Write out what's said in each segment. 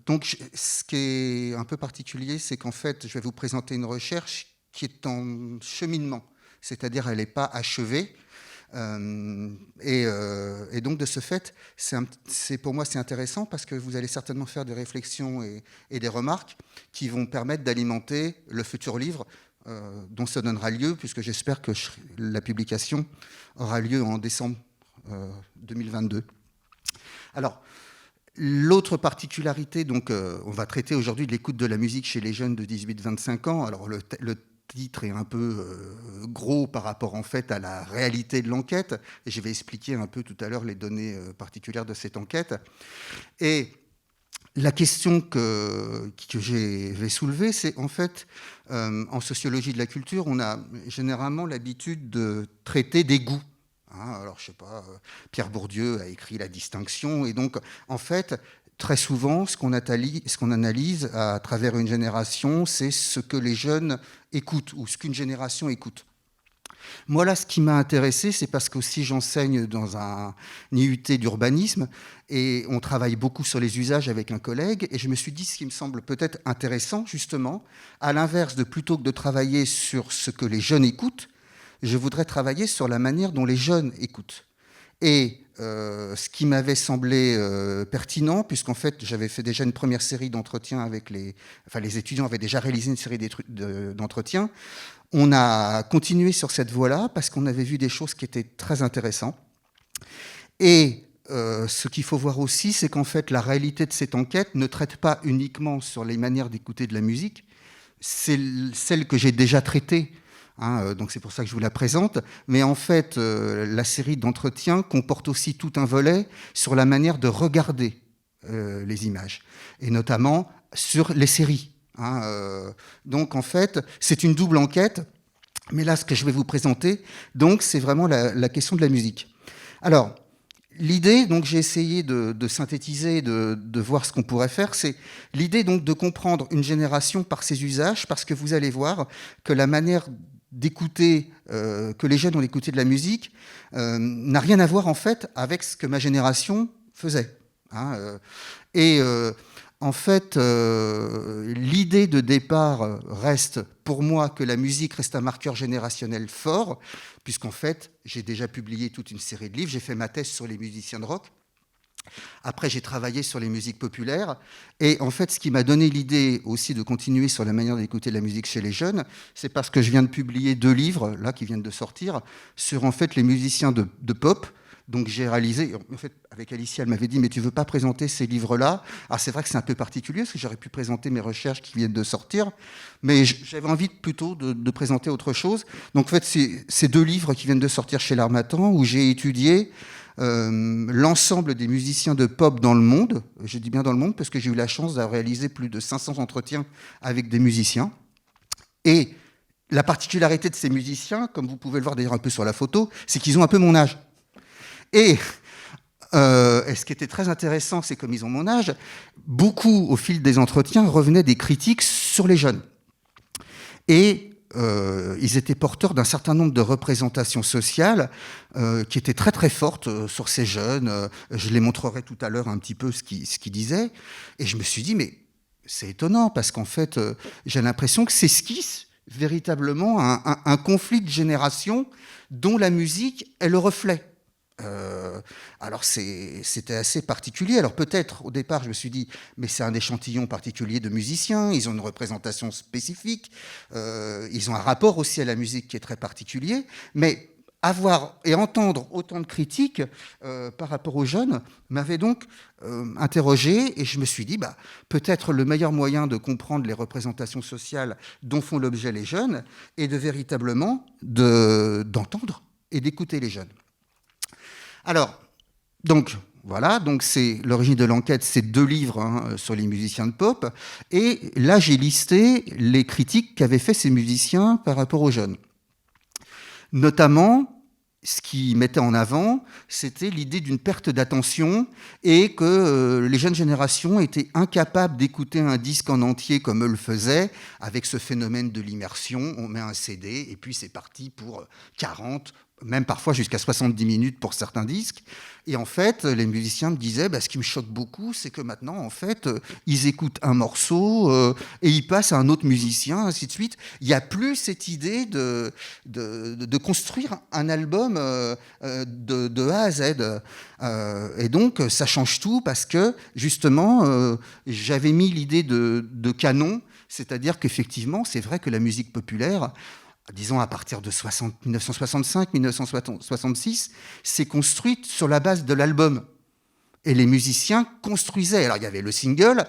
Donc, ce qui est un peu particulier, c'est qu'en fait, je vais vous présenter une recherche qui est en cheminement, c'est-à-dire elle n'est pas achevée. Et donc, de ce fait, pour moi, c'est intéressant parce que vous allez certainement faire des réflexions et des remarques qui vont permettre d'alimenter le futur livre dont ça donnera lieu, puisque j'espère que la publication aura lieu en décembre 2022. Alors, l'autre particularité, donc, on va traiter aujourd'hui de l'écoute de la musique chez les jeunes de 18-25 ans. Alors, le titre est un peu gros par rapport en fait à la réalité de l'enquête, et je vais expliquer un peu tout à l'heure les données particulières de cette enquête. Et la question que je vais soulever, c'est en fait, en sociologie de la culture, on a généralement l'habitude de traiter des goûts. Alors, je sais pas, Pierre Bourdieu a écrit La Distinction, et donc, en fait, très souvent, ce qu'on analyse à travers une génération, c'est ce que les jeunes écoutent, ou ce qu'une génération écoute. Moi, là, ce qui m'a intéressé, c'est parce qu'aussi j'enseigne dans un IUT d'urbanisme, et on travaille beaucoup sur les usages avec un collègue, et je me suis dit, ce qui me semble peut-être intéressant, justement, à l'inverse de plutôt que de travailler sur ce que les jeunes écoutent, je voudrais travailler sur la manière dont les jeunes écoutent. Et ce qui m'avait semblé pertinent, puisqu'en fait, j'avais fait déjà une première série d'entretiens avec les étudiants avaient déjà réalisé une série d'entretiens. On a continué sur cette voie-là parce qu'on avait vu des choses qui étaient très intéressantes. Et ce qu'il faut voir aussi, c'est qu'en fait, la réalité de cette enquête ne traite pas uniquement sur les manières d'écouter de la musique. C'est celle que j'ai déjà traitée. Donc c'est pour ça que je vous la présente. Mais en fait, la série d'entretiens comporte aussi tout un volet sur la manière de regarder les images, et notamment sur les séries. Donc en fait, c'est une double enquête. Mais là, ce que je vais vous présenter, donc, c'est vraiment la question de la musique. Alors, l'idée, donc, j'ai essayé de synthétiser, de voir ce qu'on pourrait faire, c'est l'idée donc de comprendre une génération par ses usages, parce que vous allez voir que la manière d'écouter, que les jeunes ont d'écouter de la musique, n'a rien à voir en fait avec ce que ma génération faisait. En fait, l'idée de départ reste, pour moi, que la musique reste un marqueur générationnel fort, puisqu'en fait, j'ai déjà publié toute une série de livres, j'ai fait ma thèse sur les musiciens de rock. Après, j'ai travaillé sur les musiques populaires. Et en fait, ce qui m'a donné l'idée aussi de continuer sur la manière d'écouter la musique chez les jeunes, c'est parce que je viens de publier 2 livres, là, qui viennent de sortir, sur en fait les musiciens de pop. Donc j'ai réalisé, en fait, avec Alicia, elle m'avait dit, mais tu veux pas présenter ces livres-là? Alors c'est vrai que c'est un peu particulier, parce que j'aurais pu présenter mes recherches qui viennent de sortir, mais j'avais envie plutôt de présenter autre chose. Donc en fait, c'est ces 2 livres qui viennent de sortir chez l'Harmattan, où j'ai étudié l'ensemble des musiciens de pop dans le monde. Je dis bien dans le monde, parce que j'ai eu la chance d'avoir réalisé plus de 500 entretiens avec des musiciens. Et la particularité de ces musiciens, comme vous pouvez le voir d'ailleurs un peu sur la photo, c'est qu'ils ont un peu mon âge. Et ce qui était très intéressant, c'est comme ils ont mon âge, beaucoup, au fil des entretiens, revenaient des critiques sur les jeunes. Et ils étaient porteurs d'un certain nombre de représentations sociales qui étaient très très fortes sur ces jeunes. Je les montrerai tout à l'heure un petit peu ce qu'ils disaient. Et je me suis dit, mais c'est étonnant, parce qu'en fait, j'ai l'impression que s'esquisse véritablement un conflit de génération dont la musique est le reflet. Alors c'était assez particulier. Alors peut-être au départ je me suis dit, mais c'est un échantillon particulier de musiciens, ils ont une représentation spécifique, ils ont un rapport aussi à la musique qui est très particulier, mais avoir et entendre autant de critiques par rapport aux jeunes m'avait donc interrogé, et je me suis dit, peut-être le meilleur moyen de comprendre les représentations sociales dont font l'objet les jeunes est de véritablement d'entendre et d'écouter les jeunes. Alors, donc, voilà, donc c'est l'origine de l'enquête, c'est 2 livres sur les musiciens de pop. Et là, j'ai listé les critiques qu'avaient fait ces musiciens par rapport aux jeunes. Notamment, ce qui mettait en avant, c'était l'idée d'une perte d'attention et que les jeunes générations étaient incapables d'écouter un disque en entier comme eux le faisaient, avec ce phénomène de l'immersion. On met un CD et puis c'est parti pour 40, même parfois jusqu'à 70 minutes pour certains disques. Et en fait, les musiciens me disaient, ce qui me choque beaucoup, c'est que maintenant, en fait, ils écoutent un morceau et ils passent à un autre musicien, ainsi de suite. Il n'y a plus cette idée de construire un album de A à Z. Et donc, ça change tout parce que, justement, j'avais mis l'idée de canon, c'est-à-dire qu'effectivement, c'est vrai que la musique populaire, disons à partir de 1965-1966, s'est construite sur la base de l'album. Et les musiciens construisaient. Alors il y avait le single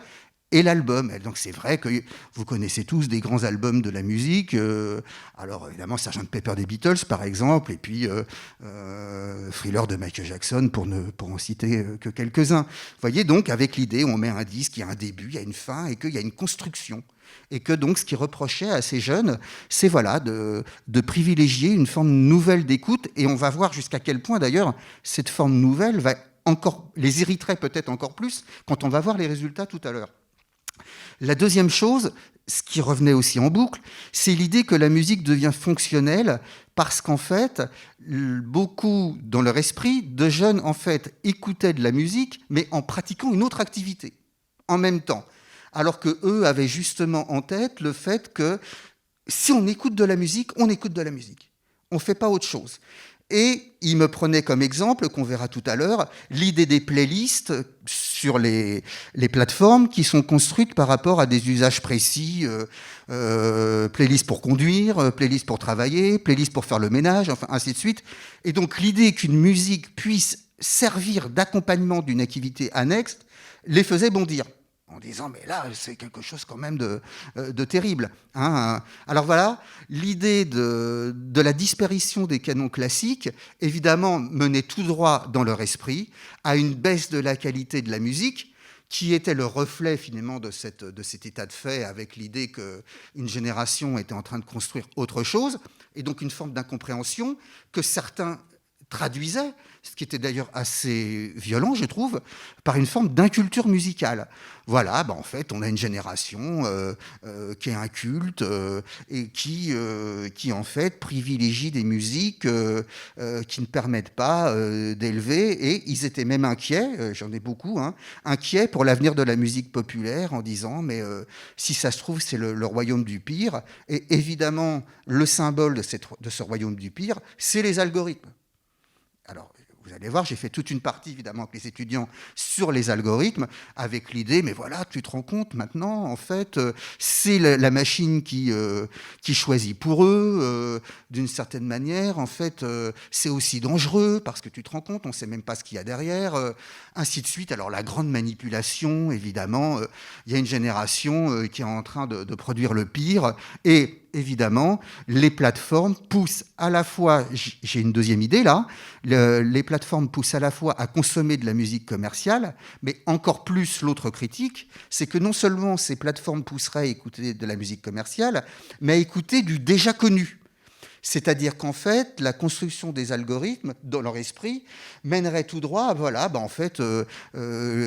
et l'album. Et donc c'est vrai que vous connaissez tous des grands albums de la musique. Alors évidemment, Sgt Pepper des Beatles, par exemple, et puis Thriller de Michael Jackson, pour en citer que quelques-uns. Vous voyez, donc, avec l'idée, on met un disque, il y a un début, il y a une fin, et qu'il y a une construction. Et que donc, ce qui reprochait à ces jeunes, c'est voilà, de privilégier une forme nouvelle d'écoute. Et on va voir jusqu'à quel point, d'ailleurs, cette forme nouvelle va les irriterait peut-être encore plus quand on va voir les résultats tout à l'heure. La deuxième chose, ce qui revenait aussi en boucle, c'est l'idée que la musique devient fonctionnelle parce qu'en fait, beaucoup, dans leur esprit, de jeunes en fait écoutaient de la musique, mais en pratiquant une autre activité, en même temps. Alors qu'eux avaient justement en tête le fait que si on écoute de la musique, on écoute de la musique. On ne fait pas autre chose. Et il me prenait comme exemple, qu'on verra tout à l'heure, l'idée des playlists sur les plateformes qui sont construites par rapport à des usages précis, playlists pour conduire, playlists pour travailler, playlists pour faire le ménage, enfin ainsi de suite. Et donc l'idée qu'une musique puisse servir d'accompagnement d'une activité annexe les faisait bondir, en disant mais là c'est quelque chose quand même de terrible. Hein. Alors voilà, l'idée de la disparition des canons classiques, évidemment, menait tout droit dans leur esprit à une baisse de la qualité de la musique, qui était le reflet finalement de cet état de fait, avec l'idée qu'une génération était en train de construire autre chose, et donc une forme d'incompréhension que certains traduisaient, ce qui était d'ailleurs assez violent, je trouve, par une forme d'inculture musicale. Voilà, en fait, on a une génération qui est inculte et qui, en fait, privilégie des musiques qui ne permettent pas d'élever. Et ils étaient même inquiets, j'en ai beaucoup, inquiets pour l'avenir de la musique populaire, en disant, mais si ça se trouve, c'est le royaume du pire. Et évidemment, le symbole de ce royaume du pire, c'est les algorithmes. Alors, vous allez voir, j'ai fait toute une partie, évidemment, avec les étudiants sur les algorithmes, avec l'idée, mais voilà, tu te rends compte maintenant, en fait, c'est la machine qui choisit pour eux, d'une certaine manière. En fait, c'est aussi dangereux, parce que tu te rends compte, on ne sait même pas ce qu'il y a derrière, ainsi de suite. Alors, la grande manipulation, évidemment, il y a une génération qui est en train de produire le pire, et évidemment, les plateformes poussent à la fois, j'ai une deuxième idée là, les plateformes poussent à la fois à consommer de la musique commerciale, mais encore plus l'autre critique, c'est que non seulement ces plateformes pousseraient à écouter de la musique commerciale, mais à écouter du déjà connu. C'est-à-dire qu'en fait, la construction des algorithmes, dans leur esprit, mènerait tout droit à, voilà, en fait,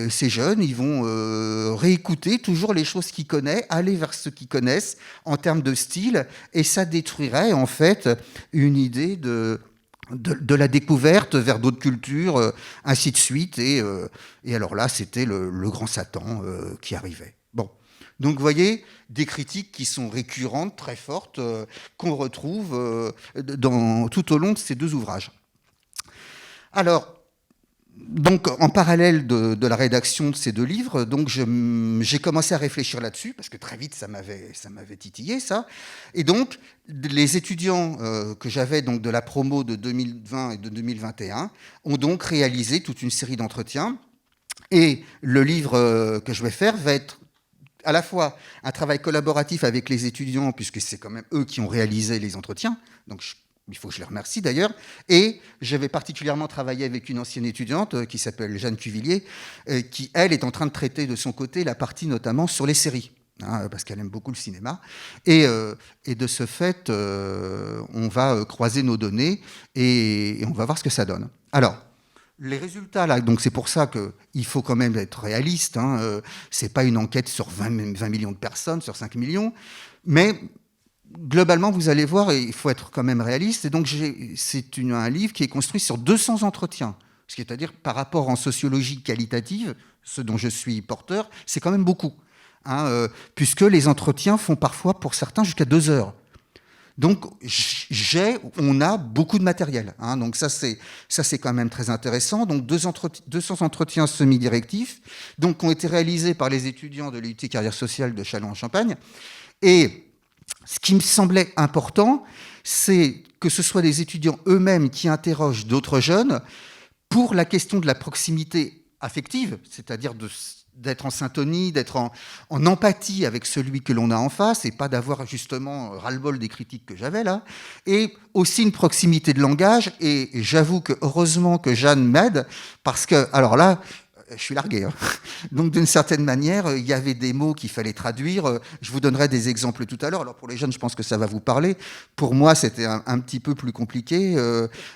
ces jeunes, ils vont réécouter toujours les choses qu'ils connaissent, aller vers ce qu'ils connaissent en termes de style, et ça détruirait, en fait, une idée de la découverte vers d'autres cultures, ainsi de suite. Et alors là, c'était le grand Satan qui arrivait. Bon. Donc, vous voyez, des critiques qui sont récurrentes, très fortes, qu'on retrouve tout au long de ces deux ouvrages. Alors, donc, en parallèle de la rédaction de ces deux livres, donc j'ai commencé à réfléchir là-dessus, parce que très vite, ça m'avait titillé, ça. Et donc, les étudiants que j'avais donc de la promo de 2020 et de 2021 ont donc réalisé toute une série d'entretiens. Et le livre que je vais faire va être à la fois un travail collaboratif avec les étudiants, puisque c'est quand même eux qui ont réalisé les entretiens, donc il faut que je les remercie d'ailleurs, et je vais particulièrement travailler avec une ancienne étudiante qui s'appelle Jeanne Cuvillier, qui, elle, est en train de traiter de son côté la partie notamment sur les séries, parce qu'elle aime beaucoup le cinéma, et de ce fait, on va croiser nos données, et on va voir ce que ça donne. Alors, les résultats, là, donc c'est pour ça qu'il faut quand même être réaliste. Ce n'est pas une enquête sur 20 millions de personnes, sur 5 millions. Mais globalement, vous allez voir, et il faut être quand même réaliste, et donc c'est un livre qui est construit sur 200 entretiens, c'est-à-dire par rapport en sociologie qualitative, ce dont je suis porteur, c'est quand même beaucoup, hein, puisque les entretiens font parfois, pour certains, jusqu'à 2 heures. Donc, on a beaucoup de matériel, hein, donc ça c'est quand même très intéressant. Donc 200 entretiens semi-directifs, donc qui ont été réalisés par les étudiants de l'UT Carrière Sociale de Châlons-en-Champagne. Et ce qui me semblait important, c'est que ce soit des étudiants eux-mêmes qui interrogent d'autres jeunes pour la question de la proximité affective, c'est-à-dire d'être en syntonie, d'être en empathie avec celui que l'on a en face, et pas d'avoir justement ras-le-bol des critiques que j'avais là, et aussi une proximité de langage, et j'avoue que heureusement que Jeanne m'aide, parce que, alors là, je suis largué, hein. Donc d'une certaine manière, il y avait des mots qu'il fallait traduire, je vous donnerai des exemples tout à l'heure, alors pour les jeunes, je pense que ça va vous parler, pour moi, c'était un petit peu plus compliqué,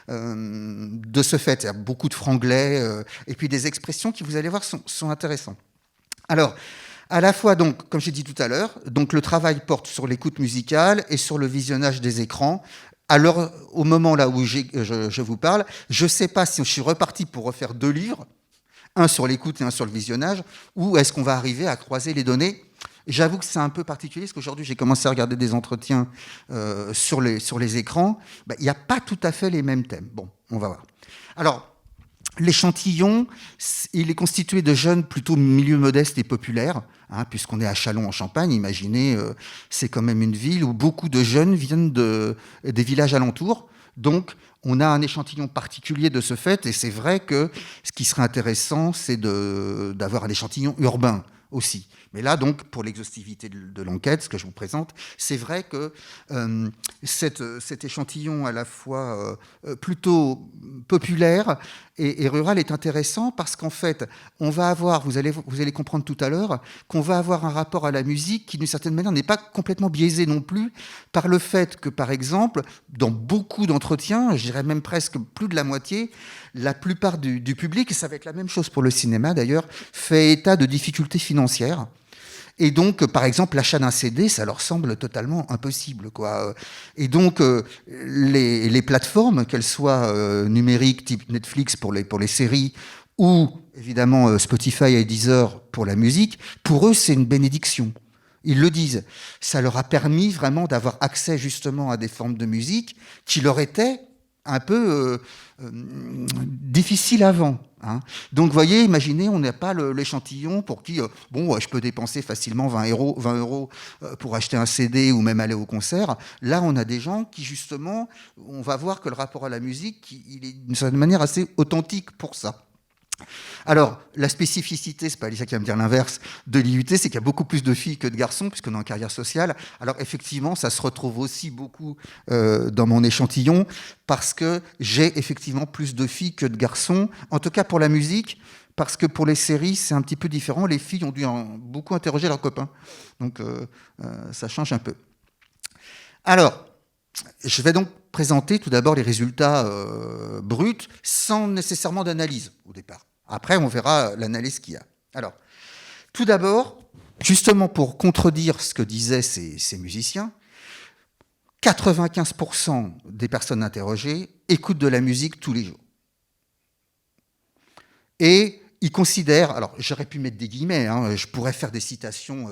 de ce fait, il y a beaucoup de franglais, et puis des expressions qui, vous allez voir, sont intéressantes. Alors, à la fois, donc, comme j'ai dit tout à l'heure, donc le travail porte sur l'écoute musicale et sur le visionnage des écrans. Alors, au moment là où je vous parle, je ne sais pas si je suis reparti pour refaire 2 livres, un sur l'écoute et un sur le visionnage, ou est-ce qu'on va arriver à croiser les données. J'avoue que c'est un peu particulier, parce qu'aujourd'hui, j'ai commencé à regarder des entretiens sur les écrans. Il n'y a pas tout à fait les mêmes thèmes. Bon, on va voir. Alors, l'échantillon, il est constitué de jeunes plutôt milieu modeste et populaires, hein, puisqu'on est à Châlons-en-Champagne. Imaginez, c'est quand même une ville où beaucoup de jeunes viennent des villages alentours. Donc, on a un échantillon particulier de ce fait, et c'est vrai que ce qui serait intéressant, c'est d'avoir un échantillon urbain aussi. Mais là, donc, pour l'exhaustivité de l'enquête, ce que je vous présente, c'est vrai que cet échantillon à la fois plutôt populaire et rural est intéressant parce qu'en fait, on va avoir, vous allez comprendre tout à l'heure, qu'on va avoir un rapport à la musique qui, d'une certaine manière, n'est pas complètement biaisé non plus par le fait que, par exemple, dans beaucoup d'entretiens, je dirais même presque plus de la moitié, la plupart du public, et ça va être la même chose pour le cinéma d'ailleurs, fait état de difficultés financières. Et donc, par exemple, l'achat d'un CD, ça leur semble totalement impossible, quoi. Et donc, les plateformes, qu'elles soient numériques, type Netflix pour les séries, ou évidemment Spotify et Deezer pour la musique, pour eux, c'est une bénédiction. Ils le disent. Ça leur a permis vraiment d'avoir accès justement à des formes de musique qui leur étaient un peu difficiles avant. Hein. Donc, vous voyez, imaginez, on n'a pas l'échantillon pour qui, je peux dépenser facilement 20 euros pour acheter un CD ou même aller au concert. Là, on a des gens qui, justement, on va voir que le rapport à la musique, il est d'une certaine manière assez authentique pour ça. Alors, la spécificité, c'est pas Alicia qui va me dire l'inverse, de l'IUT, c'est qu'il y a beaucoup plus de filles que de garçons, puisqu'on est en carrière sociale. Alors, effectivement, ça se retrouve aussi beaucoup dans mon échantillon, parce que j'ai effectivement plus de filles que de garçons, en tout cas pour la musique, parce que pour les séries, c'est un petit peu différent. Les filles ont dû beaucoup interroger leurs copains. Donc, ça change un peu. Alors, je vais donc présenter tout d'abord les résultats bruts, sans nécessairement d'analyse au départ. Après, on verra l'analyse qu'il y a. Alors, tout d'abord, justement pour contredire ce que disaient ces musiciens, 95% des personnes interrogées écoutent de la musique tous les jours. Et ils considèrent, alors j'aurais pu mettre des guillemets, hein, je pourrais faire des citations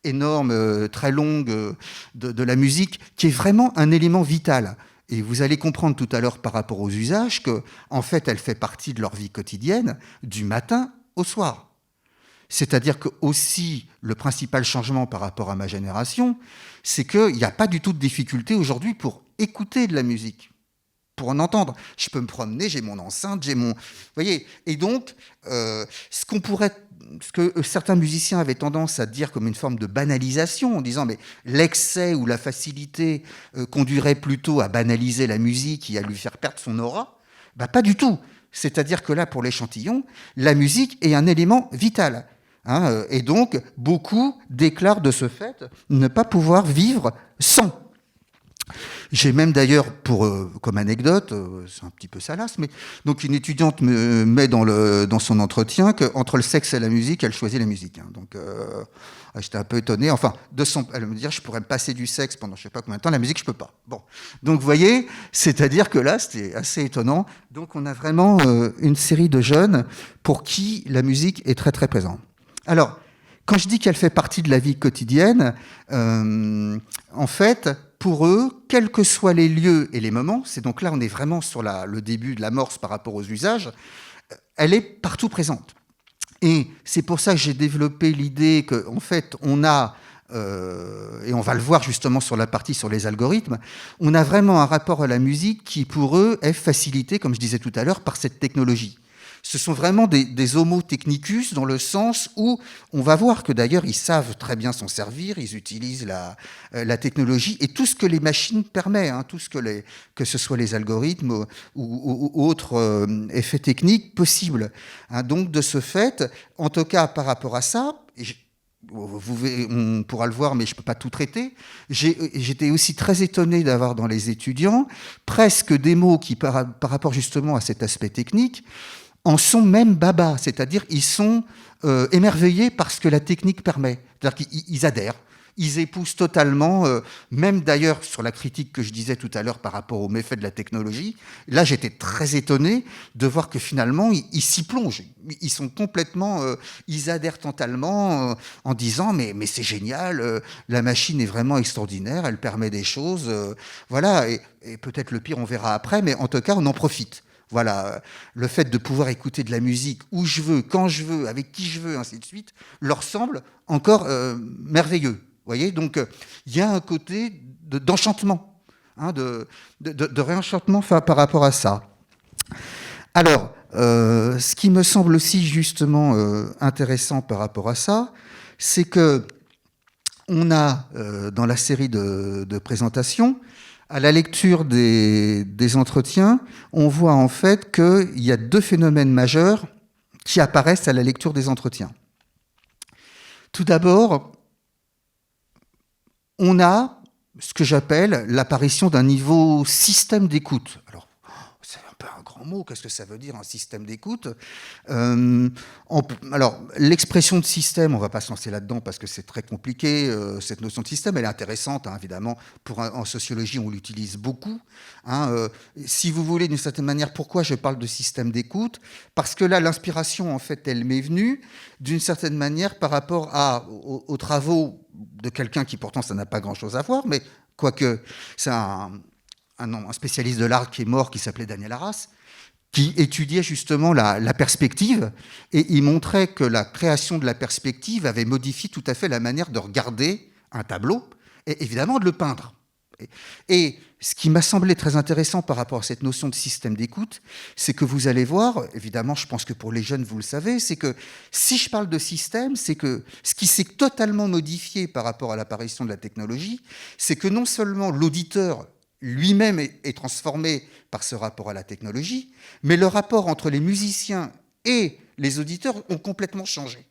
énormes, très longues de la musique, qui est vraiment un élément vital. Et vous allez comprendre tout à l'heure par rapport aux usages que, en fait, elle fait partie de leur vie quotidienne du matin au soir. C'est-à-dire que aussi, le principal changement par rapport à ma génération, c'est qu'il n'y a pas du tout de difficulté aujourd'hui pour écouter de la musique, pour en entendre. Je peux me promener, j'ai mon enceinte, j'ai mon... Vous voyez ? Et donc, ce que certains musiciens avaient tendance à dire comme une forme de banalisation, en disant mais l'excès ou la facilité conduirait plutôt à banaliser la musique et à lui faire perdre son aura, pas du tout. C'est-à-dire que là, pour l'échantillon, la musique est un élément vital. Hein, et donc, beaucoup déclarent de ce fait ne pas pouvoir vivre sans. J'ai même d'ailleurs, comme anecdote, c'est un petit peu salace, mais donc une étudiante me met dans son entretien qu'entre le sexe et la musique, elle choisit la musique. Hein. Donc j'étais un peu étonné. Enfin, elle me dit, je pourrais me passer du sexe pendant je ne sais pas combien de temps, la musique, je ne peux pas. Bon. Donc vous voyez, c'est-à-dire que là, c'était assez étonnant. Donc on a vraiment une série de jeunes pour qui la musique est très très présente. Alors, quand je dis qu'elle fait partie de la vie quotidienne, en fait, pour eux, quels que soient les lieux et les moments, c'est donc là on est vraiment sur le début de l'amorce par rapport aux usages, elle est partout présente. Et c'est pour ça que j'ai développé l'idée qu'en fait on a, et on va le voir justement sur la partie sur les algorithmes, on a vraiment un rapport à la musique qui pour eux est facilité, comme je disais tout à l'heure, par cette technologie. Ce sont vraiment des homo technicus dans le sens où on va voir que d'ailleurs ils savent très bien s'en servir, ils utilisent la technologie et tout ce que les machines permettent, hein, tout ce que ce soit les algorithmes ou autres effets techniques possibles. Hein, donc de ce fait, en tout cas par rapport à ça, on pourra le voir, mais je ne peux pas tout traiter. J'étais aussi très étonné d'avoir dans les étudiants presque des mots qui, par rapport justement à cet aspect technique, en sont même baba, c'est-à-dire ils sont émerveillés par ce que la technique permet. C'est-à-dire qu'ils adhèrent, ils épousent totalement, même d'ailleurs sur la critique que je disais tout à l'heure par rapport aux méfaits de la technologie, là j'étais très étonné de voir que finalement ils s'y plongent, ils sont complètement, ils adhèrent totalement en disant mais c'est génial, la machine est vraiment extraordinaire, elle permet des choses, voilà, et peut-être le pire on verra après, mais en tout cas on en profite. Voilà, le fait de pouvoir écouter de la musique où je veux, quand je veux, avec qui je veux, ainsi de suite, leur semble encore merveilleux. Vous voyez, donc il y a un côté d'enchantement, hein, de réenchantement par rapport à ça. Alors, ce qui me semble aussi justement intéressant par rapport à ça, c'est que on a dans la série de présentations, à la lecture des entretiens, on voit en fait qu'il y a deux phénomènes majeurs qui apparaissent à la lecture des entretiens. Tout d'abord, on a ce que j'appelle l'apparition d'un niveau système d'écoute. Alors, c'est un peu un grand mot, qu'est-ce que ça veut dire un système d'écoute ? Alors, l'expression de système, on ne va pas se lancer là-dedans parce que c'est très compliqué, cette notion de système, elle est intéressante, hein, évidemment, en sociologie, on l'utilise beaucoup. Hein, si vous voulez, d'une certaine manière, pourquoi je parle de système d'écoute ? Parce que là, l'inspiration, en fait, elle m'est venue, d'une certaine manière, par rapport aux travaux de quelqu'un qui, pourtant, ça n'a pas grand-chose à voir, mais quoique, c'est un spécialiste de l'art qui est mort, qui s'appelait Daniel Arras, qui étudiait justement la perspective, et il montrait que la création de la perspective avait modifié tout à fait la manière de regarder un tableau, et évidemment de le peindre. Et ce qui m'a semblé très intéressant par rapport à cette notion de système d'écoute, c'est que vous allez voir, évidemment, je pense que pour les jeunes, vous le savez, c'est que si je parle de système, c'est que ce qui s'est totalement modifié par rapport à l'apparition de la technologie, c'est que non seulement l'auditeur lui-même est transformé par ce rapport à la technologie, mais le rapport entre les musiciens et les auditeurs ont complètement changé.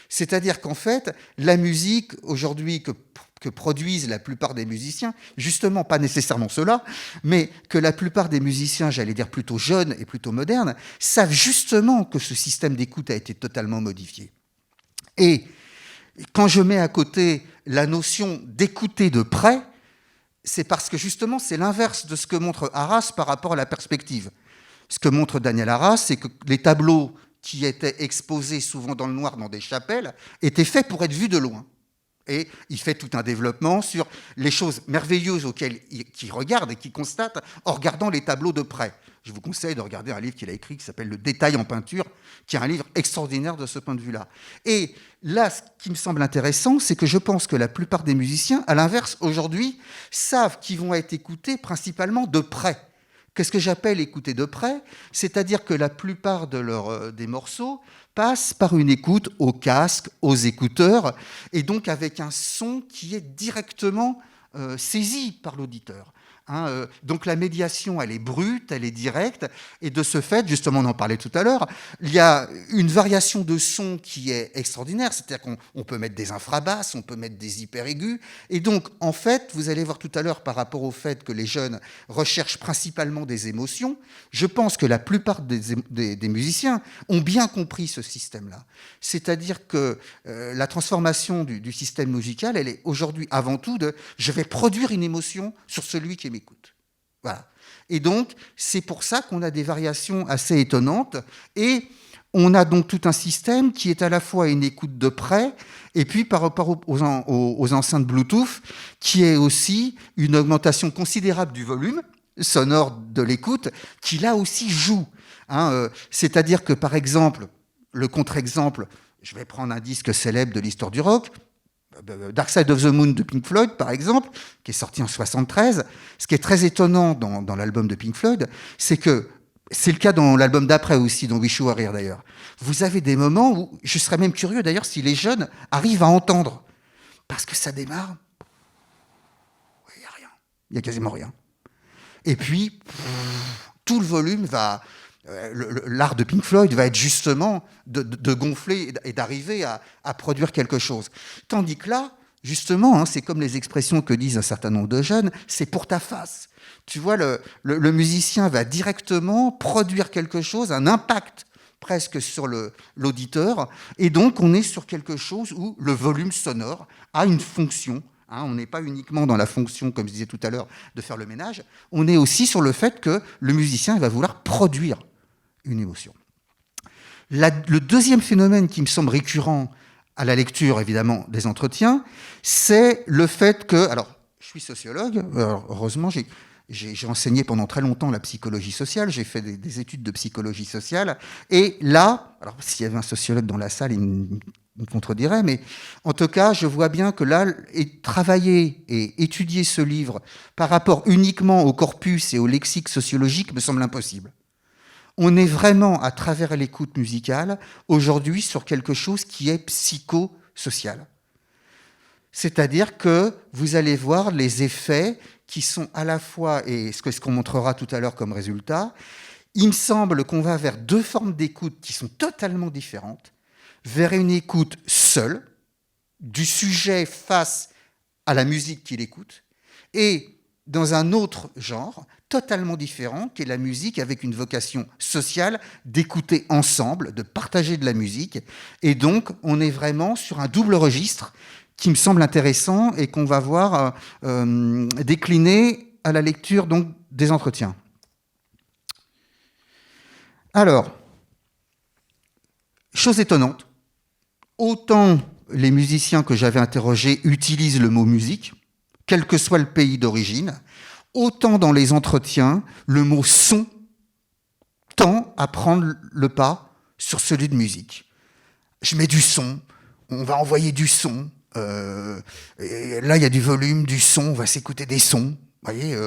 C'est-à-dire qu'en fait, la musique, aujourd'hui, que produisent la plupart des musiciens, justement pas nécessairement ceux-là, mais que la plupart des musiciens, j'allais dire plutôt jeunes et plutôt modernes, savent justement que ce système d'écoute a été totalement modifié. Et quand je mets à côté la notion d'écouter de près, c'est parce que justement c'est l'inverse de ce que montre Arras par rapport à la perspective. Ce que montre Daniel Arras, c'est que les tableaux qui étaient exposés souvent dans le noir dans des chapelles étaient faits pour être vus de loin. Et il fait tout un développement sur les choses merveilleuses auxquelles il regarde et qu'il constate en regardant les tableaux de près. Je vous conseille de regarder un livre qu'il a écrit qui s'appelle « Le détail en peinture », qui est un livre extraordinaire de ce point de vue-là. Et là, ce qui me semble intéressant, c'est que je pense que la plupart des musiciens, à l'inverse, aujourd'hui, savent qu'ils vont être écoutés principalement de près. Qu'est-ce que j'appelle écouter de près ? C'est-à-dire que la plupart des morceaux passent par une écoute au casque, aux écouteurs, et donc avec un son qui est directement saisi par l'auditeur. Donc la médiation, elle est brute, elle est directe, et de ce fait, justement, on en parlait tout à l'heure, il y a une variation de son qui est extraordinaire, c'est-à-dire qu'on peut mettre des infrabasses, on peut mettre des hyper-aigus, et donc, en fait, vous allez voir tout à l'heure par rapport au fait que les jeunes recherchent principalement des émotions, je pense que la plupart des musiciens ont bien compris ce système-là. C'est-à-dire que la transformation du système musical, elle est aujourd'hui avant tout de « je vais produire une émotion sur celui qui m'écoute ». Voilà. Et donc, c'est pour ça qu'on a des variations assez étonnantes. Et on a donc tout un système qui est à la fois une écoute de près, et puis par rapport aux enceintes Bluetooth, qui est aussi une augmentation considérable du volume sonore de l'écoute, qui là aussi joue. C'est-à-dire que, par exemple, le contre-exemple, je vais prendre un disque célèbre de l'histoire du rock, Dark Side of the Moon de Pink Floyd, par exemple, qui est sorti en 1973. Ce qui est très étonnant dans l'album de Pink Floyd, c'est que, c'est le cas dans l'album d'après aussi, dont Wish You Were Here d'ailleurs, vous avez des moments où, je serais même curieux d'ailleurs si les jeunes arrivent à entendre, parce que ça démarre, il n'y a rien, il n'y a quasiment rien. Et puis, tout le volume va... L'art de Pink Floyd va être justement de gonfler et d'arriver à produire quelque chose. Tandis que là, justement, c'est comme les expressions que disent un certain nombre de jeunes, c'est pour ta face. Tu vois, le musicien va directement produire quelque chose, un impact presque sur l'auditeur, et donc on est sur quelque chose où le volume sonore a une fonction. On n'est pas uniquement dans la fonction, comme je disais tout à l'heure, de faire le ménage, on est aussi sur le fait que le musicien va vouloir produire une émotion. Le deuxième phénomène qui me semble récurrent à la lecture, évidemment, des entretiens, c'est le fait que... Alors, je suis sociologue, heureusement, j'ai enseigné pendant très longtemps la psychologie sociale, j'ai fait des études de psychologie sociale, et là, alors s'il y avait un sociologue dans la salle, il me contredirait, mais en tout cas, je vois bien que là, travailler et étudier ce livre par rapport uniquement au corpus et au lexique sociologique me semble impossible. On est vraiment, à travers l'écoute musicale, aujourd'hui sur quelque chose qui est psychosocial. C'est-à-dire que vous allez voir les effets qui sont à la fois, et ce qu'on montrera tout à l'heure comme résultat, il me semble qu'on va vers deux formes d'écoute qui sont totalement différentes, vers une écoute seule, du sujet face à la musique qu'il écoute, et dans un autre genre, totalement différent, qui est la musique avec une vocation sociale, d'écouter ensemble, de partager de la musique. Et donc, on est vraiment sur un double registre qui me semble intéressant et qu'on va voir décliner à la lecture donc, des entretiens. Alors, chose étonnante, autant les musiciens que j'avais interrogés utilisent le mot musique, quel que soit le pays d'origine, autant dans les entretiens, le mot son tend à prendre le pas sur celui de musique. Je mets du son, on va envoyer du son, et là il y a du volume, du son, on va s'écouter des sons. Voyez,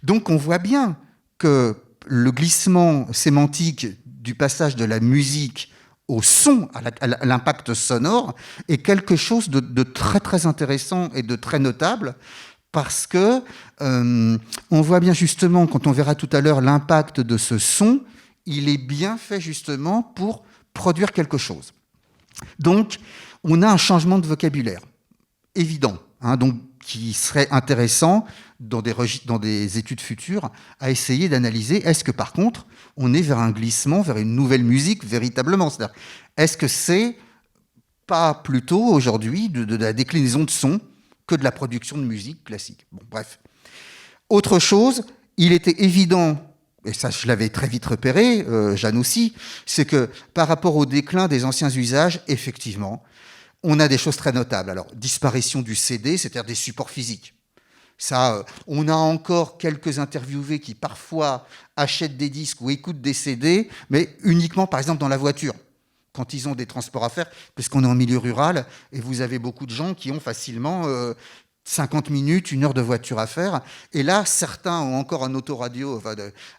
donc on voit bien que le glissement sémantique du passage de la musique au son, à l'impact sonore, est quelque chose de très très intéressant et de très notable, parce que on voit bien justement, quand on verra tout à l'heure l'impact de ce son, il est bien fait justement pour produire quelque chose. Donc, on a un changement de vocabulaire évident, donc, qui serait intéressant dans des études futures à essayer d'analyser. Est-ce que par contre, on est vers un glissement, vers une nouvelle musique véritablement ? C'est-à-dire, est-ce que c'est pas plutôt aujourd'hui de la déclinaison de son que de la production de musique classique. Bon, bref. Autre chose, il était évident, et ça je l'avais très vite repéré, Jeanne aussi, c'est que par rapport au déclin des anciens usages, effectivement, on a des choses très notables. Alors, disparition du CD, c'est-à-dire des supports physiques. Ça, on a encore quelques interviewés qui parfois achètent des disques ou écoutent des CD, mais uniquement, par exemple, dans la voiture, quand ils ont des transports à faire, parce qu'on est en milieu rural, et vous avez beaucoup de gens qui ont facilement 50 minutes, 1 heure de voiture à faire. Et là, certains ont encore un autoradio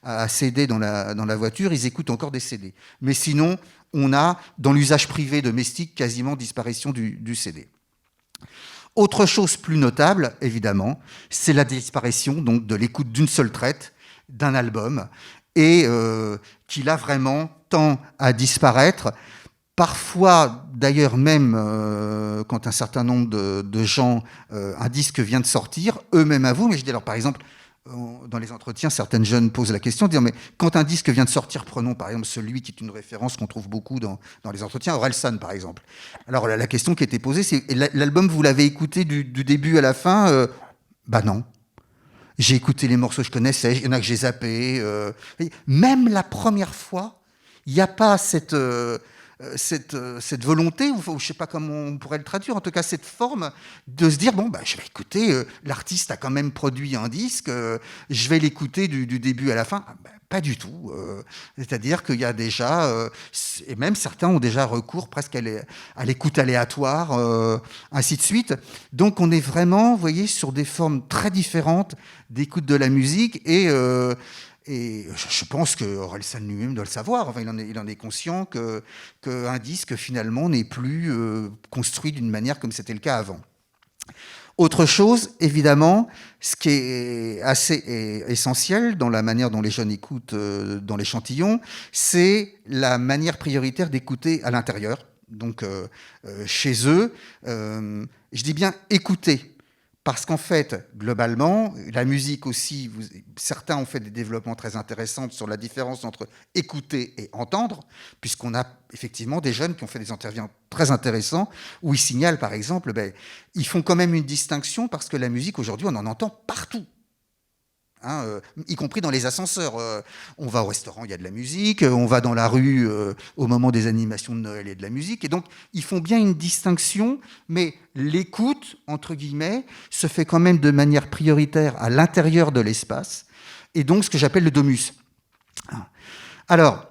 à CD dans la voiture, ils écoutent encore des CD. Mais sinon, on a, dans l'usage privé domestique, quasiment disparition du CD. Autre chose plus notable, évidemment, c'est la disparition donc, de l'écoute d'une seule traite d'un album, et qui là vraiment tend à disparaître. Parfois, d'ailleurs, même quand un certain nombre de gens, un disque vient de sortir, eux-mêmes avouent, mais je dis alors par exemple, dans les entretiens, certaines jeunes posent la question, dire mais quand un disque vient de sortir, prenons par exemple celui qui est une référence qu'on trouve beaucoup dans les entretiens, Orelsan par exemple. Alors la question qui était posée, c'est l'album, vous l'avez écouté du début à la fin Bah non. J'ai écouté les morceaux que je connaissais, il y en a que j'ai zappé. Même la première fois, il n'y a pas cette volonté, ou je ne sais pas comment on pourrait le traduire, en tout cas cette forme de se dire, bon, bah, je vais écouter, l'artiste a quand même produit un disque, je vais l'écouter du début à la fin. Bah, pas du tout. C'est-à-dire qu'il y a déjà, et même certains ont déjà recours presque à l'écoute aléatoire, ainsi de suite. Donc on est vraiment, vous voyez, sur des formes très différentes d'écoute de la musique, et je pense que Orelsan lui-même doit le savoir. Enfin, il en est conscient qu'un disque, finalement, n'est plus construit d'une manière comme c'était le cas avant. Autre chose, évidemment, ce qui est assez essentiel dans la manière dont les jeunes écoutent dans l'échantillon, c'est la manière prioritaire d'écouter à l'intérieur. Donc, chez eux, je dis bien écouter. Parce qu'en fait, globalement, la musique aussi, certains ont fait des développements très intéressants sur la différence entre écouter et entendre, puisqu'on a effectivement des jeunes qui ont fait des interviews très intéressants, où ils signalent, par exemple, ils font quand même une distinction, parce que la musique, aujourd'hui, on en entend partout. Y compris dans les ascenseurs. On va au restaurant, il y a de la musique, on va dans la rue au moment des animations de Noël, il y a de la musique, et donc ils font bien une distinction, mais l'écoute, entre guillemets, se fait quand même de manière prioritaire à l'intérieur de l'espace, et donc ce que j'appelle le domus. Alors,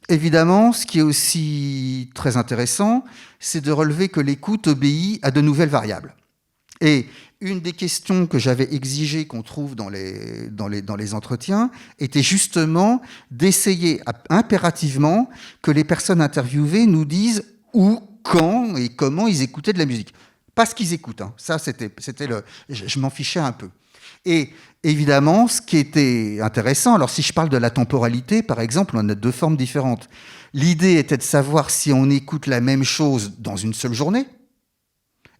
évidemment, ce qui est aussi très intéressant, c'est de relever que l'écoute obéit à de nouvelles variables. Et une des questions que j'avais exigées qu'on trouve dans les entretiens était justement d'essayer impérativement que les personnes interviewées nous disent où, quand et comment ils écoutaient de la musique. Pas ce qu'ils écoutent, hein. Ça c'était je m'en fichais un peu. Et évidemment, ce qui était intéressant, alors si je parle de la temporalité, par exemple, on a deux formes différentes. L'idée était de savoir si on écoute la même chose dans une seule journée.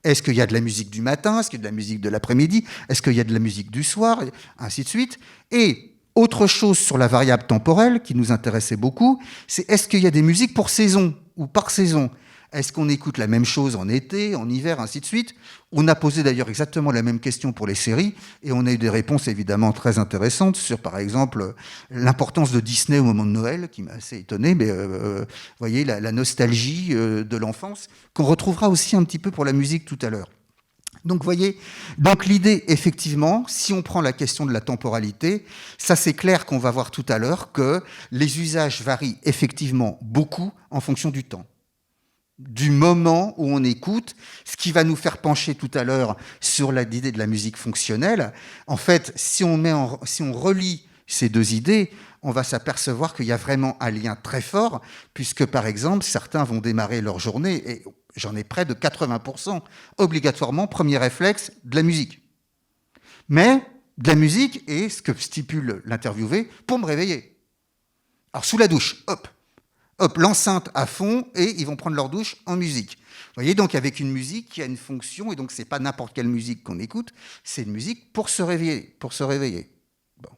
Est-ce qu'il y a de la musique du matin? Est-ce qu'il y a de la musique de l'après-midi? Est-ce qu'il y a de la musique du soir? Ainsi de suite. Et autre chose sur la variable temporelle qui nous intéressait beaucoup, c'est est-ce qu'il y a des musiques pour saison ou par saison? Est-ce qu'on écoute la même chose en été, en hiver, ainsi de suite? On a posé d'ailleurs exactement la même question pour les séries, et on a eu des réponses évidemment très intéressantes sur, par exemple, l'importance de Disney au moment de Noël, qui m'a assez étonné, mais vous voyez, la nostalgie de l'enfance, qu'on retrouvera aussi un petit peu pour la musique tout à l'heure. Donc, vous voyez, donc l'idée, effectivement, si on prend la question de la temporalité, ça c'est clair qu'on va voir tout à l'heure que les usages varient effectivement beaucoup en fonction du temps, du moment où on écoute, ce qui va nous faire pencher tout à l'heure sur l'idée de la musique fonctionnelle. En fait, si on relie ces deux idées, on va s'apercevoir qu'il y a vraiment un lien très fort, puisque par exemple, certains vont démarrer leur journée, et j'en ai près de 80%, obligatoirement, premier réflexe, de la musique. Mais de la musique, et ce que stipule l'interviewé, pour me réveiller. Alors sous la douche, hop, l'enceinte à fond, et ils vont prendre leur douche en musique. Vous voyez, donc avec une musique qui a une fonction, et donc c'est pas n'importe quelle musique qu'on écoute, c'est une musique pour se réveiller. Bon.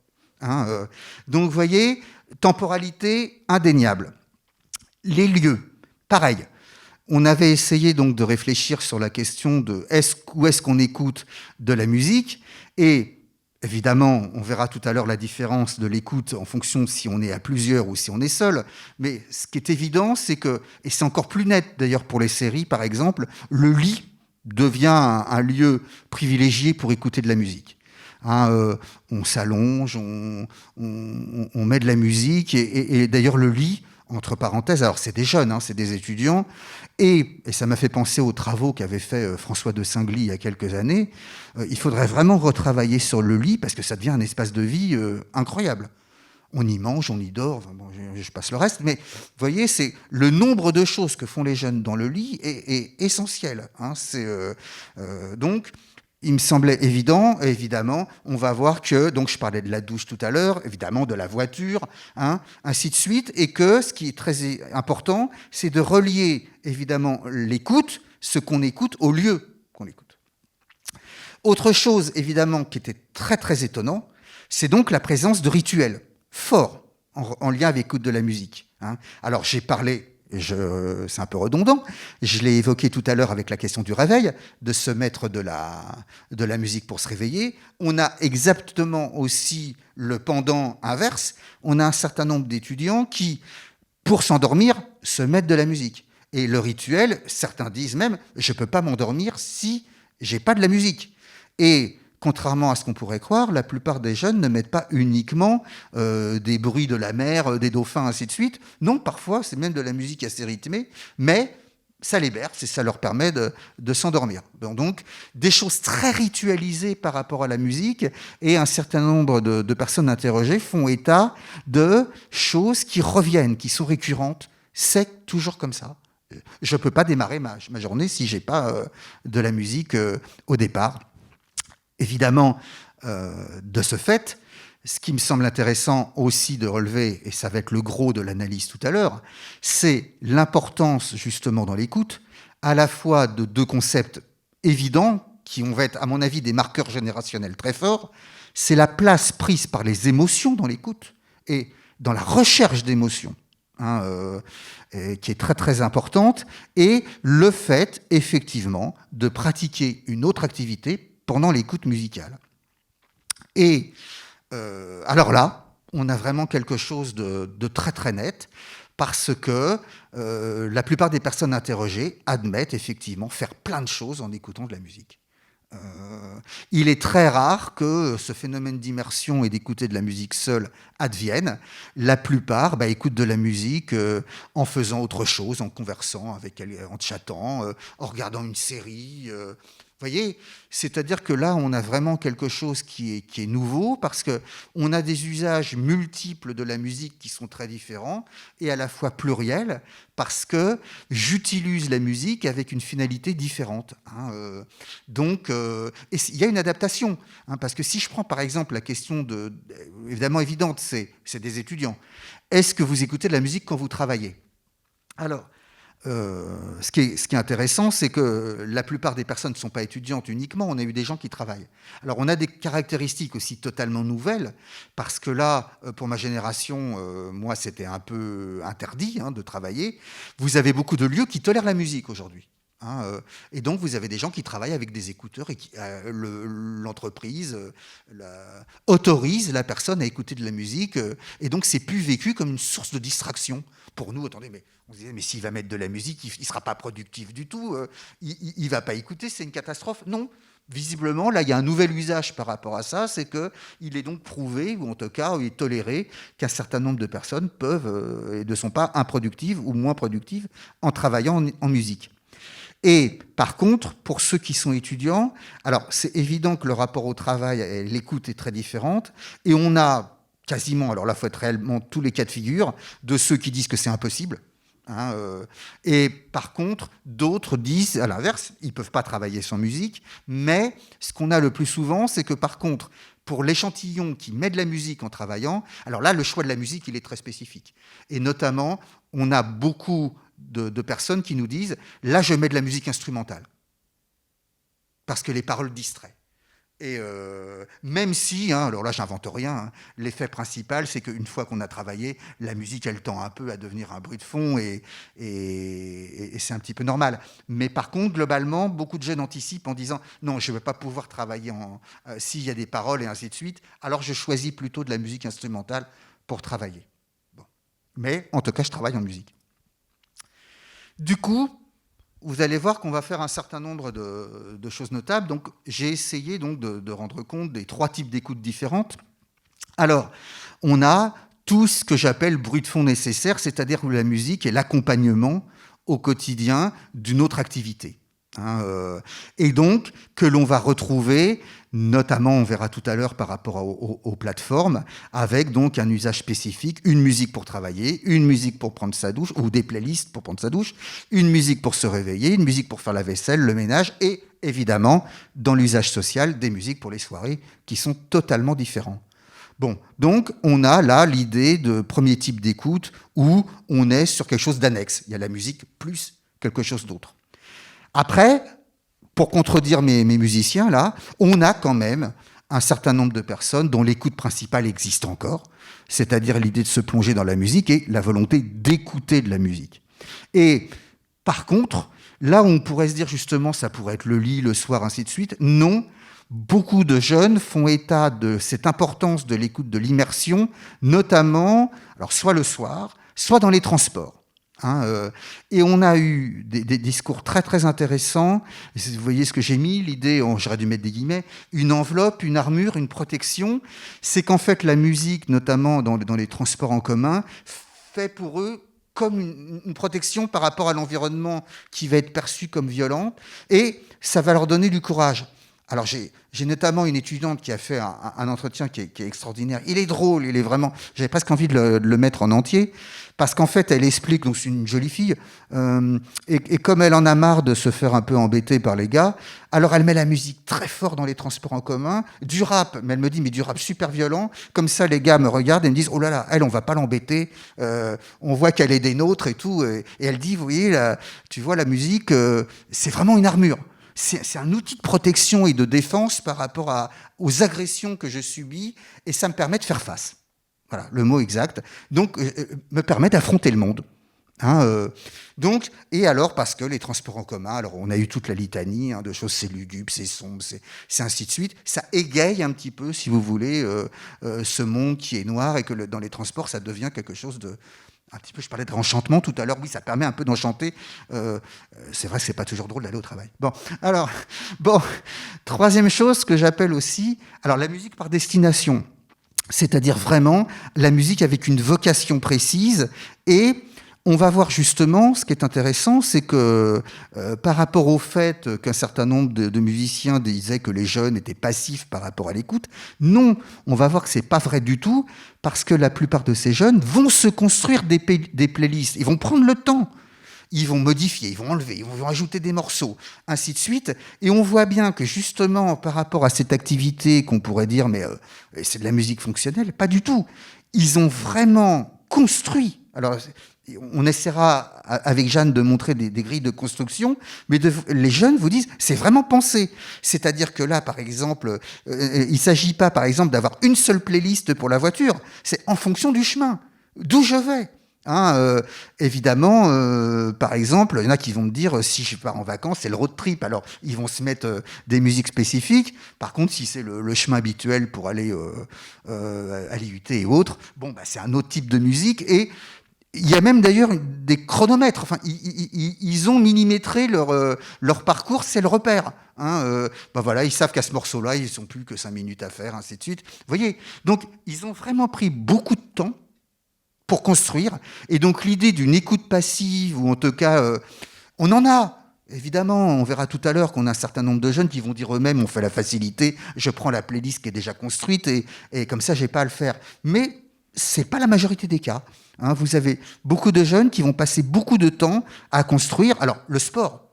Donc vous voyez, temporalité indéniable. Les lieux, pareil. On avait essayé donc de réfléchir sur la question de où est-ce qu'on écoute de la musique, et évidemment, on verra tout à l'heure la différence de l'écoute en fonction de si on est à plusieurs ou si on est seul. Mais ce qui est évident, c'est que, et c'est encore plus net d'ailleurs pour les séries par exemple, le lit devient un lieu privilégié pour écouter de la musique. On s'allonge, on met de la musique, et d'ailleurs le lit, entre parenthèses, alors c'est des jeunes, c'est des étudiants, et ça m'a fait penser aux travaux qu'avait fait François de Singly il y a quelques années. Il faudrait vraiment retravailler sur le lit, parce que ça devient un espace de vie incroyable. On y mange, on y dort, enfin bon, je passe le reste, mais vous voyez, c'est le nombre de choses que font les jeunes dans le lit est essentiel. Hein, donc, il me semblait évident, et évidemment, on va voir que, donc je parlais de la douche tout à l'heure, évidemment de la voiture, hein, ainsi de suite, et que ce qui est très important, c'est de relier évidemment l'écoute, ce qu'on écoute, au lieu qu'on écoute. Autre chose, évidemment, qui était très très étonnant, c'est donc la présence de rituels forts en lien avec l'écoute de la musique. Hein. Alors j'ai parlé, c'est un peu redondant, je l'ai évoqué tout à l'heure avec la question du réveil, de se mettre de la musique pour se réveiller. On a exactement aussi le pendant inverse. On a un certain nombre d'étudiants qui, pour s'endormir, se mettent de la musique. Et le rituel, certains disent même, je ne peux pas m'endormir si je n'ai pas de la musique. Et contrairement à ce qu'on pourrait croire, la plupart des jeunes ne mettent pas uniquement des bruits de la mer, des dauphins, ainsi de suite. Non, parfois, c'est même de la musique assez rythmée, mais ça les berce et ça leur permet de s'endormir. Donc, des choses très ritualisées par rapport à la musique, et un certain nombre de personnes interrogées font état de choses qui reviennent, qui sont récurrentes. C'est toujours comme ça. Je ne peux pas démarrer ma journée si je n'ai pas de la musique au départ. Évidemment, de ce fait, ce qui me semble intéressant aussi de relever, et ça va être le gros de l'analyse tout à l'heure, c'est l'importance justement dans l'écoute, à la fois de deux concepts évidents, qui vont être, à mon avis, des marqueurs générationnels très forts. C'est la place prise par les émotions dans l'écoute et dans la recherche d'émotions, hein, qui est très très importante, et le fait, effectivement, de pratiquer une autre activité pendant l'écoute musicale. Et alors là, on a vraiment quelque chose de très très net, parce que la plupart des personnes interrogées admettent effectivement faire plein de choses en écoutant de la musique. Il est très rare que ce phénomène d'immersion et d'écouter de la musique seule advienne. La plupart écoutent de la musique en faisant autre chose, en conversant avec elle, en chattant, en regardant une série. Vous voyez, c'est-à-dire que là, on a vraiment quelque chose qui est nouveau, parce qu'on a des usages multiples de la musique qui sont très différents et à la fois pluriels, parce que j'utilise la musique avec une finalité différente. Hein, donc, et il y a une adaptation, hein, parce que si je prends par exemple la question évidemment évidente, c'est des étudiants. Est-ce que vous écoutez de la musique quand vous travaillez ? Alors, ce qui est intéressant, c'est que la plupart des personnes ne sont pas étudiantes uniquement, on a eu des gens qui travaillent. Alors on a des caractéristiques aussi totalement nouvelles, parce que là, pour ma génération, moi c'était un peu interdit de travailler. Vous avez beaucoup de lieux qui tolèrent la musique aujourd'hui. Hein, et donc vous avez des gens qui travaillent avec des écouteurs, et l'entreprise autorise la personne à écouter de la musique, et donc c'est plus vécu comme une source de distraction. Pour nous, attendez, mais on se disait, mais s'il va mettre de la musique, il ne sera pas productif du tout, il ne va pas écouter, c'est une catastrophe. Non, visiblement, là, il y a un nouvel usage par rapport à ça, c'est qu'il est donc prouvé, ou en tout cas, il est toléré, qu'un certain nombre de personnes peuvent et ne sont pas improductives ou moins productives en travaillant en musique. Et par contre, pour ceux qui sont étudiants, alors c'est évident que le rapport au travail et l'écoute est très différente, et on a quasiment, alors là, il faut être réellement tous les cas de figure, de ceux qui disent que c'est impossible. Hein, et par contre, d'autres disent, à l'inverse, ils ne peuvent pas travailler sans musique, mais ce qu'on a le plus souvent, c'est que par contre, pour l'échantillon qui met de la musique en travaillant, alors là, le choix de la musique, il est très spécifique. Et notamment, on a beaucoup de personnes qui nous disent, là, je mets de la musique instrumentale, parce que les paroles distraient. Et même si, alors là, j'invente rien, l'effet principal, c'est qu'une fois qu'on a travaillé, la musique, elle tend un peu à devenir un bruit de fond, et c'est un petit peu normal. Mais par contre, globalement, beaucoup de jeunes anticipent en disant « Non, je ne vais pas pouvoir travailler s'il y a des paroles et ainsi de suite, alors je choisis plutôt de la musique instrumentale pour travailler. » Bon. Mais en tout cas, je travaille en musique. Du coup, vous allez voir qu'on va faire un certain nombre de choses notables. Donc, j'ai essayé donc de rendre compte des trois types d'écoutes différentes. Alors, on a tout ce que j'appelle bruit de fond nécessaire, c'est-à-dire la musique est l'accompagnement au quotidien d'une autre activité. hein, et donc que l'on va retrouver, notamment, on verra tout à l'heure par rapport aux plateformes, avec donc un usage spécifique, une musique pour travailler, une musique pour prendre sa douche, ou des playlists pour prendre sa douche, une musique pour se réveiller, une musique pour faire la vaisselle, le ménage, et évidemment, dans l'usage social, des musiques pour les soirées qui sont totalement différents. Bon, donc on a là l'idée de premier type d'écoute où on est sur quelque chose d'annexe. Il y a la musique plus quelque chose d'autre. Après, pour contredire mes musiciens, là, on a quand même un certain nombre de personnes dont l'écoute principale existe encore, c'est-à-dire l'idée de se plonger dans la musique et la volonté d'écouter de la musique. Et par contre, là où on pourrait se dire justement, ça pourrait être le lit, le soir, ainsi de suite, non, beaucoup de jeunes font état de cette importance de l'écoute, de l'immersion, notamment, alors soit le soir, soit dans les transports. Hein, et on a eu des discours très très intéressants. Vous voyez ce que j'ai mis, l'idée, j'aurais dû mettre des guillemets, une enveloppe, une armure, une protection. C'est qu'en fait la musique, notamment dans les transports en commun, fait pour eux comme une protection par rapport à l'environnement qui va être perçu comme violent, et ça va leur donner du courage. Alors j'ai notamment une étudiante qui a fait un entretien qui est extraordinaire. Il est drôle, il est vraiment... J'avais presque envie de le mettre en entier, parce qu'en fait, elle explique, donc c'est une jolie fille, et comme elle en a marre de se faire un peu embêter par les gars, alors elle met la musique très fort dans les transports en commun, du rap, mais elle me dit, mais du rap super violent, comme ça les gars me regardent et me disent, oh là là, elle, on va pas l'embêter, on voit qu'elle est des nôtres et tout, et elle dit, vous voyez, tu vois, la musique, c'est vraiment une armure. C'est un outil de protection et de défense par rapport aux agressions que je subis, et ça me permet de faire face. Voilà, le mot exact. Donc, me permet d'affronter le monde. Hein, donc, et alors, parce que les transports en commun, alors on a eu toute la litanie de choses, c'est lugubre, c'est sombre, c'est ainsi de suite. Ça égaye un petit peu, si vous voulez, ce monde qui est noir, et que dans les transports, ça devient quelque chose de... Un petit peu, je parlais de enchantement tout à l'heure. Oui, ça permet un peu d'enchanter. C'est vrai que c'est pas toujours drôle d'aller au travail. Bon, troisième chose que j'appelle aussi, alors la musique par destination, c'est-à-dire vraiment la musique avec une vocation précise. Et on va voir justement, ce qui est intéressant, c'est que par rapport au fait qu'un certain nombre de musiciens disaient que les jeunes étaient passifs par rapport à l'écoute, non, on va voir que c'est pas vrai du tout, parce que la plupart de ces jeunes vont se construire des playlists, ils vont prendre le temps. Ils vont modifier, ils vont enlever, ils vont ajouter des morceaux, ainsi de suite. Et on voit bien que justement, par rapport à cette activité qu'on pourrait dire, mais c'est de la musique fonctionnelle, pas du tout. Ils ont vraiment construit. Alors, on essaiera avec Jeanne de montrer des grilles de construction, mais les jeunes vous disent, c'est vraiment pensé. C'est-à-dire que là, par exemple, il ne s'agit pas, par exemple, d'avoir une seule playlist pour la voiture. C'est en fonction du chemin, d'où je vais. Hein, évidemment, par exemple, il y en a qui vont me dire, si je pars en vacances, c'est le road trip. Alors, ils vont se mettre des musiques spécifiques. Par contre, si c'est le chemin habituel pour aller à l'IUT et autres, bon, bah, c'est un autre type de musique. Et il y a même d'ailleurs des chronomètres. Enfin, ils ont millimétré leur parcours, c'est le repère. Hein, bah voilà, ils savent qu'à ce morceau-là, ils n'ont plus que 5 minutes à faire, ainsi de suite. Vous voyez, donc, ils ont vraiment pris beaucoup de temps pour construire. Et donc l'idée d'une écoute passive, ou en tout cas, on en a, évidemment, on verra tout à l'heure qu'on a un certain nombre de jeunes qui vont dire eux-mêmes, on fait la facilité, je prends la playlist qui est déjà construite, et comme ça, j'ai pas à le faire. Mais c'est pas la majorité des cas. Hein, vous avez beaucoup de jeunes qui vont passer beaucoup de temps à construire. Alors, le sport.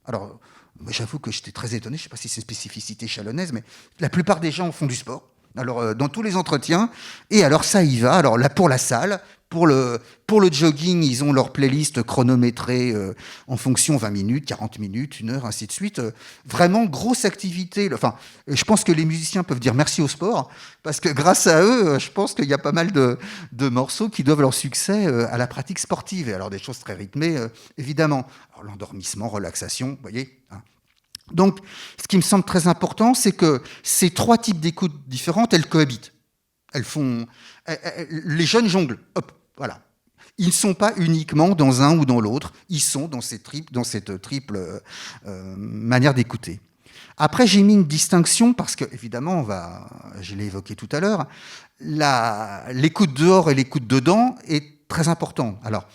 Alors, j'avoue que j'étais très étonné, je ne sais pas si c'est spécificité chalonnaise, mais la plupart des gens font du sport. Alors, dans tous les entretiens, et alors ça y va. Alors là, pour la salle, pour le jogging, ils ont leur playlist chronométrée en fonction 20 minutes, 40 minutes, 1 heure, ainsi de suite. Vraiment grosse activité. Enfin, je pense que les musiciens peuvent dire merci au sport, parce que grâce à eux, je pense qu'il y a pas mal de morceaux qui doivent leur succès à la pratique sportive. Et alors des choses très rythmées, évidemment. Alors l'endormissement, relaxation, vous voyez, hein. Donc, ce qui me semble très important, c'est que ces 3 types d'écoutes différentes, elles cohabitent. Les jeunes jonglent. Hop, voilà. Ils ne sont pas uniquement dans un ou dans l'autre. Ils sont dans cette triple manière d'écouter. Après, j'ai mis une distinction parce que, évidemment, je l'ai évoqué tout à l'heure, l'écoute dehors et l'écoute dedans est très important. Alors,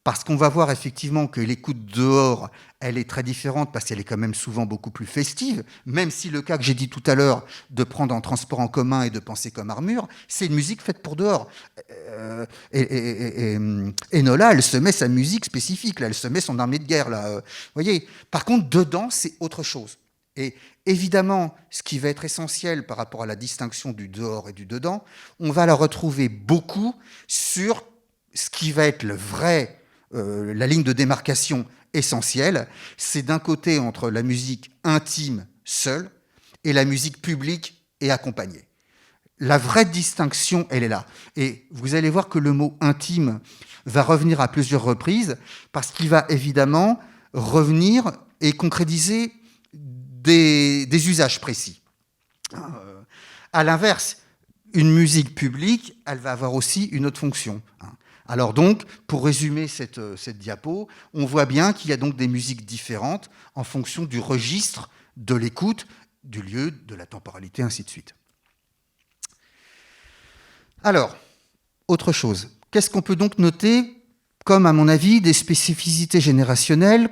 parce qu'on va voir effectivement que l'écoute dehors, elle est très différente parce qu'elle est quand même souvent beaucoup plus festive, même si le cas que j'ai dit tout à l'heure de prendre un transport en commun et de penser comme Armure, c'est une musique faite pour dehors. Enola, elle se met sa musique spécifique, là, elle se met son armée de guerre. Là, voyez. Par contre, dedans, c'est autre chose. Et évidemment, ce qui va être essentiel par rapport à la distinction du dehors et du dedans, on va la retrouver beaucoup sur ce qui va être la ligne de démarcation essentielle. C'est d'un côté entre la musique intime seule et la musique publique et accompagnée. La vraie distinction, elle est là. Et vous allez voir que le mot intime va revenir à plusieurs reprises parce qu'il va évidemment revenir et concrétiser des usages précis. À l'inverse, une musique publique, elle va avoir aussi une autre fonction. Alors donc, pour résumer cette diapo, on voit bien qu'il y a donc des musiques différentes en fonction du registre de l'écoute, du lieu, de la temporalité, ainsi de suite. Alors, autre chose. Qu'est-ce qu'on peut donc noter comme, à mon avis, des spécificités générationnelles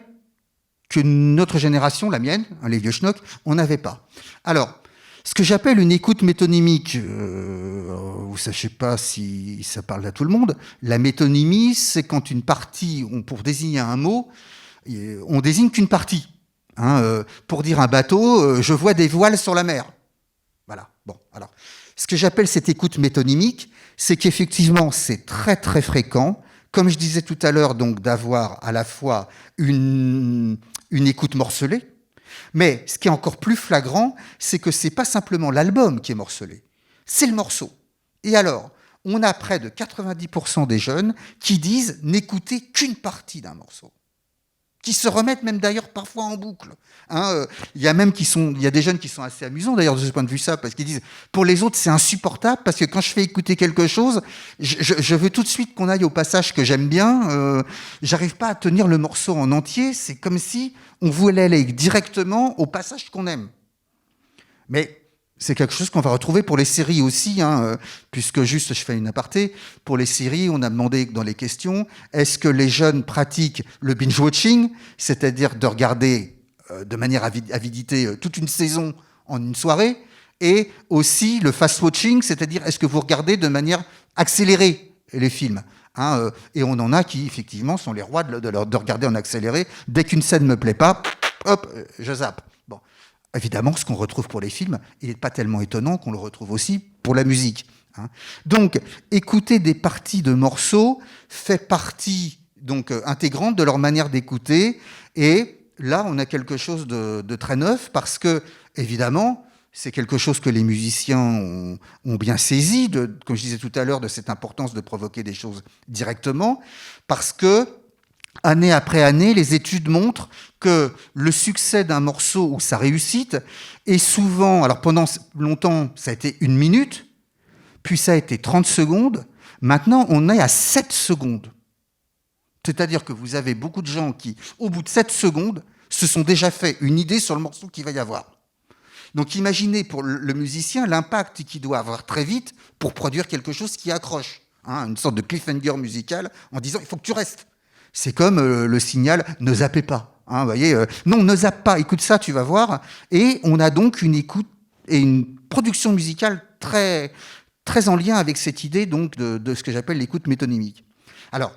que notre génération, la mienne, les vieux schnocks, on n'avait pas. Alors, ce que j'appelle une écoute métonymique, vous ne savez pas si ça parle à tout le monde, la métonymie, c'est quand une partie, pour désigner un mot, on désigne qu'une partie. Pour dire un bateau, je vois des voiles sur la mer. Voilà. Bon, alors, ce que j'appelle cette écoute métonymique, c'est qu'effectivement, c'est très très fréquent, comme je disais tout à l'heure, donc d'avoir à la fois une écoute morcelée, mais ce qui est encore plus flagrant, c'est que ce n'est pas simplement l'album qui est morcelé, c'est le morceau. Et alors, on a près de 90% des jeunes qui disent n'écouter qu'une partie d'un morceau, qui se remettent même d'ailleurs parfois en boucle. Il y a des jeunes qui sont assez amusants d'ailleurs de ce point de vue-là, parce qu'ils disent pour les autres c'est insupportable, parce que quand je fais écouter quelque chose, je veux tout de suite qu'on aille au passage que j'aime bien, j'arrive pas à tenir le morceau en entier, c'est comme si on voulait aller directement au passage qu'on aime. Mais c'est quelque chose qu'on va retrouver pour les séries aussi, puisque juste, je fais une aparté, pour les séries, on a demandé dans les questions, est-ce que les jeunes pratiquent le binge-watching, c'est-à-dire de regarder de manière avidité toute une saison en une soirée, et aussi le fast-watching, c'est-à-dire est-ce que vous regardez de manière accélérée les films, et on en a qui, effectivement, sont les rois de regarder en accéléré. Dès qu'une scène ne me plaît pas, hop, je zappe. Bon. Évidemment, ce qu'on retrouve pour les films, il n'est pas tellement étonnant qu'on le retrouve aussi pour la musique. Donc, écouter des parties de morceaux fait partie donc, intégrante de leur manière d'écouter. Et là, on a quelque chose de très neuf parce que, évidemment, c'est quelque chose que les musiciens ont bien saisi, comme je disais tout à l'heure, de cette importance de provoquer des choses directement, parce que année après année, les études montrent que le succès d'un morceau ou sa réussite est souvent... Alors pendant longtemps, ça a été 1 minute, puis ça a été 30 secondes. Maintenant, on est à 7 secondes. C'est-à-dire que vous avez beaucoup de gens qui, au bout de 7 secondes, se sont déjà fait une idée sur le morceau qu'il va y avoir. Donc imaginez pour le musicien l'impact qu'il doit avoir très vite pour produire quelque chose qui accroche. Une sorte de cliffhanger musical en disant « il faut que tu restes ». C'est comme le signal « ne zappez pas ». Vous voyez, non, ne zappe pas, écoute ça, tu vas voir. Et on a donc une écoute et une production musicale très, très en lien avec cette idée donc, de ce que j'appelle l'écoute métonymique. Alors,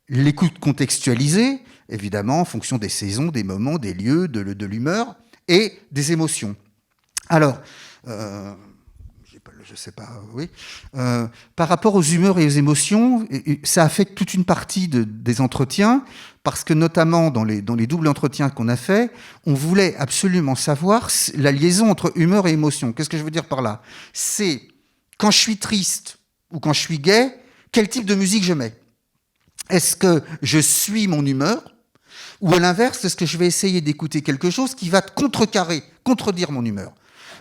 l'écoute contextualisée, évidemment, en fonction des saisons, des moments, des lieux, de l'humeur et des émotions. Alors, je sais pas, oui. Par rapport aux humeurs et aux émotions, ça affecte toute une partie des entretiens, parce que notamment dans les doubles entretiens qu'on a faits, on voulait absolument savoir la liaison entre humeur et émotion. Qu'est-ce que je veux dire par là ? C'est quand je suis triste ou quand je suis gai, quel type de musique je mets ? Est-ce que je suis mon humeur ? Ou à l'inverse, est-ce que je vais essayer d'écouter quelque chose qui va contredire mon humeur ?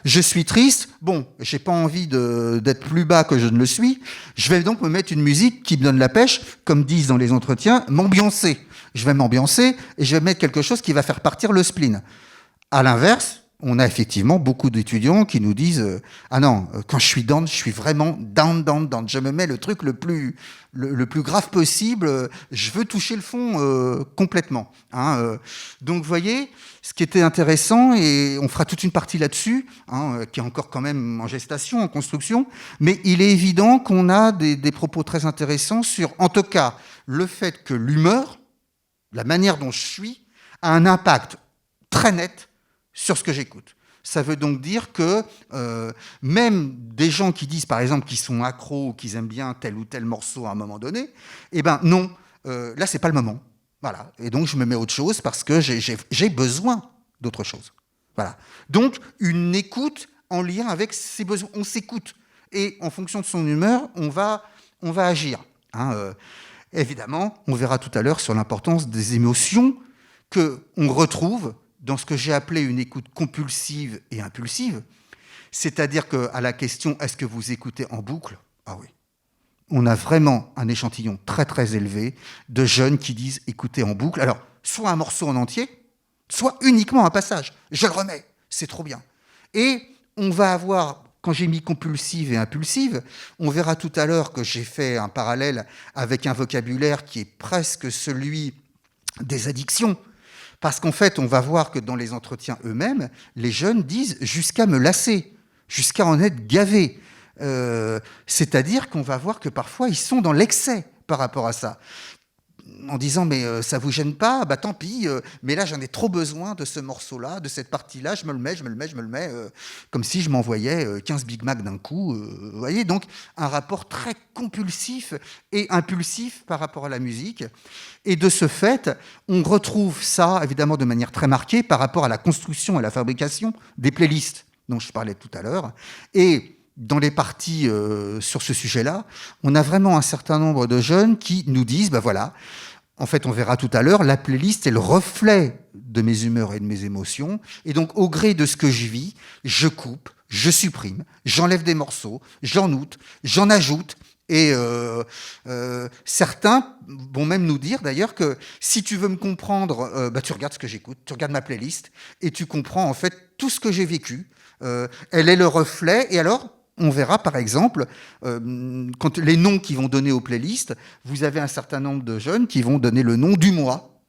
Je suis triste, bon, j'ai pas envie d'être plus bas que je ne le suis, je vais donc me mettre une musique qui me donne la pêche, comme disent dans les entretiens, m'ambiancer. Je vais m'ambiancer et je vais mettre quelque chose qui va faire partir le spleen. À l'inverse, on a effectivement beaucoup d'étudiants qui nous disent ah non, quand je suis down, je suis vraiment down, down, down. Je me mets le truc le plus grave possible. Je veux toucher le fond complètement. Donc, vous voyez, ce qui était intéressant, et on fera toute une partie là-dessus, qui est encore quand même en gestation, en construction, mais il est évident qu'on a des propos très intéressants sur, en tout cas, le fait que l'humeur, la manière dont je suis, a un impact très net sur ce que j'écoute. Ça veut donc dire que même des gens qui disent, par exemple, qu'ils sont accros ou qu'ils aiment bien tel ou tel morceau à un moment donné, eh ben non, là, c'est pas le moment. Voilà. Et donc, je me mets autre chose parce que j'ai besoin d'autre chose. Voilà. Donc, une écoute en lien avec ses besoins. On s'écoute. Et en fonction de son humeur, on va agir. Évidemment, on verra tout à l'heure sur l'importance des émotions qu'on retrouve dans ce que j'ai appelé une écoute compulsive et impulsive, c'est-à-dire qu'à la question « est-ce que vous écoutez en boucle ?» Ah oui, on a vraiment un échantillon très très élevé de jeunes qui disent « écouter en boucle ». Alors, soit un morceau en entier, soit uniquement un passage. Je le remets, c'est trop bien. Et on va avoir, quand j'ai mis compulsive et impulsive, on verra tout à l'heure que j'ai fait un parallèle avec un vocabulaire qui est presque celui des addictions. Parce qu'en fait, on va voir que dans les entretiens eux-mêmes, les jeunes disent « jusqu'à me lasser », jusqu'à en être gavés. C'est-à-dire qu'on va voir que parfois, ils sont dans l'excès par rapport à ça. En disant « mais ça vous gêne pas ? Bah tant pis, mais là, j'en ai trop besoin de ce morceau-là, de cette partie-là, je me le mets, comme si je m'envoyais 15 Big Mac d'un coup. » Vous voyez, donc un rapport très compulsif et impulsif par rapport à la musique. Et de ce fait, on retrouve ça, évidemment, de manière très marquée par rapport à la construction et la fabrication des playlists dont je parlais tout à l'heure. Et dans les parties sur ce sujet-là, on a vraiment un certain nombre de jeunes qui nous disent, ben voilà, en fait, on verra tout à l'heure, la playlist est le reflet de mes humeurs et de mes émotions. Et donc, au gré de ce que je vis, je coupe, je supprime, j'enlève des morceaux, j'en ôte, j'en ajoute. Et certains vont même nous dire d'ailleurs que si tu veux me comprendre, tu regardes ce que j'écoute, tu regardes ma playlist et tu comprends en fait tout ce que j'ai vécu. Elle est le reflet. Et alors, on verra par exemple, quand les noms qu'ils vont donner aux playlists, vous avez un certain nombre de jeunes qui vont donner le nom du mois.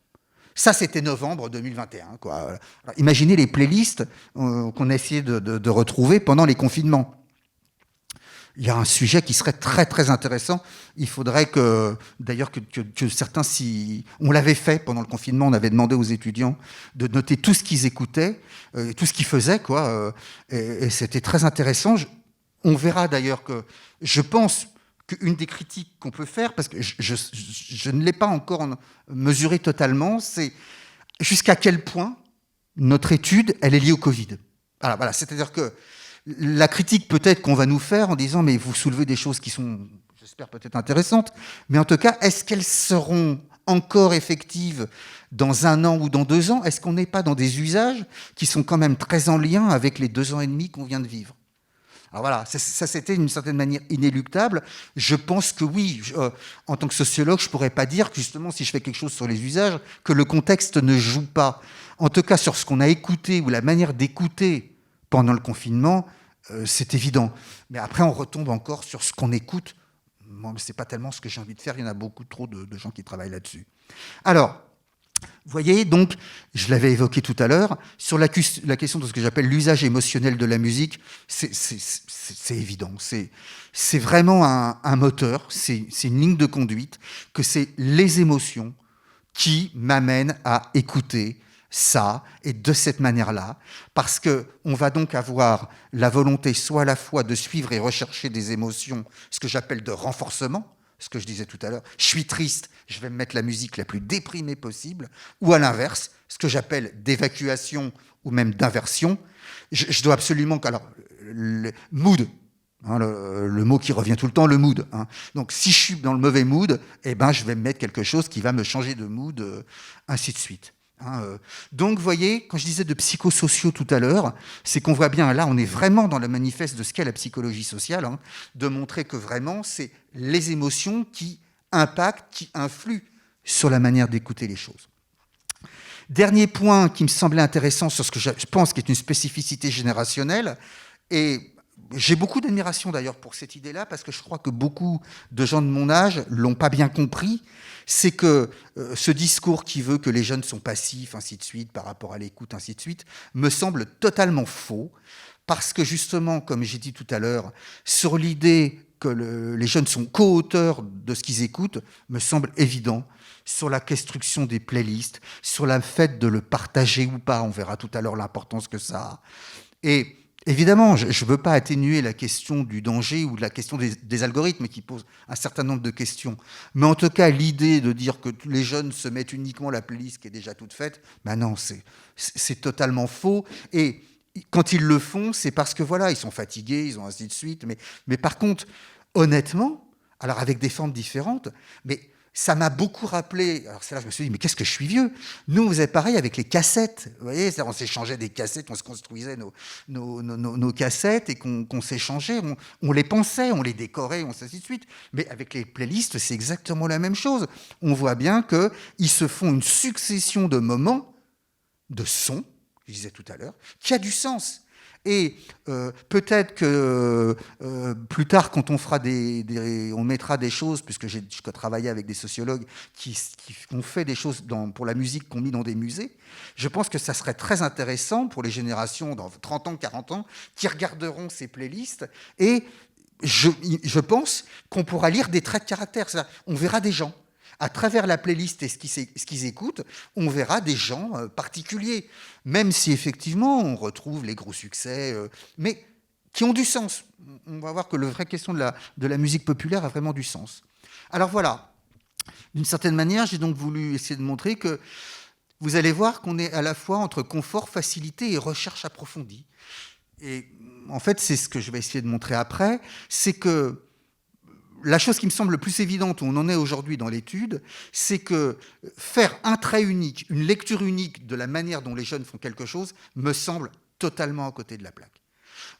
Ça, c'était novembre 2021. Quoi. Alors, imaginez les playlists qu'on a essayé de retrouver pendant les confinements. Il y a un sujet qui serait très très intéressant. Il faudrait que, d'ailleurs, que certains, si on l'avait fait pendant le confinement, on avait demandé aux étudiants de noter tout ce qu'ils écoutaient, tout ce qu'ils faisaient, quoi. Et c'était très intéressant. On verra d'ailleurs que je pense qu'une des critiques qu'on peut faire, parce que je ne l'ai pas encore mesuré totalement, c'est jusqu'à quel point notre étude, elle est liée au Covid. Voilà. C'est-à-dire que la critique peut-être qu'on va nous faire en disant « mais vous soulevez des choses qui sont, j'espère, peut-être intéressantes, mais en tout cas, est-ce qu'elles seront encore effectives dans 1 an ou dans 2 ans ? Est-ce qu'on n'est pas dans des usages qui sont quand même très en lien avec les 2 ans et demi qu'on vient de vivre ?» Alors voilà, ça c'était d'une certaine manière inéluctable. Je pense que oui, en tant que sociologue, je ne pourrais pas dire que justement, si je fais quelque chose sur les usages, que le contexte ne joue pas. En tout cas, sur ce qu'on a écouté ou la manière d'écouter pendant le confinement, c'est évident. Mais après, on retombe encore sur ce qu'on écoute. Moi, ce n'est pas tellement ce que j'ai envie de faire. Il y en a beaucoup trop de gens qui travaillent là-dessus. Alors, vous voyez, donc, je l'avais évoqué tout à l'heure, sur la question de ce que j'appelle l'usage émotionnel de la musique, c'est évident. C'est vraiment un moteur, c'est une ligne de conduite, que c'est les émotions qui m'amènent à écouter ça, et de cette manière-là, parce qu'on va donc avoir la volonté soit à la fois de suivre et rechercher des émotions, ce que j'appelle de renforcement, ce que je disais tout à l'heure, je suis triste, je vais me mettre la musique la plus déprimée possible, ou à l'inverse, ce que j'appelle d'évacuation ou même d'inversion, je dois absolument... Alors, le mood, le mot qui revient tout le temps, le mood. Donc, si je suis dans le mauvais mood, eh ben, je vais me mettre quelque chose qui va me changer de mood, ainsi de suite. Donc, vous voyez, quand je disais de psychosociaux tout à l'heure, c'est qu'on voit bien, là, on est vraiment dans le manifeste de ce qu'est la psychologie sociale, de montrer que vraiment, c'est les émotions qui impactent, qui influent sur la manière d'écouter les choses. Dernier point qui me semblait intéressant sur ce que je pense qui est une spécificité générationnelle, et j'ai beaucoup d'admiration d'ailleurs pour cette idée-là, parce que je crois que beaucoup de gens de mon âge ne l'ont pas bien compris, c'est que ce discours qui veut que les jeunes sont passifs, ainsi de suite, par rapport à l'écoute, ainsi de suite, me semble totalement faux, parce que justement, comme j'ai dit tout à l'heure, sur l'idée que les jeunes sont co-auteurs de ce qu'ils écoutent, me semble évident. Sur la construction des playlists, sur le fait de le partager ou pas, on verra tout à l'heure l'importance que ça a. Et évidemment, je ne veux pas atténuer la question du danger ou de la question des algorithmes qui posent un certain nombre de questions. Mais en tout cas, l'idée de dire que les jeunes se mettent uniquement la playlist qui est déjà toute faite, ben non, c'est totalement faux. Et quand ils le font, c'est parce que voilà, ils sont fatigués, ils ont ainsi de suite. Mais par contre, honnêtement, alors avec des formes différentes, mais ça m'a beaucoup rappelé, alors c'est là que je me suis dit, mais qu'est-ce que je suis vieux. Nous, on faisait pareil avec les cassettes. Vous voyez, on s'échangeait des cassettes, on se construisait nos cassettes et qu'on s'échangeait. On les pensait, on les décorait, on ainsi de suite. Mais avec les playlists, c'est exactement la même chose. On voit bien qu'ils se font une succession de moments, de sons, je disais tout à l'heure, qui a du sens. Et peut-être que plus tard, quand on fera on mettra des choses, puisque j'ai travaillé avec des sociologues qui ont fait des choses pour la musique qu'on mis dans des musées, je pense que ça serait très intéressant pour les générations dans 30 ans, 40 ans, qui regarderont ces playlists. Et je pense qu'on pourra lire des traits de caractère. On verra des gens. À travers la playlist et ce qu'ils écoutent, on verra des gens particuliers, même si effectivement on retrouve les gros succès, mais qui ont du sens. On va voir que la vraie question de la musique populaire a vraiment du sens. Alors voilà, d'une certaine manière, j'ai donc voulu essayer de montrer que vous allez voir qu'on est à la fois entre confort, facilité et recherche approfondie. Et en fait, c'est ce que je vais essayer de montrer après, c'est que la chose qui me semble le plus évidente où on en est aujourd'hui dans l'étude, c'est que faire un trait unique, une lecture unique de la manière dont les jeunes font quelque chose, me semble totalement à côté de la plaque.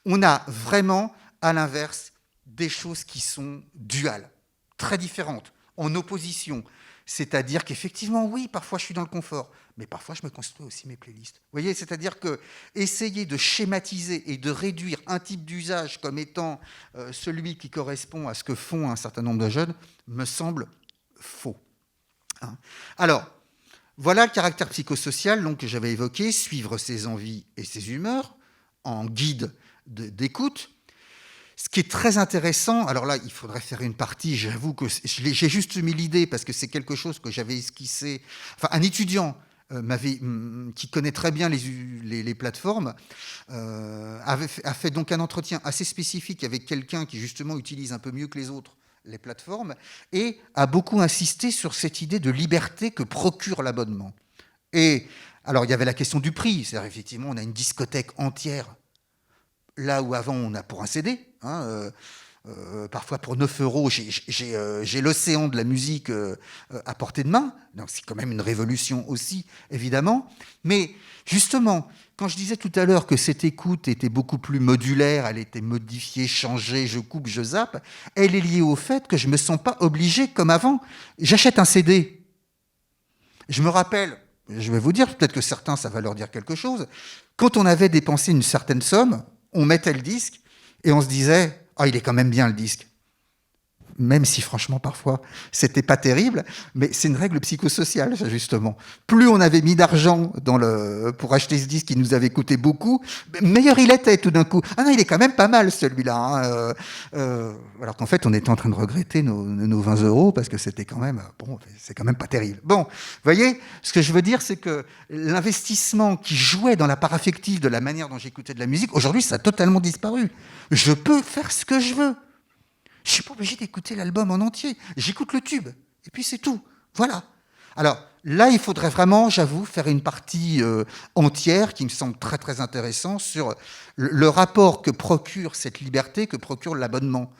On a vraiment, à l'inverse, des choses qui sont duales, très différentes, en opposition. C'est-à-dire qu'effectivement, oui, parfois je suis dans le confort, mais parfois je me construis aussi mes playlists. Vous voyez, c'est-à-dire que essayer de schématiser et de réduire un type d'usage comme étant celui qui correspond à ce que font un certain nombre de jeunes me semble faux. Hein. Alors, voilà le caractère psychosocial donc, que j'avais évoqué, suivre ses envies et ses humeurs en guide d'écoute. Ce qui est très intéressant, alors là, il faudrait faire une partie, j'avoue que j'ai juste mis l'idée parce que c'est quelque chose que j'avais esquissé. Enfin, un étudiant qui connaît très bien les plateformes a fait donc un entretien assez spécifique avec quelqu'un qui justement utilise un peu mieux que les autres les plateformes et a beaucoup insisté sur cette idée de liberté que procure l'abonnement. Et alors, il y avait la question du prix, c'est-à-dire effectivement, on a une discothèque entière là où avant on a pour un CD, parfois pour 9 euros, j'ai l'océan de la musique à portée de main, donc c'est quand même une révolution aussi, évidemment. Mais justement, quand je disais tout à l'heure que cette écoute était beaucoup plus modulaire, elle était modifiée, changée, je coupe, je zappe, elle est liée au fait que je ne me sens pas obligé comme avant. J'achète un CD. Je me rappelle, je vais vous dire, peut-être que certains, ça va leur dire quelque chose, quand on avait dépensé une certaine somme, on mettait le disque et on se disait « Ah, il est quand même bien le disque ». Même si franchement parfois c'était pas terrible, mais c'est une règle psychosociale justement. Plus on avait mis d'argent pour acheter ce disque qui nous avait coûté beaucoup, meilleur il était tout d'un coup. Ah non, il est quand même pas mal celui-là. Alors qu'en fait on était en train de regretter nos 20 euros parce que c'était quand même c'est quand même pas terrible. Bon, vous voyez, ce que je veux dire, c'est que l'investissement qui jouait dans la part affective de la manière dont j'écoutais de la musique, aujourd'hui ça a totalement disparu. Je peux faire ce que je veux. Je ne suis pas obligé d'écouter l'album en entier. J'écoute le tube. Et puis c'est tout. Voilà. Alors là, il faudrait vraiment, j'avoue, faire une partie entière qui me semble très très intéressant sur le rapport que procure cette liberté, que procure l'abonnement.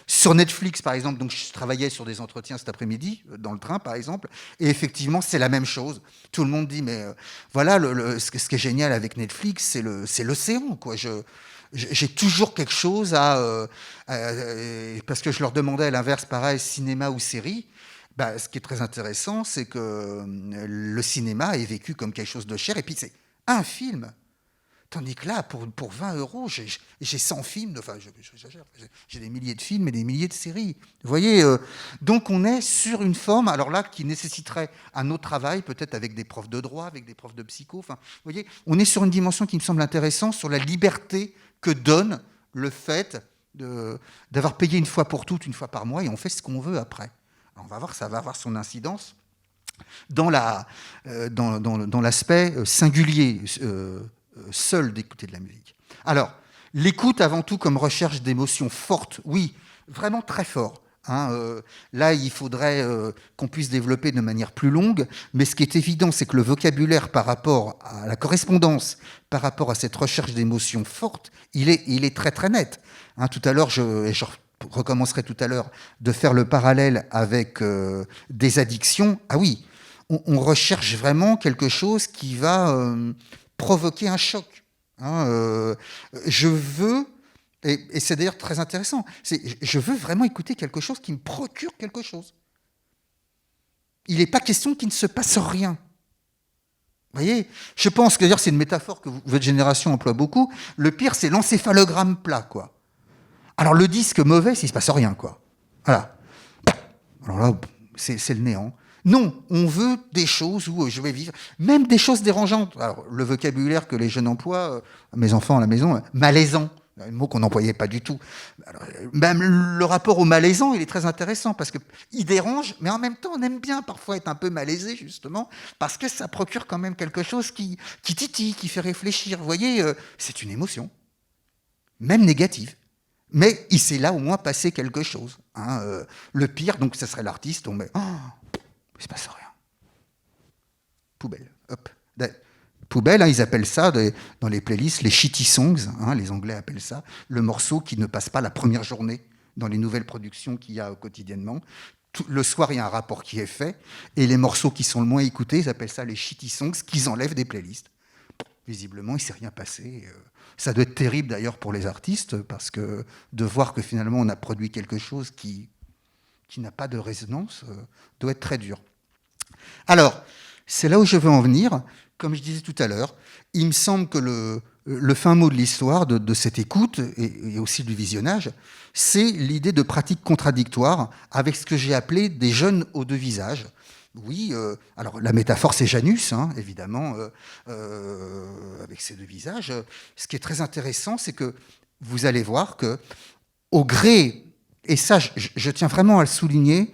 Sur Netflix, par exemple, donc je travaillais sur des entretiens cet après-midi, dans le train, par exemple, et effectivement, c'est la même chose. Tout le monde dit, mais voilà, ce qui est génial avec Netflix, c'est l'océan, quoi. J'ai toujours quelque chose parce que je leur demandais à l'inverse, pareil, cinéma ou série. Bah, ce qui est très intéressant, c'est que le cinéma est vécu comme quelque chose de cher, et puis c'est un film. Tandis que là, pour 20 euros, j'ai 100 films, enfin, j'exagère, j'ai des milliers de films et des milliers de séries. Vous voyez, donc on est sur une forme, alors là, qui nécessiterait un autre travail, peut-être avec des profs de droit, avec des profs de psycho. Enfin, vous voyez, on est sur une dimension qui me semble intéressante, sur la liberté que donne le fait d'avoir payé une fois pour toutes, une fois par mois, et on fait ce qu'on veut après. Alors on va voir, ça va avoir son incidence dans l'aspect singulier, seul d'écouter de la musique. Alors, l'écoute avant tout comme recherche d'émotions fortes, oui, vraiment très fort. Là, il faudrait qu'on puisse développer de manière plus longue, mais ce qui est évident, c'est que le vocabulaire par rapport à la correspondance, par rapport à cette recherche d'émotions fortes, il est très très net. Tout à l'heure, je recommencerai tout à l'heure de faire le parallèle avec des addictions. Ah oui, on recherche vraiment quelque chose qui va provoquer un choc. Je veux, et c'est d'ailleurs très intéressant, je veux vraiment écouter quelque chose qui me procure quelque chose. Il n'est pas question qu'il ne se passe rien. Vous voyez, je pense que d'ailleurs c'est une métaphore que votre génération emploie beaucoup. Le pire, c'est l'encéphalogramme plat, quoi. Alors le disque mauvais, s'il ne se passe rien, quoi. Voilà. Alors là, c'est le néant. Non, on veut des choses où je vais vivre, même des choses dérangeantes. Alors, le vocabulaire que les jeunes emploient, mes enfants à la maison, malaisant, un mot qu'on n'employait pas du tout. Alors, même le rapport au malaisant, il est très intéressant parce qu'il dérange, mais en même temps, on aime bien parfois être un peu malaisé, justement, parce que ça procure quand même quelque chose qui titille, qui fait réfléchir. Vous voyez, c'est une émotion, même négative. Mais il s'est là au moins passé quelque chose. Le pire, donc, ce serait l'artiste, on met... il ne se passe rien. Poubelle. Hop. Poubelle, ils appellent ça dans les playlists les shitty songs, les Anglais appellent ça, le morceau qui ne passe pas la première journée dans les nouvelles productions qu'il y a quotidiennement. Le soir, il y a un rapport qui est fait, et les morceaux qui sont le moins écoutés, ils appellent ça les shitty songs, qu'ils enlèvent des playlists. Visiblement, il ne s'est rien passé. Ça doit être terrible d'ailleurs pour les artistes, parce que de voir que finalement on a produit quelque chose qui n'a pas de résonance, doit être très dur. Alors, c'est là où je veux en venir. Comme je disais tout à l'heure, il me semble que le fin mot de l'histoire de cette écoute, et aussi du visionnage, c'est l'idée de pratiques contradictoires avec ce que j'ai appelé des jeunes aux deux visages. Oui, alors la métaphore c'est Janus, évidemment, avec ses deux visages. Ce qui est très intéressant, c'est que vous allez voir que, au gré, et ça je tiens vraiment à le souligner,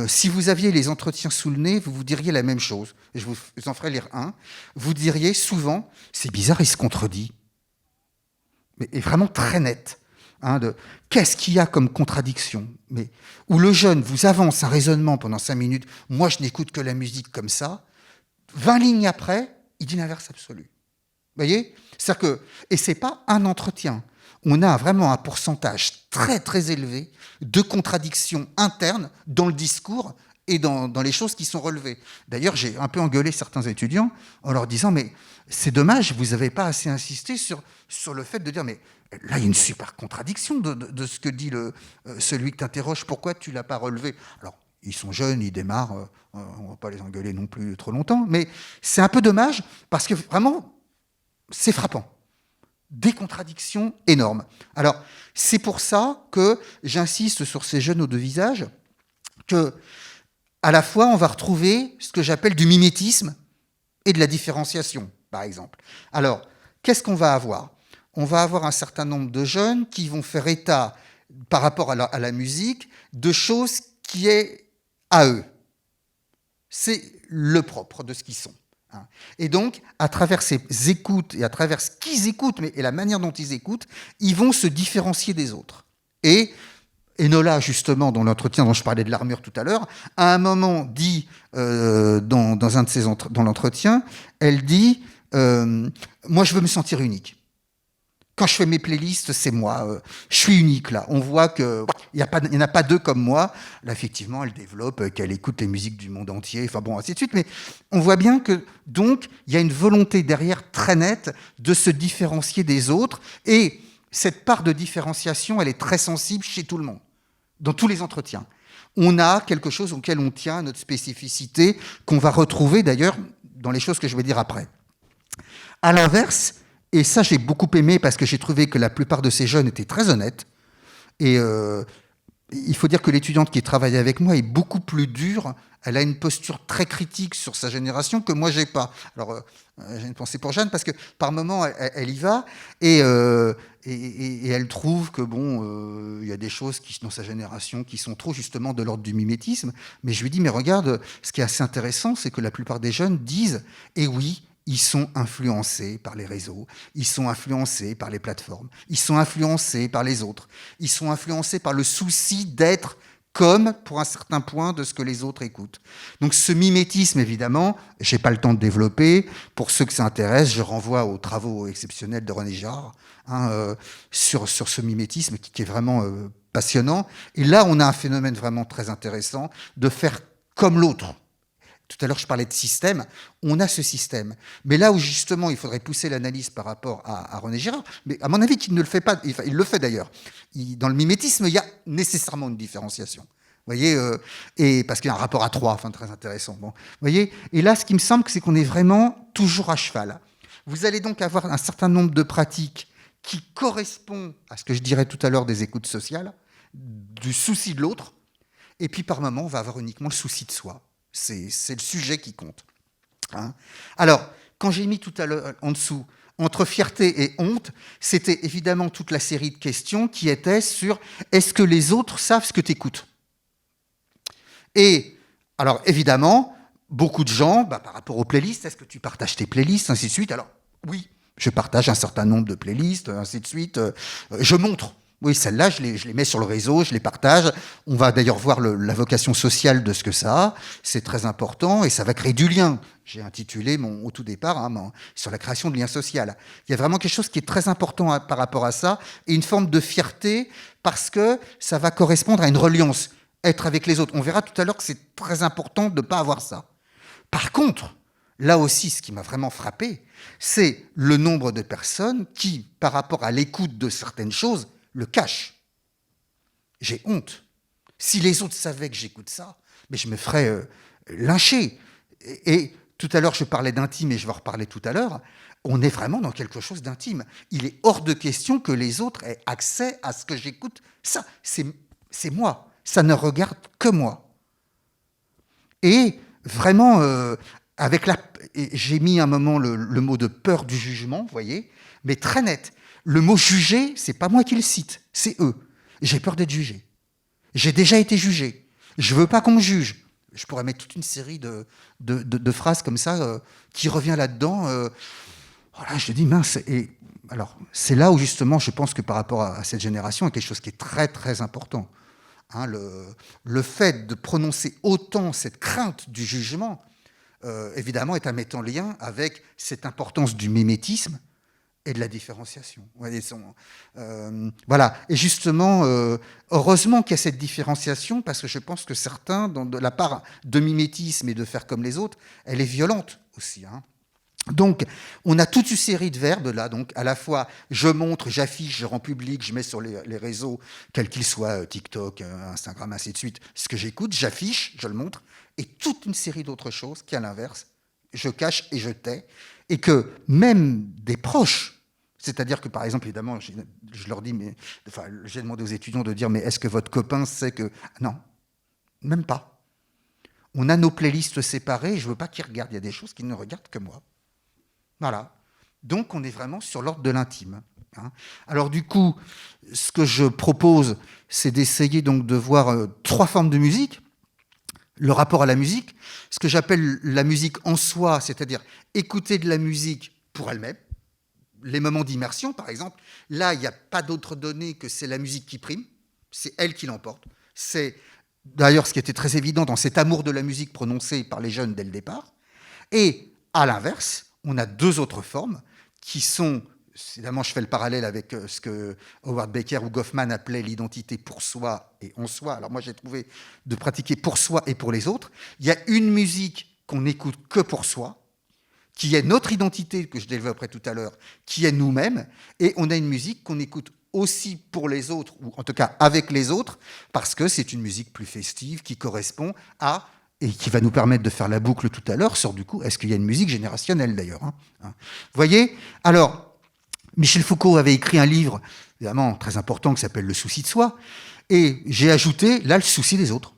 si vous aviez les entretiens sous le nez, vous diriez la même chose. Je vous en ferai lire un. Vous diriez souvent, c'est bizarre, il se contredit. Mais est vraiment très net. Qu'est-ce qu'il y a comme contradiction? Où le jeune vous avance un raisonnement pendant 5 minutes, moi je n'écoute que la musique comme ça, 20 lignes après, il dit l'inverse absolu. Vous voyez? C'est-à-dire que, et ce n'est pas un entretien. On a vraiment un pourcentage très très élevé de contradictions internes dans le discours et dans les choses qui sont relevées. D'ailleurs, j'ai un peu engueulé certains étudiants en leur disant « mais c'est dommage, vous n'avez pas assez insisté sur le fait de dire « mais là, il y a une super contradiction de ce que dit celui que tu interroges, pourquoi tu ne l'as pas relevé ?» Alors, ils sont jeunes, ils démarrent, on ne va pas les engueuler non plus trop longtemps, mais c'est un peu dommage parce que vraiment, c'est frappant. Des contradictions énormes. Alors, c'est pour ça que j'insiste sur ces jeunes aux deux visages, que à la fois, on va retrouver ce que j'appelle du mimétisme et de la différenciation, par exemple. Alors, qu'est-ce qu'on va avoir? On va avoir un certain nombre de jeunes qui vont faire état, par rapport à la musique, de choses qui est à eux. C'est le propre de ce qu'ils sont. Et donc, à travers ces écoutes et à travers ce qu'ils écoutent et la manière dont ils écoutent, ils vont se différencier des autres. Et Enola, justement, dans l'entretien dont je parlais de l'armure tout à l'heure, à un moment dit, dans l'entretien, elle dit moi, je veux me sentir unique. Quand je fais mes playlists, c'est moi. Je suis unique, là. On voit qu'il n'y en a pas deux comme moi. Là, effectivement, elle développe, qu'elle écoute les musiques du monde entier, enfin bon, ainsi de suite. Mais on voit bien que, donc, il y a une volonté derrière très nette de se différencier des autres. Et cette part de différenciation, elle est très sensible chez tout le monde, dans tous les entretiens. on a quelque chose auquel on tient, notre spécificité, qu'on va retrouver d'ailleurs dans les choses que je vais dire après. À l'inverse, et ça j'ai beaucoup aimé parce que j'ai trouvé que la plupart de ces jeunes étaient très honnêtes, et il faut dire que l'étudiante qui travaille avec moi est beaucoup plus dure. Elle a une posture très critique sur sa génération que moi j'ai pas. Alors j'ai une pensée pour Jeanne parce que par moment elle y va et elle trouve que bon, il y a des choses dans sa génération qui sont trop justement de l'ordre du mimétisme. Mais je lui dis mais regarde, ce qui est assez intéressant, c'est que la plupart des jeunes disent et oui. Ils sont influencés par les réseaux, ils sont influencés par les plateformes, ils sont influencés par les autres, ils sont influencés par le souci d'être comme, pour un certain point, de ce que les autres écoutent. Donc ce mimétisme, évidemment, je n'ai pas le temps de développer. Pour ceux que ça intéresse, je renvoie aux travaux exceptionnels de René Girard sur ce mimétisme qui est vraiment passionnant. Et là, on a un phénomène vraiment très intéressant de faire comme l'autre. Tout à l'heure, je parlais de système. On a ce système. Mais là où, justement, il faudrait pousser l'analyse par rapport à René Girard, mais à mon avis, qu'il ne le fait pas, il le fait d'ailleurs. Dans le mimétisme, il y a nécessairement une différenciation. Vous voyez, et parce qu'il y a un rapport à trois, enfin, très intéressant. Bon, vous voyez, et là, ce qui me semble, c'est qu'on est vraiment toujours à cheval. Vous allez donc avoir un certain nombre de pratiques qui correspondent à ce que je dirais tout à l'heure des écoutes sociales, du souci de l'autre, et puis par moment, on va avoir uniquement le souci de soi. C'est le sujet qui compte. Hein. Alors, quand j'ai mis tout à l'heure en dessous, entre fierté et honte, c'était évidemment toute la série de questions qui étaient sur est-ce que les autres savent ce que tu écoutes ? Et, alors évidemment, beaucoup de gens, par rapport aux playlists, est-ce que tu partages tes playlists, ainsi de suite ? Alors, oui, je partage un certain nombre de playlists, ainsi de suite. Je montre. Oui, celles-là, je les mets sur le réseau, je les partage. On va d'ailleurs voir la vocation sociale de ce que ça a. C'est très important et ça va créer du lien. J'ai intitulé au tout départ sur la création de liens sociaux. Il y a vraiment quelque chose qui est très important par rapport à ça et une forme de fierté parce que ça va correspondre à une reliance, être avec les autres. On verra tout à l'heure que c'est très important de ne pas avoir ça. Par contre, là aussi, ce qui m'a vraiment frappé, c'est le nombre de personnes qui, par rapport à l'écoute de certaines choses, le cache. J'ai honte. Si les autres savaient que j'écoute ça, mais je me ferais lyncher. Et tout à l'heure, je parlais d'intime et je vais en reparler tout à l'heure. On est vraiment dans quelque chose d'intime. Il est hors de question que les autres aient accès à ce que j'écoute. Ça, c'est moi. Ça ne regarde que moi. Et vraiment, j'ai mis un moment le mot de peur du jugement, vous voyez, mais très net. Le mot juger, c'est pas moi qui le cite, c'est eux. J'ai peur d'être jugé. J'ai déjà été jugé. Je veux pas qu'on me juge. Je pourrais mettre toute une série de phrases comme ça qui revient là-dedans. Voilà, je te dis mince. Et alors, c'est là où justement, je pense que par rapport à cette génération, il y a quelque chose qui est très très important. Hein, le fait de prononcer autant cette crainte du jugement, évidemment, est à mettre en lien avec cette importance du mimétisme et de la différenciation. Voilà. Et justement, heureusement qu'il y a cette différenciation, parce que je pense que certains, de la part de mimétisme et de faire comme les autres, elle est violente aussi. Hein. Donc, on a toute une série de verbes là, donc à la fois je montre, j'affiche, je rends public, je mets sur les réseaux, quels qu'ils soient, TikTok, Instagram, ainsi de suite, ce que j'écoute, j'affiche, je le montre, et toute une série d'autres choses qui, à l'inverse, je cache et je tais, et que même des proches, c'est-à-dire que, par exemple, évidemment, je leur dis, j'ai demandé aux étudiants de dire, mais est-ce que votre copain sait que... Non, même pas. On a nos playlists séparées, et je ne veux pas qu'ils regardent, il y a des choses qu'ils ne regardent que moi. Voilà. Donc, on est vraiment sur l'ordre de l'intime. Hein. Alors, du coup, ce que je propose, c'est d'essayer donc de voir trois formes de musique. Le rapport à la musique, ce que j'appelle la musique en soi, c'est-à-dire écouter de la musique pour elle-même, les moments d'immersion, par exemple. Là, il n'y a pas d'autre donnée que c'est la musique qui prime, c'est elle qui l'emporte. C'est d'ailleurs ce qui était très évident dans cet amour de la musique prononcé par les jeunes dès le départ. Et à l'inverse, on a deux autres formes qui sont, évidemment je fais le parallèle avec ce que Howard Baker ou Goffman appelaient l'identité pour soi et en soi. Alors moi j'ai trouvé de pratiquer pour soi et pour les autres. Il y a une musique qu'on n'écoute que pour soi, qui est notre identité, que je développerai tout à l'heure, qui est nous-mêmes, et on a une musique qu'on écoute aussi pour les autres, ou en tout cas avec les autres, parce que c'est une musique plus festive, qui correspond à, et qui va nous permettre de faire la boucle tout à l'heure, sur du coup, est-ce qu'il y a une musique générationnelle d'ailleurs, hein. Vous voyez? Alors, Michel Foucault avait écrit un livre, évidemment très important, qui s'appelle Le souci de soi, et j'ai ajouté, là, le souci des autres.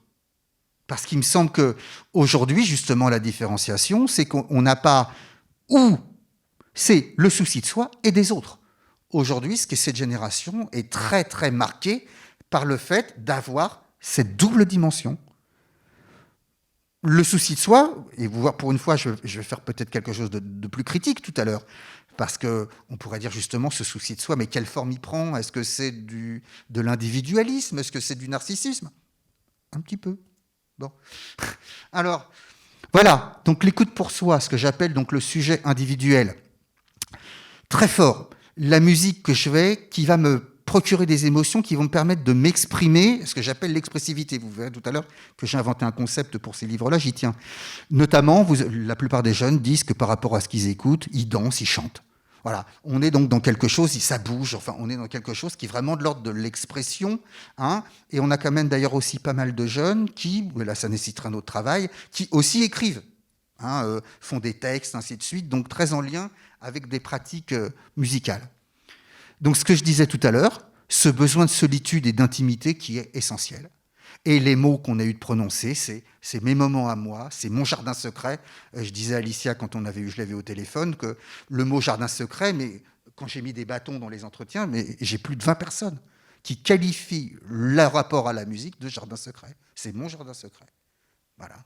Parce qu'il me semble qu'aujourd'hui, justement, la différenciation, c'est qu'on n'a pas où c'est le souci de soi et des autres. Aujourd'hui, ce qu'est cette génération est très, très marquée par le fait d'avoir cette double dimension. Le souci de soi, et vous voir pour une fois, je vais faire peut-être quelque chose de plus critique tout à l'heure, parce qu'on pourrait dire justement ce souci de soi, mais quelle forme il prend? Est-ce que c'est de l'individualisme? Est-ce que c'est du narcissisme? Un petit peu. Bon. Alors, voilà, donc l'écoute pour soi, ce que j'appelle donc le sujet individuel. Très fort. La musique que je vais, qui va me procurer des émotions qui vont me permettre de m'exprimer, ce que j'appelle l'expressivité. Vous verrez tout à l'heure que j'ai inventé un concept pour ces livres-là, j'y tiens. Notamment, la plupart des jeunes disent que par rapport à ce qu'ils écoutent, ils dansent, ils chantent. Voilà, on est donc dans quelque chose, ça bouge, enfin on est dans quelque chose qui est vraiment de l'ordre de l'expression, hein, et on a quand même d'ailleurs aussi pas mal de jeunes qui, là ça nécessitera un autre travail, qui aussi écrivent, hein, font des textes, ainsi de suite, donc très en lien avec des pratiques musicales. Donc ce que je disais tout à l'heure, ce besoin de solitude et d'intimité qui est essentiel. Et les mots qu'on a eu de prononcer, c'est mes moments à moi, c'est mon jardin secret. Je disais à Alicia, quand je l'avais au téléphone, que le mot jardin secret, mais quand j'ai mis des bâtons dans les entretiens, mais j'ai plus de 20 personnes qui qualifient leur rapport à la musique de jardin secret. C'est mon jardin secret. Voilà,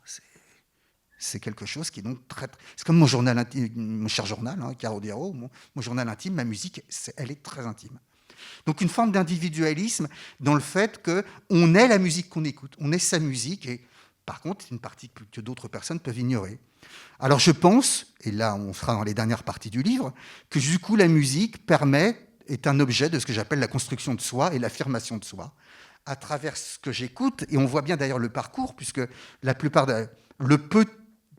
c'est quelque chose qui est donc très... C'est comme mon journal intime, mon cher journal, hein, Caro Diaro, mon journal intime, ma musique, elle est très intime. Donc une forme d'individualisme dans le fait qu'on est la musique qu'on écoute, on est sa musique, et par contre, c'est une partie que d'autres personnes peuvent ignorer. Alors je pense, et là on sera dans les dernières parties du livre, que du coup la musique est un objet de ce que j'appelle la construction de soi et l'affirmation de soi, à travers ce que j'écoute, et on voit bien d'ailleurs le parcours, puisque la plupart le peu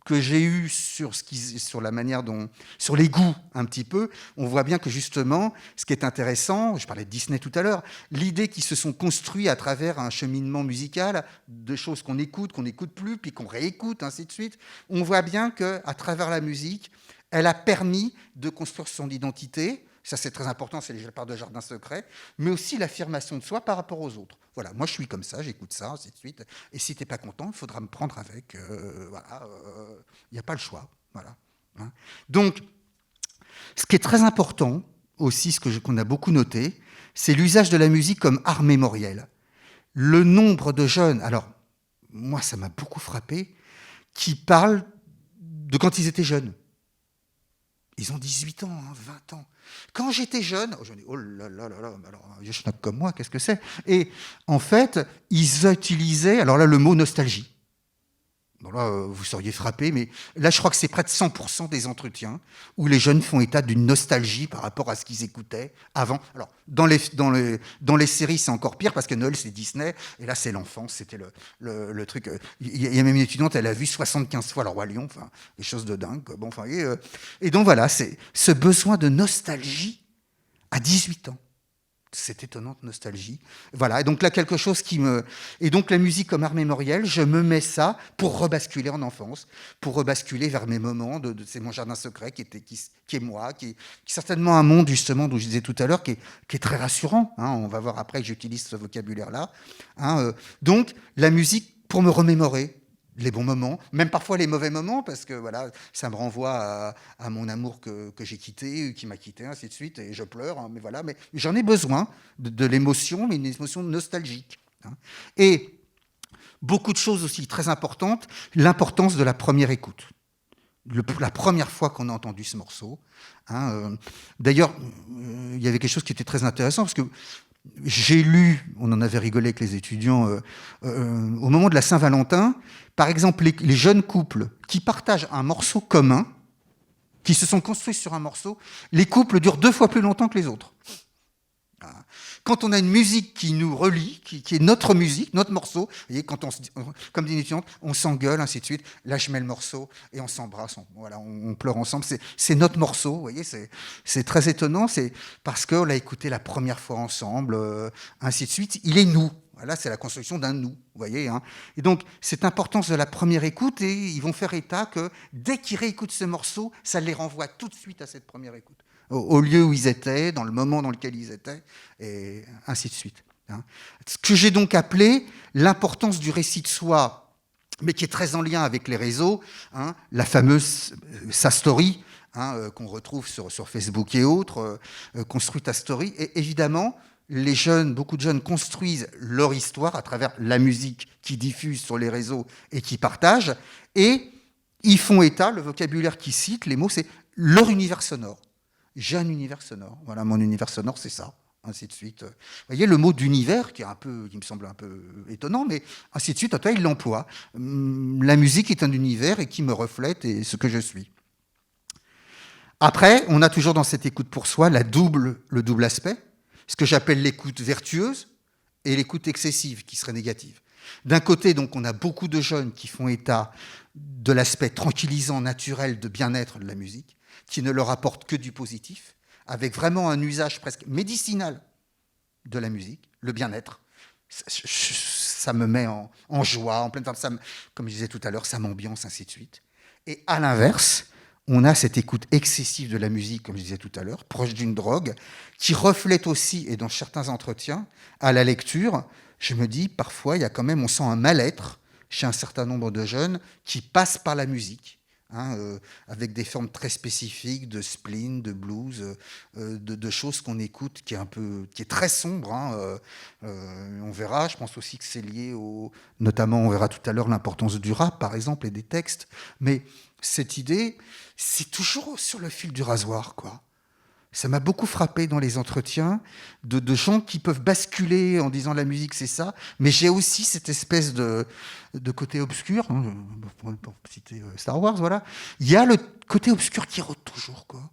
que j'ai eu sur la manière dont, sur les goûts un petit peu, on voit bien que justement, ce qui est intéressant, je parlais de Disney tout à l'heure, l'idée qu'ils se sont construits à travers un cheminement musical, de choses qu'on n'écoute plus, puis qu'on réécoute, ainsi de suite, on voit bien qu'à travers la musique, elle a permis de construire son identité. Ça, c'est très important, c'est la part de jardin secret, mais aussi l'affirmation de soi par rapport aux autres. Voilà, moi, je suis comme ça, j'écoute ça, ainsi de suite. Et si tu n'es pas content, il faudra me prendre avec. Voilà, il n'y a pas le choix. Voilà. Hein. Donc, ce qui est très important, aussi, qu'on a beaucoup noté, c'est l'usage de la musique comme art mémoriel. Le nombre de jeunes, alors, moi, ça m'a beaucoup frappé, qui parlent de quand ils étaient jeunes. Ils ont 18 ans, 20 ans. Quand j'étais jeune, je me dis, oh là là là là, alors, je schnappe comme moi, qu'est-ce que c'est? Et en fait, ils utilisaient, alors là, le mot nostalgie. Bon là, vous seriez frappé, mais là, je crois que c'est près de 100% des entretiens où les jeunes font état d'une nostalgie par rapport à ce qu'ils écoutaient avant. Alors, dans les séries, c'est encore pire, parce que Noël, c'est Disney, et là, c'est l'enfance, c'était le truc. Il y a même une étudiante, elle a vu 75 fois Le Roi Lion, enfin, des choses de dingue. Bon, enfin, et donc voilà, c'est ce besoin de nostalgie à 18 ans. Cette étonnante nostalgie. Voilà, et donc là, quelque chose qui me... Et donc la musique comme art mémoriel, je me mets ça pour rebasculer en enfance, pour rebasculer vers mes moments, c'est mon jardin secret qui est moi, qui est certainement un monde, justement, dont je disais tout à l'heure, qui est très rassurant. Hein, on va voir après que j'utilise ce vocabulaire-là. Hein, donc, la musique pour me remémorer les bons moments, même parfois les mauvais moments, parce que voilà, ça me renvoie à mon amour que j'ai quitté, qui m'a quitté, ainsi de suite, et je pleure, hein, mais voilà, mais j'en ai besoin de l'émotion, mais une émotion nostalgique. Hein. Et beaucoup de choses aussi très importantes, l'importance de la première écoute. La première fois qu'on a entendu ce morceau. Hein, d'ailleurs, il y avait quelque chose qui était très intéressant, parce que j'ai lu, on en avait rigolé avec les étudiants, au moment de la Saint-Valentin, par exemple, les jeunes couples qui partagent un morceau commun, qui se sont construits sur un morceau, les couples durent 2 fois plus longtemps que les autres. Quand on a une musique qui nous relie, qui est notre musique, notre morceau, vous voyez, quand comme dit une étudiante, on s'engueule, ainsi de suite, là je mets le morceau et on s'embrasse, voilà, on pleure ensemble, c'est notre morceau, vous voyez, c'est très étonnant, c'est parce qu'on l'a écouté la première fois ensemble, ainsi de suite, il est nous. Voilà, c'est la construction d'un nous, vous voyez. Hein. Et donc, cette importance de la première écoute, et ils vont faire état que dès qu'ils réécoutent ce morceau, ça les renvoie tout de suite à cette première écoute, au lieu où ils étaient, dans le moment dans lequel ils étaient, et ainsi de suite. Hein. Ce que j'ai donc appelé l'importance du récit de soi, mais qui est très en lien avec les réseaux, hein, la fameuse Sa Story, hein, qu'on retrouve sur Facebook et autres, construit ta story, et évidemment, les jeunes, beaucoup de jeunes construisent leur histoire à travers la musique qu'ils diffusent sur les réseaux et qu'ils partagent, et ils font état, le vocabulaire qu'ils citent, les mots, c'est leur univers sonore. J'ai un univers sonore, voilà, mon univers sonore, c'est ça, ainsi de suite. Vous voyez, le mot d'univers, qui me semble un peu étonnant, mais ainsi de suite, en tout cas, il l'emploie. La musique est un univers et qui me reflète et ce que je suis. Après, on a toujours dans cette écoute pour soi le double aspect, ce que j'appelle l'écoute vertueuse et l'écoute excessive, qui serait négative. D'un côté, donc, on a beaucoup de jeunes qui font état de l'aspect tranquillisant, naturel, de bien-être de la musique, qui ne leur apporte que du positif, avec vraiment un usage presque médicinal de la musique, le bien-être. Ça me met en joie, en pleine forme, comme je disais tout à l'heure, ça m'ambiance, ainsi de suite. Et à l'inverse, on a cette écoute excessive de la musique, comme je disais tout à l'heure, proche d'une drogue, qui reflète aussi, et dans certains entretiens, à la lecture, je me dis, parfois, il y a quand même, on sent un mal-être chez un certain nombre de jeunes qui passent par la musique, hein, avec des formes très spécifiques de spleen, de blues, de choses qu'on écoute, qui est très sombre. Hein, on verra, je pense aussi que c'est lié notamment, on verra tout à l'heure l'importance du rap, par exemple, et des textes, mais cette idée, c'est toujours sur le fil du rasoir, quoi. Ça m'a beaucoup frappé dans les entretiens de gens qui peuvent basculer en disant la musique c'est ça, mais j'ai aussi cette espèce de côté obscur, hein, pour citer Star Wars, voilà. Il y a le côté obscur qui rôde toujours, quoi.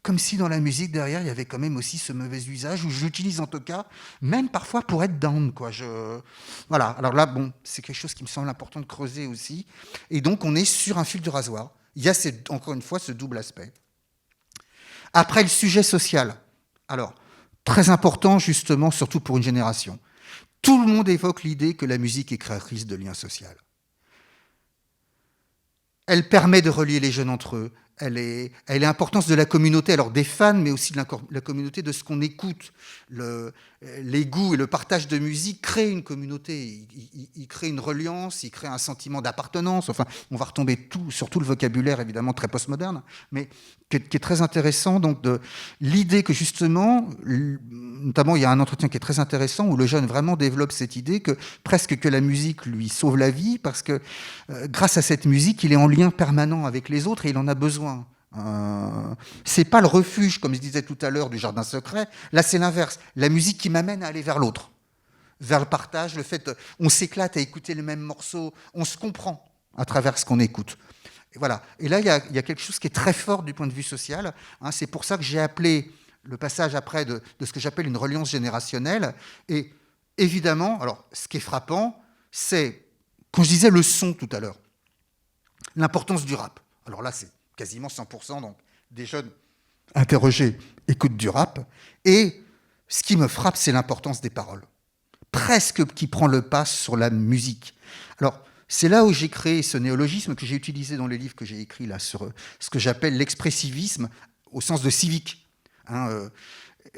Comme si dans la musique derrière il y avait quand même aussi ce mauvais usage, où j'utilise en tout cas, même parfois pour être down, quoi. Voilà. Alors là, bon, c'est quelque chose qui me semble important de creuser aussi, et donc on est sur un fil du rasoir. Il y a encore une fois ce double aspect. Après, le sujet social. Alors, très important justement, surtout pour une génération. Tout le monde évoque l'idée que la musique est créatrice de liens sociaux. Elle permet de relier les jeunes entre eux. Elle est l'importance de la communauté, alors des fans, mais aussi de la communauté de ce qu'on écoute. Les goûts et le partage de musique créent une communauté, il crée une reliance, il crée un sentiment d'appartenance. Enfin, on va retomber sur tout le vocabulaire, évidemment, très postmoderne, mais qui est très intéressant. Donc, l'idée que justement, notamment, il y a un entretien qui est très intéressant où le jeune vraiment développe cette idée que presque que la musique lui sauve la vie parce que grâce à cette musique, il est en lien permanent avec les autres et il en a besoin. C'est pas le refuge, comme je disais tout à l'heure, du jardin secret. Là, c'est l'inverse. La musique qui m'amène à aller vers l'autre, vers le partage, le fait, on s'éclate à écouter les mêmes morceaux, on se comprend à travers ce qu'on écoute. Et voilà. Et là, il y a quelque chose qui est très fort du point de vue social. Hein, c'est pour ça que j'ai appelé le passage après de ce que j'appelle une reliance générationnelle. Et évidemment, alors, ce qui est frappant, c'est, quand je disais le son tout à l'heure, l'importance du rap. Alors là, c'est quasiment 100%, donc des jeunes interrogés écoutent du rap. Et ce qui me frappe, c'est l'importance des paroles. Presque qui prend le pas sur la musique. Alors, c'est là où j'ai créé ce néologisme que j'ai utilisé dans les livres que j'ai écrits là, sur ce que j'appelle l'expressivisme au sens de civique. Hein,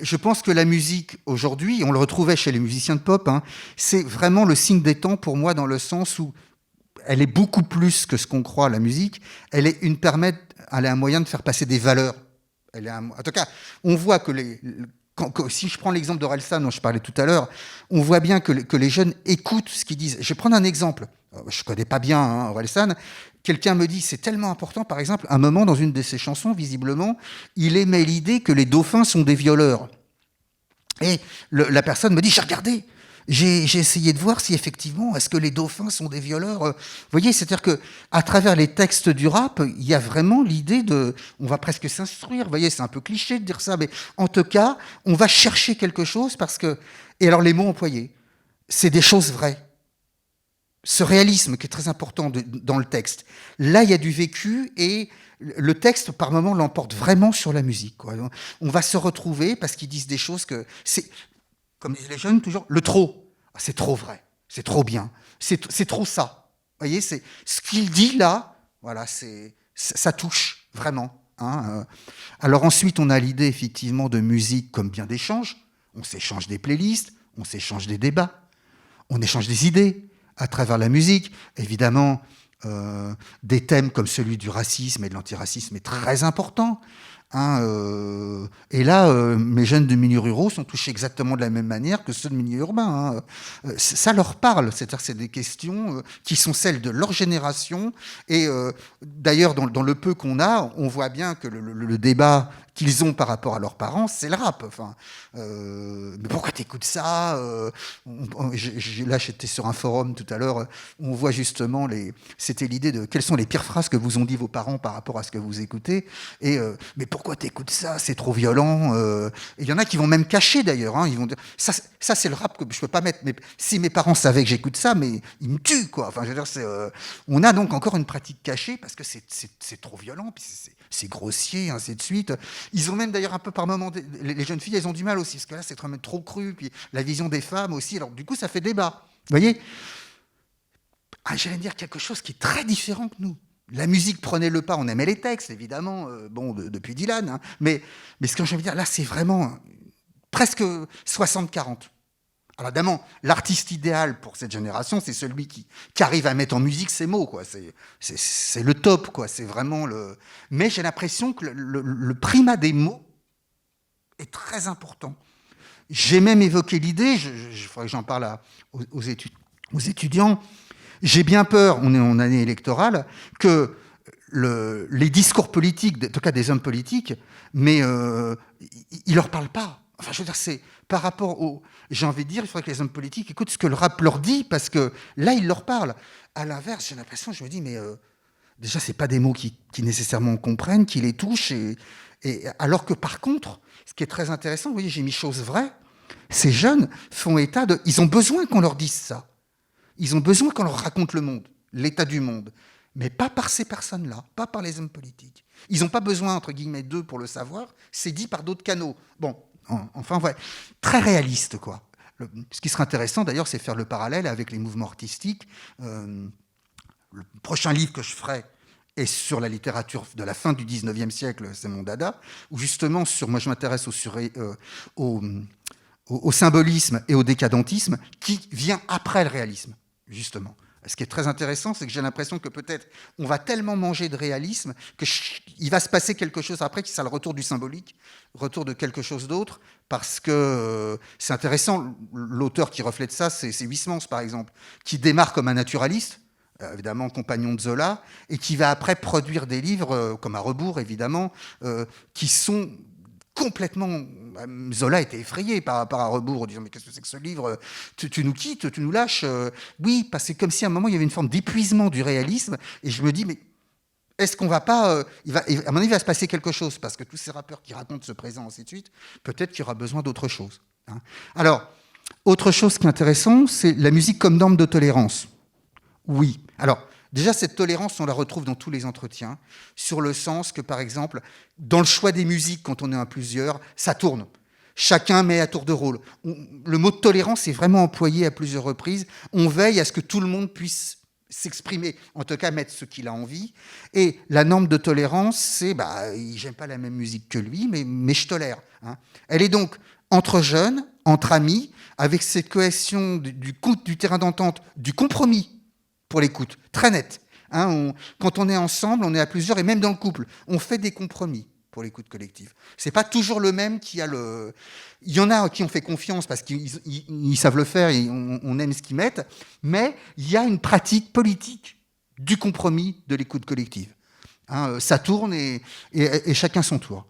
je pense que la musique, aujourd'hui, on le retrouvait chez les musiciens de pop, hein, c'est vraiment le signe des temps pour moi dans le sens où elle est beaucoup plus que ce qu'on croit, la musique. Elle est un moyen de faire passer des valeurs. En tout cas, on voit que si je prends l'exemple d'Orelsan dont je parlais tout à l'heure, on voit bien que les jeunes écoutent ce qu'ils disent. Je vais prendre un exemple. Je ne connais pas bien Orelsan. Quelqu'un me dit, c'est tellement important, par exemple, à un moment dans une de ses chansons, visiblement, il émet l'idée que les dauphins sont des violeurs. Et la personne me dit, j'ai regardé. J'ai essayé de voir si effectivement, est-ce que les dauphins sont des violeurs. Vous voyez, c'est-à-dire qu'à travers les textes du rap, il y a vraiment l'idée de... On va presque s'instruire, vous voyez, c'est un peu cliché de dire ça, mais en tout cas, on va chercher quelque chose parce que... Et alors les mots employés, c'est des choses vraies. Ce réalisme qui est très important dans le texte. Là, il y a du vécu et le texte, par moments, l'emporte vraiment sur la musique, quoi. On va se retrouver parce qu'ils disent des choses que... c'est comme disent les jeunes toujours, le trop. Ah, c'est trop vrai, c'est trop bien, c'est trop ça. Vous voyez, c'est ce qu'il dit là, voilà, ça touche vraiment. Hein. Alors ensuite, on a l'idée effectivement de musique comme bien d'échange. On s'échange des playlists, on s'échange des débats, on échange des idées à travers la musique. Évidemment, des thèmes comme celui du racisme et de l'antiracisme est très important. Hein, et là, mes jeunes de milieux ruraux sont touchés exactement de la même manière que ceux de milieux urbains. Hein. Ça leur parle, c'est-à-dire que c'est des questions qui sont celles de leur génération. Et d'ailleurs, dans le peu qu'on a, on voit bien que le débat qu'ils ont par rapport à leurs parents, c'est le rap. Enfin, mais pourquoi t'écoutes ça Là, j'étais sur un forum tout à l'heure, on voit justement, c'était l'idée de quelles sont les pires phrases que vous ont dit vos parents par rapport à ce que vous écoutez. Et mais pourquoi t'écoutes ça? C'est trop violent. Il y en a qui vont même cacher d'ailleurs. Hein, ils vont dire ça c'est le rap que je peux pas mettre. Mais si mes parents savaient que j'écoute ça, mais ils me tuent quoi. Enfin, je veux dire, on a donc encore une pratique cachée parce que c'est trop violent, puis c'est grossier, ainsi de suite. Ils ont même d'ailleurs un peu par moment, les jeunes filles, elles ont du mal aussi parce que là c'est quand même trop cru. Puis la vision des femmes aussi. Alors du coup, ça fait débat. Vous voyez, j'allais dire quelque chose qui est très différent que nous. La musique prenait le pas, on aimait les textes, évidemment, depuis Dylan, hein, mais ce que je veux dire, là, c'est vraiment presque 60-40. Alors évidemment, l'artiste idéal pour cette génération, c'est celui qui arrive à mettre en musique ses mots, quoi. C'est le top, quoi. C'est vraiment le... Mais j'ai l'impression que le primat des mots est très important. J'ai même évoqué l'idée, il faudrait que j'en parle aux étudiants. J'ai bien peur, on est en année électorale, que les discours politiques, en tout cas des hommes politiques, mais ils ne leur parlent pas. Enfin, je veux dire, c'est par rapport au... J'ai envie de dire, il faudrait que les hommes politiques écoutent ce que le rap leur dit, parce que là, ils leur parlent. À l'inverse, j'ai l'impression, je me dis, mais déjà, ce n'est pas des mots qui nécessairement comprennent, qui les touchent. Et alors que par contre, ce qui est très intéressant, vous voyez, j'ai mis chose vraie, ces jeunes font état de... Ils ont besoin qu'on leur dise ça. Ils ont besoin qu'on leur raconte le monde, l'état du monde, mais pas par ces personnes-là, pas par les hommes politiques. Ils n'ont pas besoin, entre guillemets, d'eux pour le savoir, c'est dit par d'autres canaux. Bon, enfin, ouais, très réaliste, quoi. Ce qui serait intéressant, d'ailleurs, c'est faire le parallèle avec les mouvements artistiques. Le prochain livre que je ferai est sur la littérature de la fin du 19e siècle, c'est mon dada, où justement, moi je m'intéresse au symbolisme et au décadentisme qui vient après le réalisme, justement. Ce qui est très intéressant, c'est que j'ai l'impression que peut-être on va tellement manger de réalisme qu'il va se passer quelque chose après, qui sera le retour du symbolique, retour de quelque chose d'autre, parce que c'est intéressant, l'auteur qui reflète ça, c'est Huysmans, par exemple, qui démarre comme un naturaliste, évidemment compagnon de Zola, et qui va après produire des livres, comme À rebours, évidemment, qui sont... complètement... Zola était effrayé par rapport à rebours, en disant mais qu'est-ce que c'est que ce livre, tu nous quittes, tu nous lâches. Oui, parce que c'est comme si à un moment il y avait une forme d'épuisement du réalisme, et je me dis mais est-ce qu'on va pas... à mon avis il va se passer quelque chose, parce que tous ces rappeurs qui racontent ce présent, ainsi de suite, peut-être qu'il y aura besoin d'autre chose. Hein. Alors, autre chose qui est intéressant, c'est la musique comme norme de tolérance. Oui. Alors, déjà, cette tolérance, on la retrouve dans tous les entretiens, sur le sens que, par exemple, dans le choix des musiques, quand on est à plusieurs, ça tourne. Chacun met à tour de rôle. Le mot de tolérance est vraiment employé à plusieurs reprises. On veille à ce que tout le monde puisse s'exprimer, en tout cas mettre ce qu'il a envie. Et la norme de tolérance, c'est j'aime pas la même musique que lui, mais je tolère. Hein. Elle est donc entre jeunes, entre amis, avec cette cohésion du terrain d'entente, du compromis pour l'écoute, très net. Hein, quand on est ensemble, on est à plusieurs, et même dans le couple, on fait des compromis pour l'écoute collective. C'est pas toujours le même qui a le... Il y en a qui ont fait confiance parce qu'ils savent le faire et on aime ce qu'ils mettent, mais il y a une pratique politique du compromis de l'écoute collective. Hein, ça tourne et chacun son tour.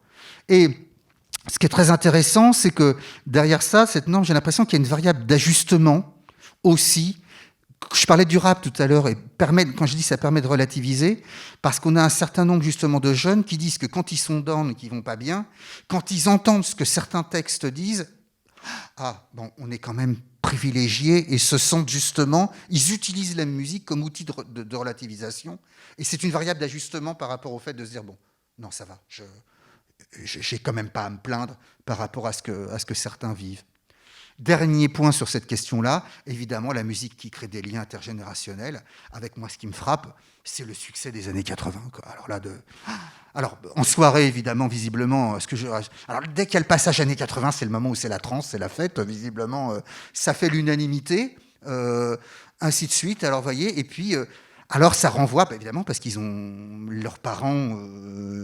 Et Ce qui est très intéressant, c'est que derrière ça, cette norme, j'ai l'impression qu'il y a une variable d'ajustement aussi. Je parlais du rap tout à l'heure, et quand je dis ça permet de relativiser, parce qu'on a un certain nombre justement de jeunes qui disent que quand ils sont down et qu'ils vont pas bien, quand ils entendent ce que certains textes disent, ah bon, on est quand même privilégiés et se sentent justement, ils utilisent la musique comme outil de relativisation, et c'est une variable d'ajustement par rapport au fait de se dire, bon, non ça va, j'ai quand même pas à me plaindre par rapport à ce que certains vivent. Dernier point sur cette question-là, évidemment, la musique qui crée des liens intergénérationnels. Avec moi, ce qui me frappe, c'est le succès des années 80. Quoi. Alors, en soirée, évidemment, visiblement, alors, dès qu'il y a le passage années 80, c'est le moment où c'est la transe, c'est la fête. Visiblement, ça fait l'unanimité, ainsi de suite. Alors, voyez, et puis... alors ça renvoie, évidemment, parce qu'ils ont leurs parents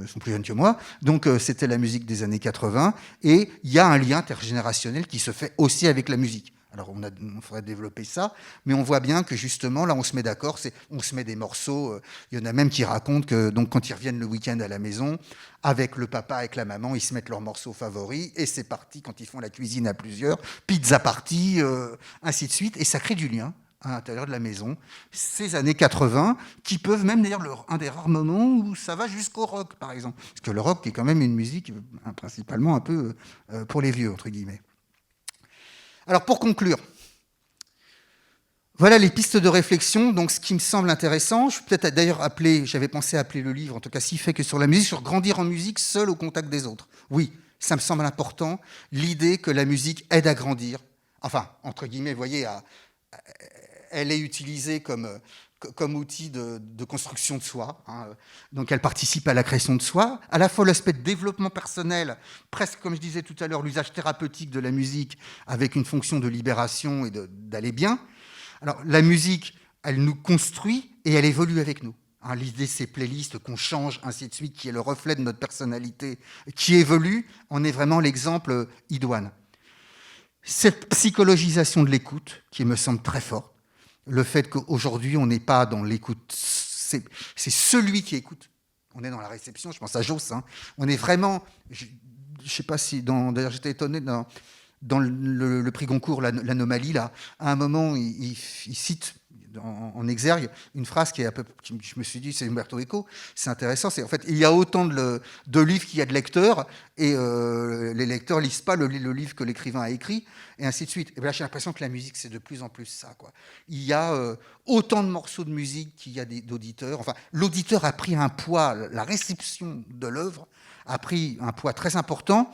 sont plus jeunes que moi, donc c'était la musique des années 80, et il y a un lien intergénérationnel qui se fait aussi avec la musique. Alors on faudrait développer ça, mais on voit bien que justement, là on se met d'accord, on se met des morceaux, il y en a même qui racontent que donc, quand ils reviennent le week-end à la maison, avec le papa, avec la maman, ils se mettent leurs morceaux favoris, et c'est parti quand ils font la cuisine à plusieurs, pizza party, ainsi de suite, et ça crée du lien à l'intérieur de la maison, ces années 80, qui peuvent même, d'ailleurs, un des rares moments où ça va jusqu'au rock, par exemple. Parce que le rock est quand même une musique principalement un peu pour les vieux, entre guillemets. Alors, pour conclure, voilà les pistes de réflexion. Donc, ce qui me semble intéressant, je peux peut-être d'ailleurs j'avais pensé appeler le livre, en tout cas, s'il fait que sur la musique, sur grandir en musique seul au contact des autres. Oui, ça me semble important, l'idée que la musique aide à grandir. Enfin, entre guillemets, vous voyez, elle est utilisée comme outil de construction de soi. Hein. Donc elle participe à la création de soi. À la fois l'aspect de développement personnel, presque comme je disais tout à l'heure, l'usage thérapeutique de la musique avec une fonction de libération et d'aller bien. Alors la musique, elle nous construit et elle évolue avec nous. Hein, l'idée, ces playlists qu'on change, ainsi de suite, qui est le reflet de notre personnalité, qui évolue, on est vraiment l'exemple idoine. Cette psychologisation de l'écoute, qui me semble très forte, le fait qu'aujourd'hui, on n'est pas dans l'écoute, c'est celui qui écoute. On est dans la réception, je pense à Joss. Hein. On est vraiment, je ne sais pas si, d'ailleurs j'étais étonné, dans le prix Goncourt, l'anomalie, là, à un moment, il cite en exergue une phrase qui est je me suis dit, c'est Umberto Eco, c'est intéressant, c'est en fait, il y a autant de livres qu'il y a de lecteurs, et les lecteurs lisent pas le livre que l'écrivain a écrit, et ainsi de suite. Et bien là, j'ai l'impression que la musique, c'est de plus en plus ça, quoi. Il y a autant de morceaux de musique qu'il y a d'auditeurs. Enfin, l'auditeur a pris un poids, la réception de l'œuvre a pris un poids très important.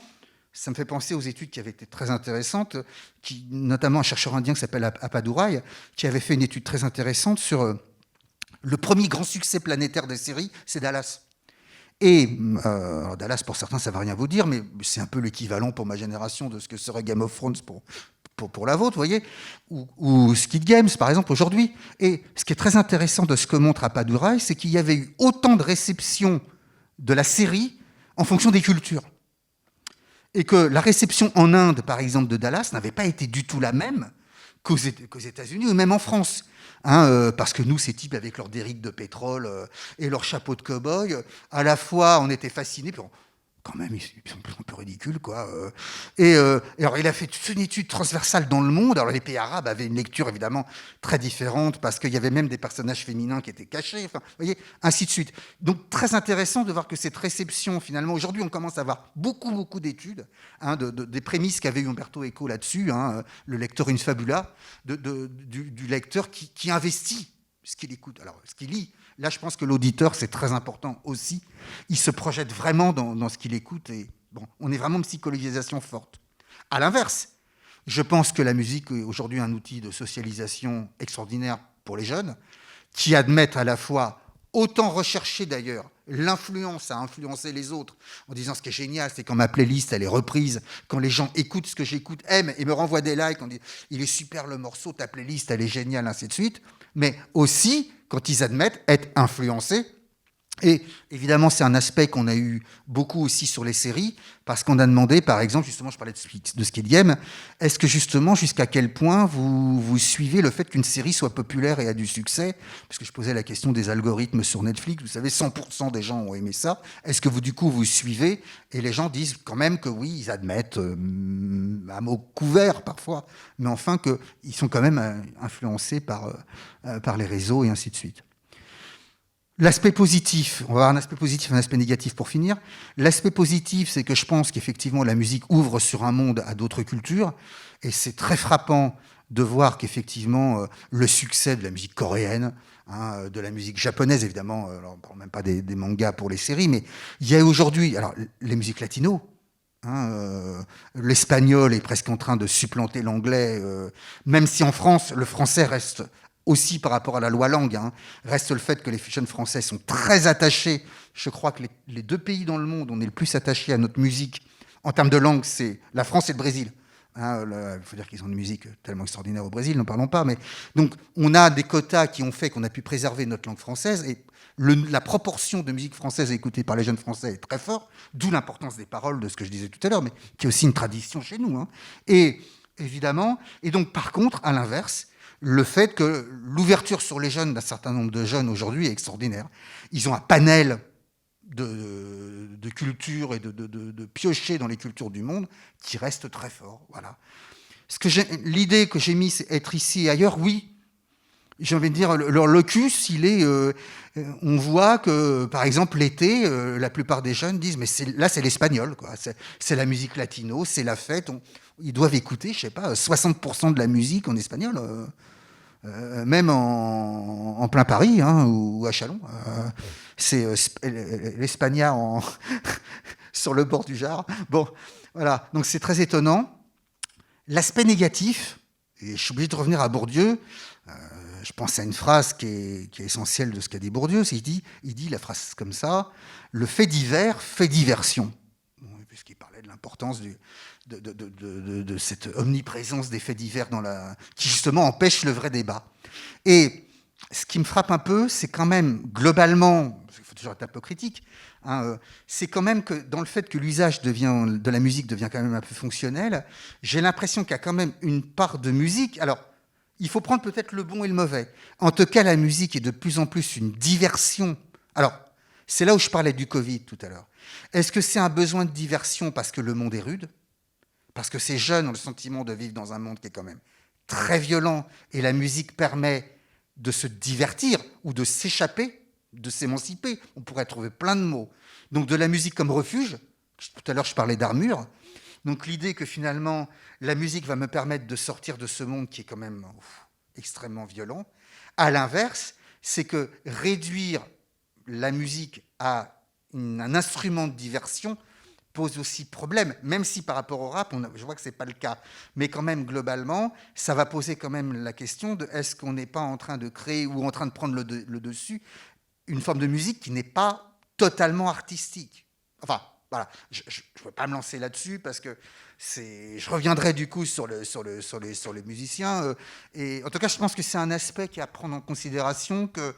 Ça me fait penser aux études qui avaient été très intéressantes, notamment un chercheur indien qui s'appelle Appadurai, qui avait fait une étude très intéressante sur le premier grand succès planétaire des séries, c'est Dallas. Et Dallas, pour certains, ça ne va rien vous dire, mais c'est un peu l'équivalent pour ma génération de ce que serait Game of Thrones pour la vôtre, vous voyez, ou Squid Games, par exemple, aujourd'hui. Et ce qui est très intéressant de ce que montre Appadurai, c'est qu'il y avait eu autant de réception de la série en fonction des cultures. Et que la réception en Inde, par exemple, de Dallas, n'avait pas été du tout la même qu'aux États-Unis ou même en France. Hein, parce que nous, ces types avec leurs dériques de pétrole et leurs chapeaux de cow-boy, à la fois, on était fascinés, puis quand même, ils sont un peu ridicules, quoi. Et alors, il a fait toute une étude transversale dans le monde. Alors, les pays arabes avaient une lecture, évidemment, très différente, parce qu'il y avait même des personnages féminins qui étaient cachés, enfin, vous voyez, ainsi de suite. Donc, très intéressant de voir que cette réception, finalement, aujourd'hui, on commence à avoir beaucoup d'études, hein, des prémices qu'avait eu Umberto Eco là-dessus, hein, le lecteur in fabula, du lecteur qui investit ce qu'il écoute, alors ce qu'il lit. Là, je pense que l'auditeur, c'est très important aussi. Il se projette vraiment dans ce qu'il écoute. Et bon, on est vraiment en psychologisation forte. À l'inverse, je pense que la musique est aujourd'hui un outil de socialisation extraordinaire pour les jeunes, qui admettent à la fois, autant rechercher d'ailleurs, l'influence à influencer les autres, en disant ce qui est génial, c'est quand ma playlist, elle est reprise, quand les gens écoutent ce que j'écoute, aiment et me renvoient des likes, on dit « il est super le morceau, ta playlist, elle est géniale », ainsi de suite. Mais aussi, quand ils admettent être influencés Et évidemment, c'est un aspect qu'on a eu beaucoup aussi sur les séries, parce qu'on a demandé, par exemple, justement, je parlais de Squid Game, est-ce que justement, jusqu'à quel point vous suivez le fait qu'une série soit populaire et a du succès? Parce que je posais la question des algorithmes sur Netflix, vous savez, 100% des gens ont aimé ça. Est-ce que vous, du coup, vous suivez? Et les gens disent quand même que oui, ils admettent, à mot couvert parfois, mais enfin qu'ils sont quand même influencés par les réseaux et ainsi de suite. L'aspect positif, on va avoir un aspect positif et un aspect négatif pour finir. L'aspect positif, c'est que je pense qu'effectivement la musique ouvre sur un monde à d'autres cultures, et c'est très frappant de voir qu'effectivement le succès de la musique coréenne, hein, de la musique japonaise évidemment, alors on ne parle même pas des mangas pour les séries, mais il y a aujourd'hui, alors les musiques latino, hein, l'espagnol est presque en train de supplanter l'anglais, même si en France le français reste aussi par rapport à la loi langue, hein, reste le fait que les jeunes Français sont très attachés. Je crois que les deux pays dans le monde où on est le plus attachés à notre musique, en termes de langue, c'est la France et le Brésil. Hein, il faut dire qu'ils ont une musique tellement extraordinaire au Brésil, n'en parlons pas. Mais donc, on a des quotas qui ont fait qu'on a pu préserver notre langue française. Et la proportion de musique française écoutée par les jeunes Français est très forte, d'où l'importance des paroles de ce que je disais tout à l'heure, mais qui est aussi une tradition chez nous. Hein. Et évidemment, et donc par contre, à l'inverse, le fait que l'ouverture sur les jeunes d'un certain nombre de jeunes aujourd'hui est extraordinaire. Ils ont un panel de culture et de piocher dans les cultures du monde qui reste très fort. Voilà. L'idée que j'ai mise, être ici et ailleurs, oui, j'ai envie de dire, leur locus, on voit que, par exemple, l'été, la plupart des jeunes disent, mais là, c'est l'espagnol, quoi. C'est la musique latino, c'est la fête. Ils doivent écouter, je sais pas, 60% de la musique en espagnol. Même en plein Paris, hein, ou à Châlons. C'est l'Espagna sur le bord du Jard. Bon, voilà, donc c'est très étonnant. L'aspect négatif, et je suis obligé de revenir à Bourdieu, je pense à une phrase qui est essentielle de ce qu'a dit Bourdieu, il dit la phrase comme ça, le fait divers fait diversion. Bon, puisqu'il parlait de l'importance de cette omniprésence des faits divers qui justement empêche le vrai débat. Et ce qui me frappe un peu, c'est quand même globalement, il faut toujours être un peu critique, hein, c'est quand même que dans le fait que l'usage de la musique devient quand même un peu fonctionnel, j'ai l'impression qu'il y a quand même une part de musique. Alors, il faut prendre peut-être le bon et le mauvais. En tout cas, la musique est de plus en plus une diversion. Alors, c'est là où je parlais du Covid tout à l'heure. Est-ce que c'est un besoin de diversion parce que le monde est rude ? Parce que ces jeunes ont le sentiment de vivre dans un monde qui est quand même très violent, et la musique permet de se divertir ou de s'échapper, de s'émanciper. On pourrait trouver plein de mots. Donc de la musique comme refuge, tout à l'heure je parlais d'armure, donc l'idée que finalement la musique va me permettre de sortir de ce monde qui est quand même extrêmement violent. À l'inverse, c'est que réduire la musique à un instrument de diversion pose aussi problème, même si par rapport au rap, je vois que ce n'est pas le cas. Mais quand même, globalement, ça va poser quand même la question de est-ce qu'on n'est pas en train de créer ou en train de prendre le dessus une forme de musique qui n'est pas totalement artistique. Enfin, voilà, je ne veux pas me lancer là-dessus parce que je reviendrai du coup sur les musiciens. Et en tout cas, je pense que c'est un aspect qui est à prendre en considération, que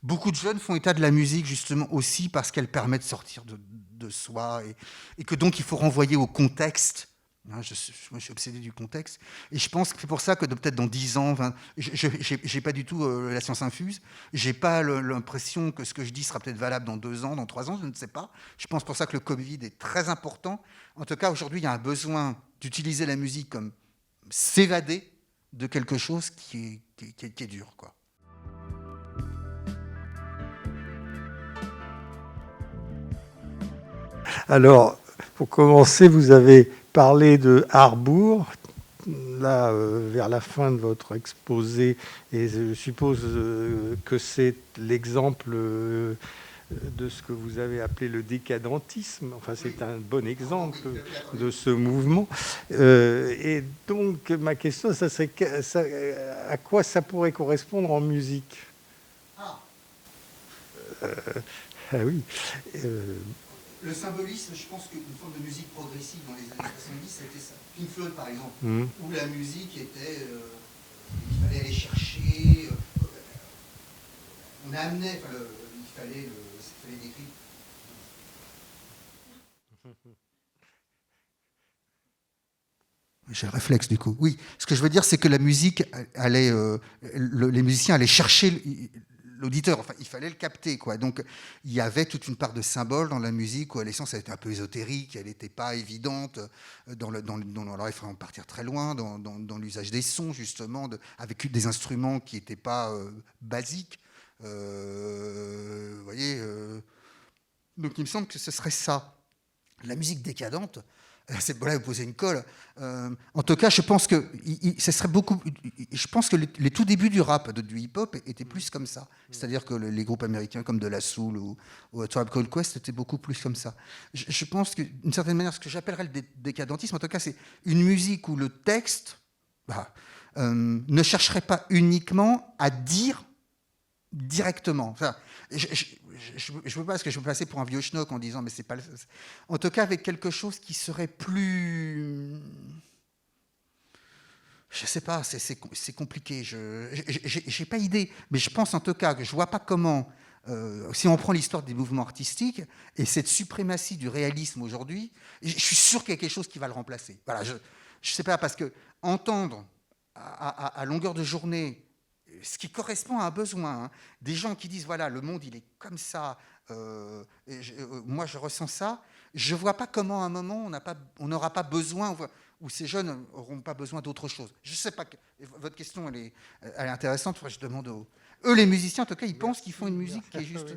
beaucoup de jeunes font état de la musique justement aussi parce qu'elle permet de sortir de soi, et que donc il faut renvoyer au contexte. Moi, je suis obsédé du contexte. Et je pense que c'est pour ça que peut-être dans 10 ans, je n'ai pas du tout la science infuse. Je n'ai pas l'impression que ce que je dis sera peut-être valable dans 2 ans, dans 3 ans, je ne sais pas. Je pense pour ça que le Covid est très important. En tout cas, aujourd'hui, il y a un besoin d'utiliser la musique comme s'évader de quelque chose qui est dur, quoi. Alors, pour commencer, vous avez parlé de Harbour, là, vers la fin de votre exposé, et je suppose que c'est l'exemple de ce que vous avez appelé le décadentisme. Enfin, c'est un bon exemple de ce mouvement. Et donc, ma question, ça serait à quoi ça pourrait correspondre en musique ? Ah oui. Le symbolisme, je pense qu'une forme de musique progressive dans les années 70, c'était ça. Pink Floyd, par exemple, où la musique était... il fallait aller chercher... on amenait... il fallait te les décris. J'ai le réflexe du coup. Oui, ce que je veux dire, c'est que la musique allait, les musiciens allaient chercher l'auditeur. Enfin, il fallait le capter, quoi. Donc, il y avait toute une part de symbole dans la musique où, à l'essence, elle était un peu ésotérique, elle n'était pas évidente. Alors, il fallait en partir très loin dans l'usage des sons, justement, avec des instruments qui n'étaient pas basiques. Vous voyez. Donc, il me semble que ce serait ça. La musique décadente. C'est bon, là, vous posez une colle. En tout cas, je pense que ce serait beaucoup. Je pense que les tout débuts du rap, du hip-hop, étaient plus comme ça. C'est-à-dire que les groupes américains comme De La Soul ou Tribe Called Quest étaient beaucoup plus comme ça. Je pense que, d'une certaine manière, ce que j'appellerais le décadentisme, en tout cas, c'est une musique où le texte ne chercherait pas uniquement à dire directement. Enfin, je ne veux pas, parce que je peux passer pour un vieux schnock en disant, mais c'est pas. En tout cas, avec quelque chose qui serait plus. Je ne sais pas, c'est compliqué. Je n'ai pas idée, mais je pense en tout cas que je ne vois pas comment. Si on prend l'histoire des mouvements artistiques et cette suprématie du réalisme aujourd'hui, je suis sûr qu'il y a quelque chose qui va le remplacer. Voilà, je ne sais pas, parce que entendre à longueur de journée ce qui correspond à un besoin, hein. Des gens qui disent, voilà, le monde, il est comme ça, moi, je ressens ça. Je ne vois pas comment, à un moment, on n'aura pas besoin, ou ces jeunes n'auront pas besoin d'autre chose. Je ne sais pas, votre question, elle est intéressante. Je demande eux, les musiciens, en tout cas, ils pensent qu'ils font une musique qui est juste...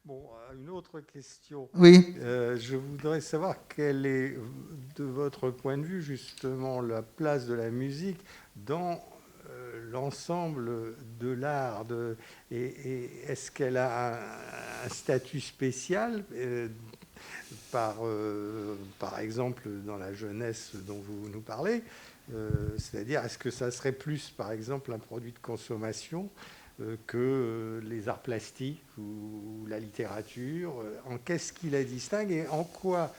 Bon, une autre question. Oui. Je voudrais savoir quelle est, de votre point de vue, justement, la place de la musique dans l'ensemble de l'art, et est-ce qu'elle a un statut spécial par exemple dans la jeunesse dont vous nous parlez, c'est-à-dire est-ce que ça serait plus par exemple un produit de consommation que les arts plastiques ou la littérature? En qu'est-ce qui la distingue et en quoi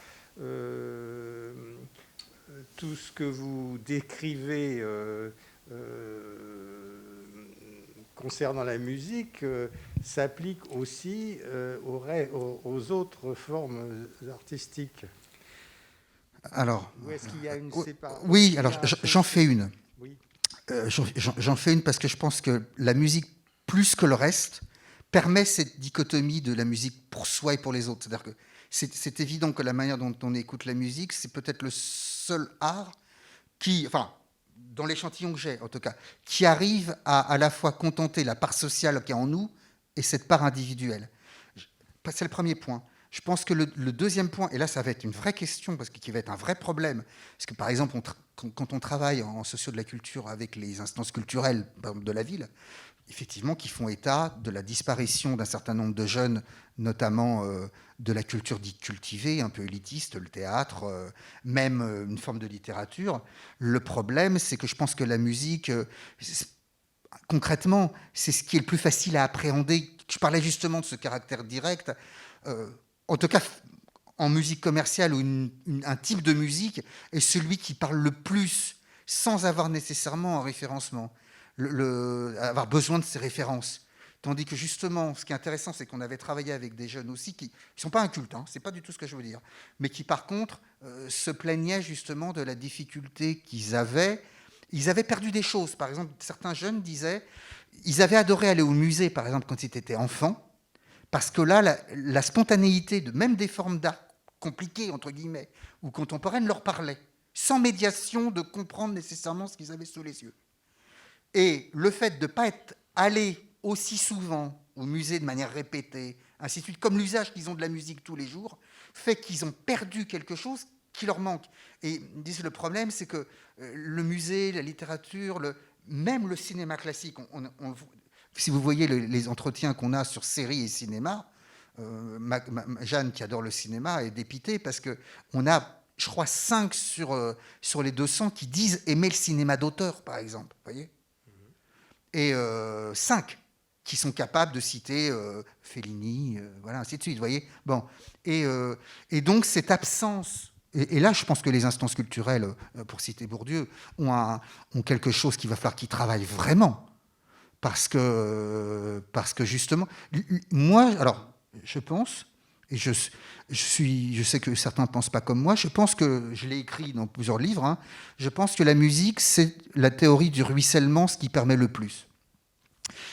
tout ce que vous décrivez concernant la musique s'applique aussi aux autres formes artistiques? Alors, ou est-ce qu'il y a une séparation? Oui, alors j'en fais une. Oui. J'en fais une parce que je pense que la musique, plus que le reste, permet cette dichotomie de la musique pour soi et pour les autres. C'est-à-dire que c'est évident que la manière dont on écoute la musique, c'est peut-être le seul art qui, enfin, dans l'échantillon que j'ai en tout cas, qui arrive à la fois contenter la part sociale qu'il y a en nous et cette part individuelle. C'est le premier point. Je pense que le deuxième point, et là ça va être une vraie question, parce qu'il va être un vrai problème, parce que par exemple, quand on travaille en socio de la culture avec les instances culturelles de la ville, effectivement, qui font état de la disparition d'un certain nombre de jeunes, notamment de la culture dite cultivée, un peu élitiste, le théâtre, même une forme de littérature. Le problème, c'est que je pense que la musique, concrètement, c'est ce qui est le plus facile à appréhender. Je parlais justement de ce caractère direct. En tout cas, en musique commerciale, ou un type de musique est celui qui parle le plus, sans avoir nécessairement un référencement. Avoir besoin de ces références. Tandis que justement, ce qui est intéressant, c'est qu'on avait travaillé avec des jeunes aussi qui ne sont pas incultes, hein, c'est pas du tout ce que je veux dire, mais qui par contre se plaignaient justement de la difficulté qu'ils avaient. Ils avaient perdu des choses. Par exemple, certains jeunes disaient, ils avaient adoré aller au musée, par exemple, quand ils étaient enfants, parce que là, la spontanéité de même des formes d'art compliquées, entre guillemets, ou contemporaines, leur parlait, sans médiation de comprendre nécessairement ce qu'ils avaient sous les yeux. Et le fait de ne pas être allé aussi souvent au musée de manière répétée, ainsi de suite, comme l'usage qu'ils ont de la musique tous les jours, fait qu'ils ont perdu quelque chose qui leur manque. Et ils disent, le problème, c'est que le musée, la littérature, même le cinéma classique, si vous voyez les entretiens qu'on a sur séries et cinéma, Jeanne, qui adore le cinéma, est dépitée parce qu'on a, je crois, 5 sur les 200 qui disent aimer le cinéma d'auteur, par exemple. Vous voyez ? Et 5 qui sont capables de citer Fellini, voilà, ainsi de suite, vous voyez. Bon, et donc cette absence, et là je pense que les instances culturelles, pour citer Bourdieu, ont quelque chose qu'il va falloir qu'ils travaillent vraiment, parce que justement, moi, alors je pense, et je sais que certains ne pensent pas comme moi, je pense que, je l'ai écrit dans plusieurs livres, hein, je pense que la musique, c'est la théorie du ruissellement, ce qui permet le plus.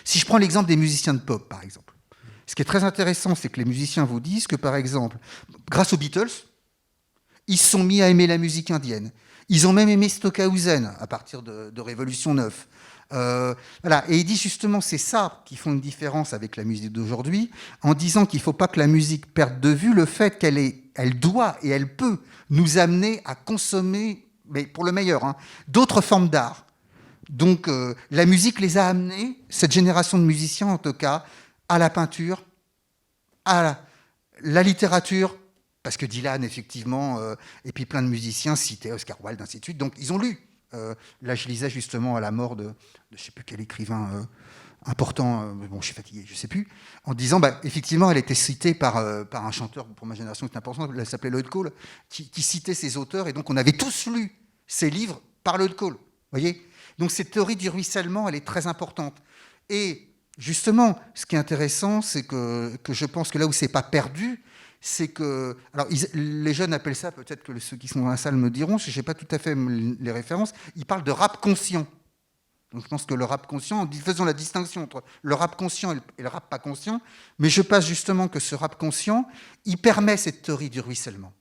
Si je prends l'exemple des musiciens de pop, par exemple, ce qui est très intéressant, c'est que les musiciens vous disent que, par exemple, grâce aux Beatles, ils se sont mis à aimer la musique indienne. Ils ont même aimé Stockhausen à partir de Révolution 9. Voilà. Et il dit justement, c'est ça qui font une différence avec la musique d'aujourd'hui, en disant qu'il ne faut pas que la musique perde de vue le fait elle doit et elle peut nous amener à consommer, mais pour le meilleur, hein, d'autres formes d'art. Donc la musique les a amenés, cette génération de musiciens en tout cas, à la peinture, à la littérature, parce que Dylan, effectivement, et puis plein de musiciens citaient Oscar Wilde, ainsi de suite. Donc, ils ont lu. Là, je lisais justement à la mort de je ne sais plus quel écrivain important, bon, je suis fatigué, je ne sais plus, en disant, effectivement, elle était citée par un chanteur, pour ma génération, qui est important, elle s'appelait Lloyd Cole, qui citait ses auteurs, et donc on avait tous lu ses livres par Lloyd Cole. Vous voyez ? Donc, cette théorie du ruissellement, elle est très importante. Et justement, ce qui est intéressant, c'est que je pense que là où ce n'est pas perdu, c'est que... Alors, les jeunes appellent ça, peut-être que ceux qui sont dans la salle me diront, je n'ai pas tout à fait les références, ils parlent de rap conscient. Donc je pense que le rap conscient, faisons la distinction entre le rap conscient et le rap pas conscient, mais je pense justement que ce rap conscient, il permet cette théorie du ruissellement.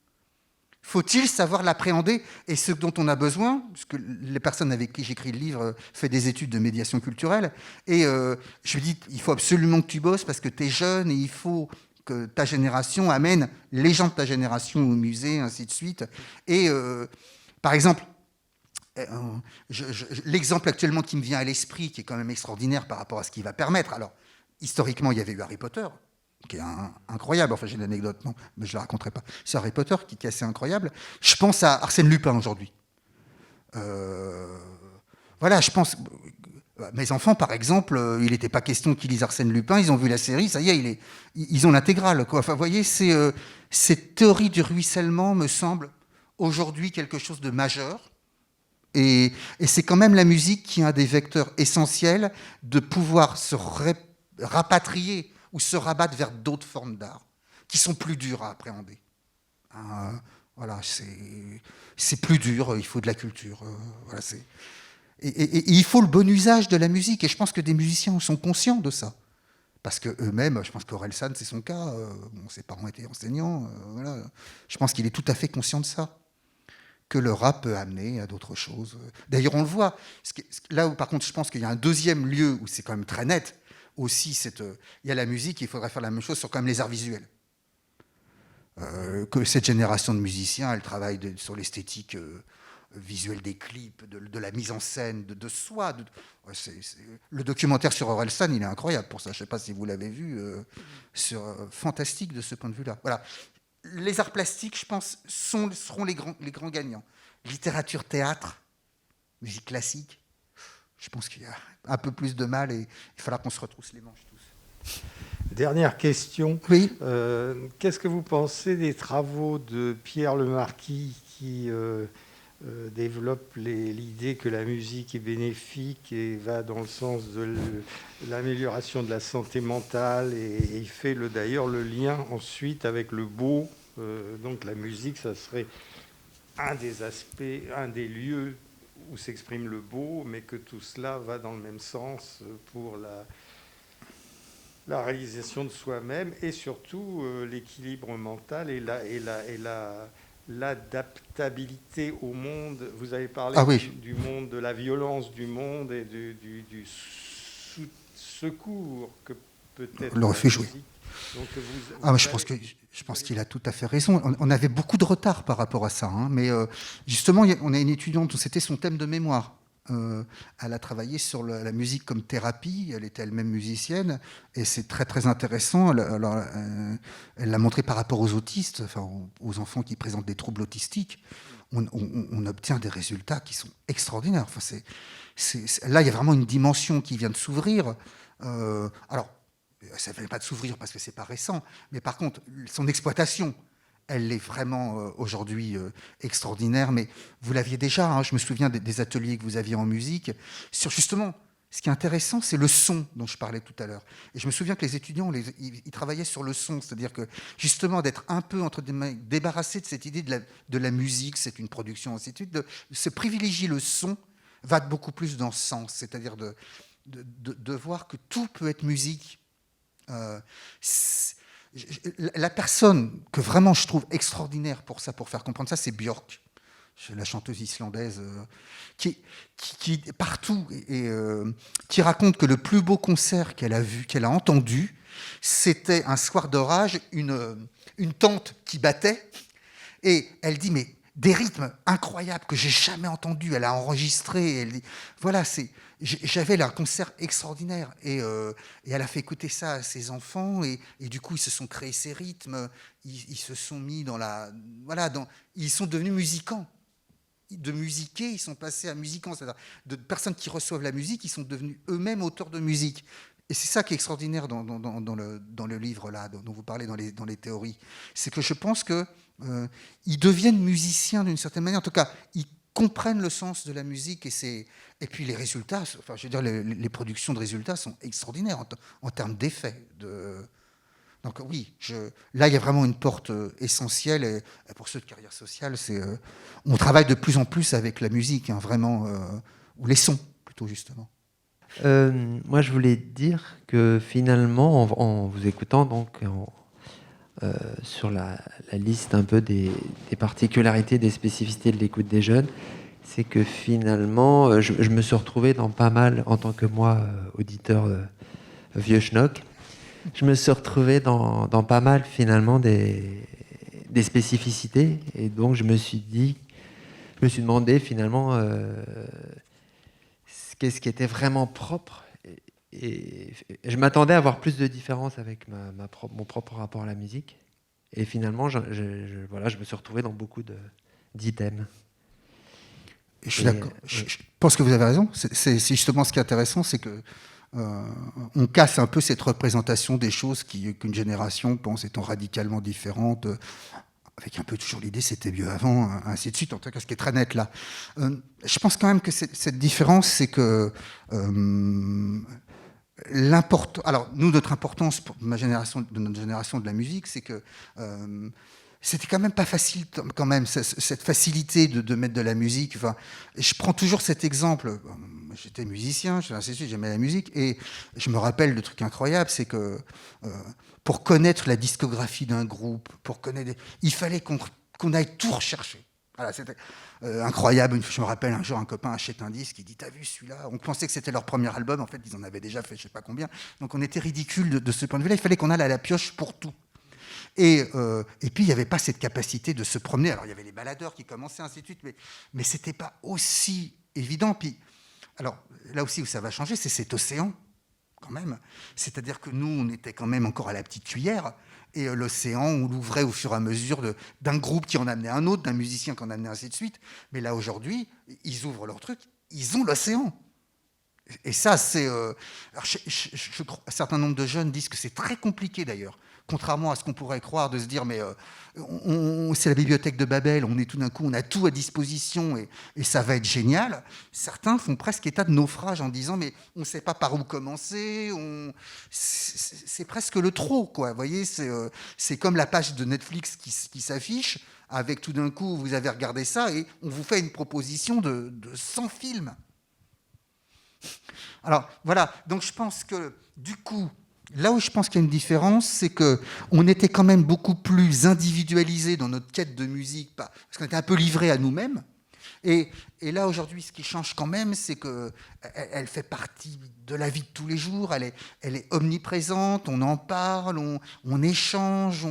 Faut-il savoir l'appréhender? Et ce dont on a besoin, puisque les personnes avec qui j'écris le livre font des études de médiation culturelle, et je lui dis, il faut absolument que tu bosses parce que tu es jeune et il faut que ta génération amène les gens de ta génération au musée, ainsi de suite. Et par exemple, l'exemple actuellement qui me vient à l'esprit, qui est quand même extraordinaire par rapport à ce qu'il va permettre. Alors, historiquement, il y avait eu Harry Potter, qui est incroyable. Enfin, j'ai une anecdote, non, mais je ne la raconterai pas. C'est Harry Potter qui est assez incroyable. Je pense à Arsène Lupin aujourd'hui. Voilà, je pense... Mes enfants, par exemple, il n'était pas question qu'ils lisent Arsène Lupin, ils ont vu la série, ça y est, ils ont l'intégrale. Enfin, vous voyez, cette théorie du ruissellement me semble aujourd'hui quelque chose de majeur. Et c'est quand même la musique qui est un des vecteurs essentiels de pouvoir se rapatrier ou se rabattre vers d'autres formes d'art qui sont plus dures à appréhender. Voilà, c'est plus dur, il faut de la culture. Voilà, et il faut le bon usage de la musique. Et je pense que des musiciens sont conscients de ça. Parce qu'eux-mêmes, je pense qu'Orelsan, c'est son cas, ses parents étaient enseignants, voilà. Je pense qu'il est tout à fait conscient de ça, que le rap peut amener à d'autres choses. D'ailleurs, on le voit. Là où, par contre, je pense qu'il y a un deuxième lieu où c'est quand même très net, aussi, il y a la musique, il faudrait faire la même chose sur quand même les arts visuels. Que cette génération de musiciens, elle travaille sur l'esthétique visuelle des clips, de la mise en scène, de soi. Le documentaire sur Orelsan, il est incroyable pour ça. Je ne sais pas si vous l'avez vu. Fantastique de ce point de vue-là. Voilà. Les arts plastiques, je pense, seront les grands gagnants. Littérature, théâtre, musique classique. Je pense qu'il y a un peu plus de mal et il faudra qu'on se retrousse les manches tous. Dernière question. Oui. Qu'est-ce que vous pensez des travaux de Pierre Lemarquis qui développe l'idée que la musique est bénéfique et va dans le sens de l'amélioration de la santé mentale et il fait d'ailleurs le lien ensuite avec le beau. Donc la musique, ça serait un des aspects, un des lieux où s'exprime le beau, mais que tout cela va dans le même sens pour la réalisation de soi-même et surtout l'équilibre mental et l'adaptabilité au monde. Vous avez parlé du monde, de la violence du monde et du secours que peut-être le refuge, oui. Donc je pense qu'il a tout à fait raison. On avait beaucoup de retard par rapport à ça, hein, mais justement, on a une étudiante, c'était son thème de mémoire. Elle a travaillé sur la musique comme thérapie, elle était elle-même musicienne, et c'est très très intéressant. Elle l'a montré par rapport aux autistes, enfin aux enfants qui présentent des troubles autistiques. On obtient des résultats qui sont extraordinaires. Enfin, là, il y a vraiment une dimension qui vient de s'ouvrir. Alors, ça ne vient pas de s'ouvrir parce que c'est pas récent, mais par contre, son exploitation, elle est vraiment aujourd'hui extraordinaire. Mais vous l'aviez déjà, hein, je me souviens des ateliers que vous aviez en musique, sur justement ce qui est intéressant, c'est le son dont je parlais tout à l'heure. Et je me souviens que les étudiants, ils travaillaient sur le son, c'est-à-dire que justement d'être un peu débarrassé de cette idée de la musique, c'est une production, ainsi de suite, de se privilégier le son va beaucoup plus dans ce sens, c'est-à-dire de voir que tout peut être musique. La personne que vraiment je trouve extraordinaire pour ça, pour faire comprendre ça, c'est Björk, la chanteuse islandaise, qui partout, qui raconte que le plus beau concert qu'elle a vu, qu'elle a entendu, c'était un soir d'orage, une tente qui battait, et elle dit, mais des rythmes incroyables que j'ai jamais entendus, elle a enregistré, elle dit, voilà, j'avais là un concert extraordinaire, et elle a fait écouter ça à ses enfants, et du coup ils se sont créés ces rythmes, ils se sont mis ils sont devenus musicants. De musiquer, ils sont passés à musicants, c'est-à-dire de personnes qui reçoivent la musique, ils sont devenus eux-mêmes auteurs de musique. Et c'est ça qui est extraordinaire dans le livre là, dont vous parlez dans les théories. C'est que je pense qu'ils deviennent musiciens d'une certaine manière. En tout cas, ils comprennent le sens de la musique et puis les résultats. Enfin, je veux dire, les productions de résultats sont extraordinaires en termes d'effets. Donc oui, là, il y a vraiment une porte essentielle. Et pour ceux de carrière sociale, on travaille de plus en plus avec la musique, hein, vraiment, ou les sons, plutôt, justement. Moi, je voulais dire que finalement, en vous écoutant, donc, sur la liste un peu des particularités, des spécificités de l'écoute des jeunes, c'est que finalement, je me suis retrouvé dans pas mal, en tant que moi, auditeur vieux schnock, je me suis retrouvé dans pas mal finalement des spécificités, et donc je me suis demandé finalement qu'est-ce qui était vraiment propre, et je m'attendais à avoir plus de différences avec mon propre rapport à la musique, et finalement je me suis retrouvé dans beaucoup d'items. Je suis d'accord. Je pense que vous avez raison. C'est justement ce qui est intéressant, c'est que on casse un peu cette représentation des choses qu'une génération pense étant radicalement différente, avec un peu toujours l'idée c'était mieux avant, ainsi de suite, en tout cas ce qui est très net là. Je pense quand même que cette différence, c'est que alors nous, notre importance pour notre génération de la musique, c'est que c'était quand même pas facile, quand même, cette facilité de mettre de la musique. Enfin, je prends toujours cet exemple. J'étais musicien, ainsi de suite, j'aimais la musique, et je me rappelle le truc incroyable, c'est que pour connaître la discographie d'un groupe, il fallait qu'on aille tout rechercher. Voilà, c'était incroyable. Je me rappelle un jour, un copain achète un disque, il dit, t'as vu celui-là? On pensait que c'était leur premier album, en fait, ils en avaient déjà fait je sais pas combien. Donc on était ridicule de ce point de vue-là. Il fallait qu'on aille à la pioche pour tout. Et puis, il n'y avait pas cette capacité de se promener. Alors, il y avait les baladeurs qui commençaient, ainsi de suite, mais ce n'était pas aussi évident. Puis, alors, là aussi où ça va changer, c'est cet océan, quand même. C'est-à-dire que nous, on était quand même encore à la petite cuillère, et l'océan, on l'ouvrait au fur et à mesure d'un groupe qui en amenait un autre, d'un musicien qui en amenait ainsi de suite. Mais là, aujourd'hui, ils ouvrent leur truc, ils ont l'océan. Et ça, c'est... je crois, un certain nombre de jeunes disent que c'est très compliqué, d'ailleurs, contrairement à ce qu'on pourrait croire, de se dire, mais c'est la bibliothèque de Babel, tout d'un coup, on a tout à disposition et ça va être génial. Certains font presque état de naufrage en disant, mais on ne sait pas par où commencer, c'est presque le trop, quoi. Vous voyez, c'est comme la page de Netflix qui s'affiche, avec tout d'un coup, vous avez regardé ça et on vous fait une proposition de 100 films. Alors, voilà, donc je pense que, du coup, là où je pense qu'il y a une différence, c'est qu'on était quand même beaucoup plus individualisé dans notre quête de musique, parce qu'on était un peu livré à nous-mêmes. Et là, aujourd'hui, ce qui change quand même, c'est qu'elle fait partie de la vie de tous les jours, elle est omniprésente, on en parle, on échange,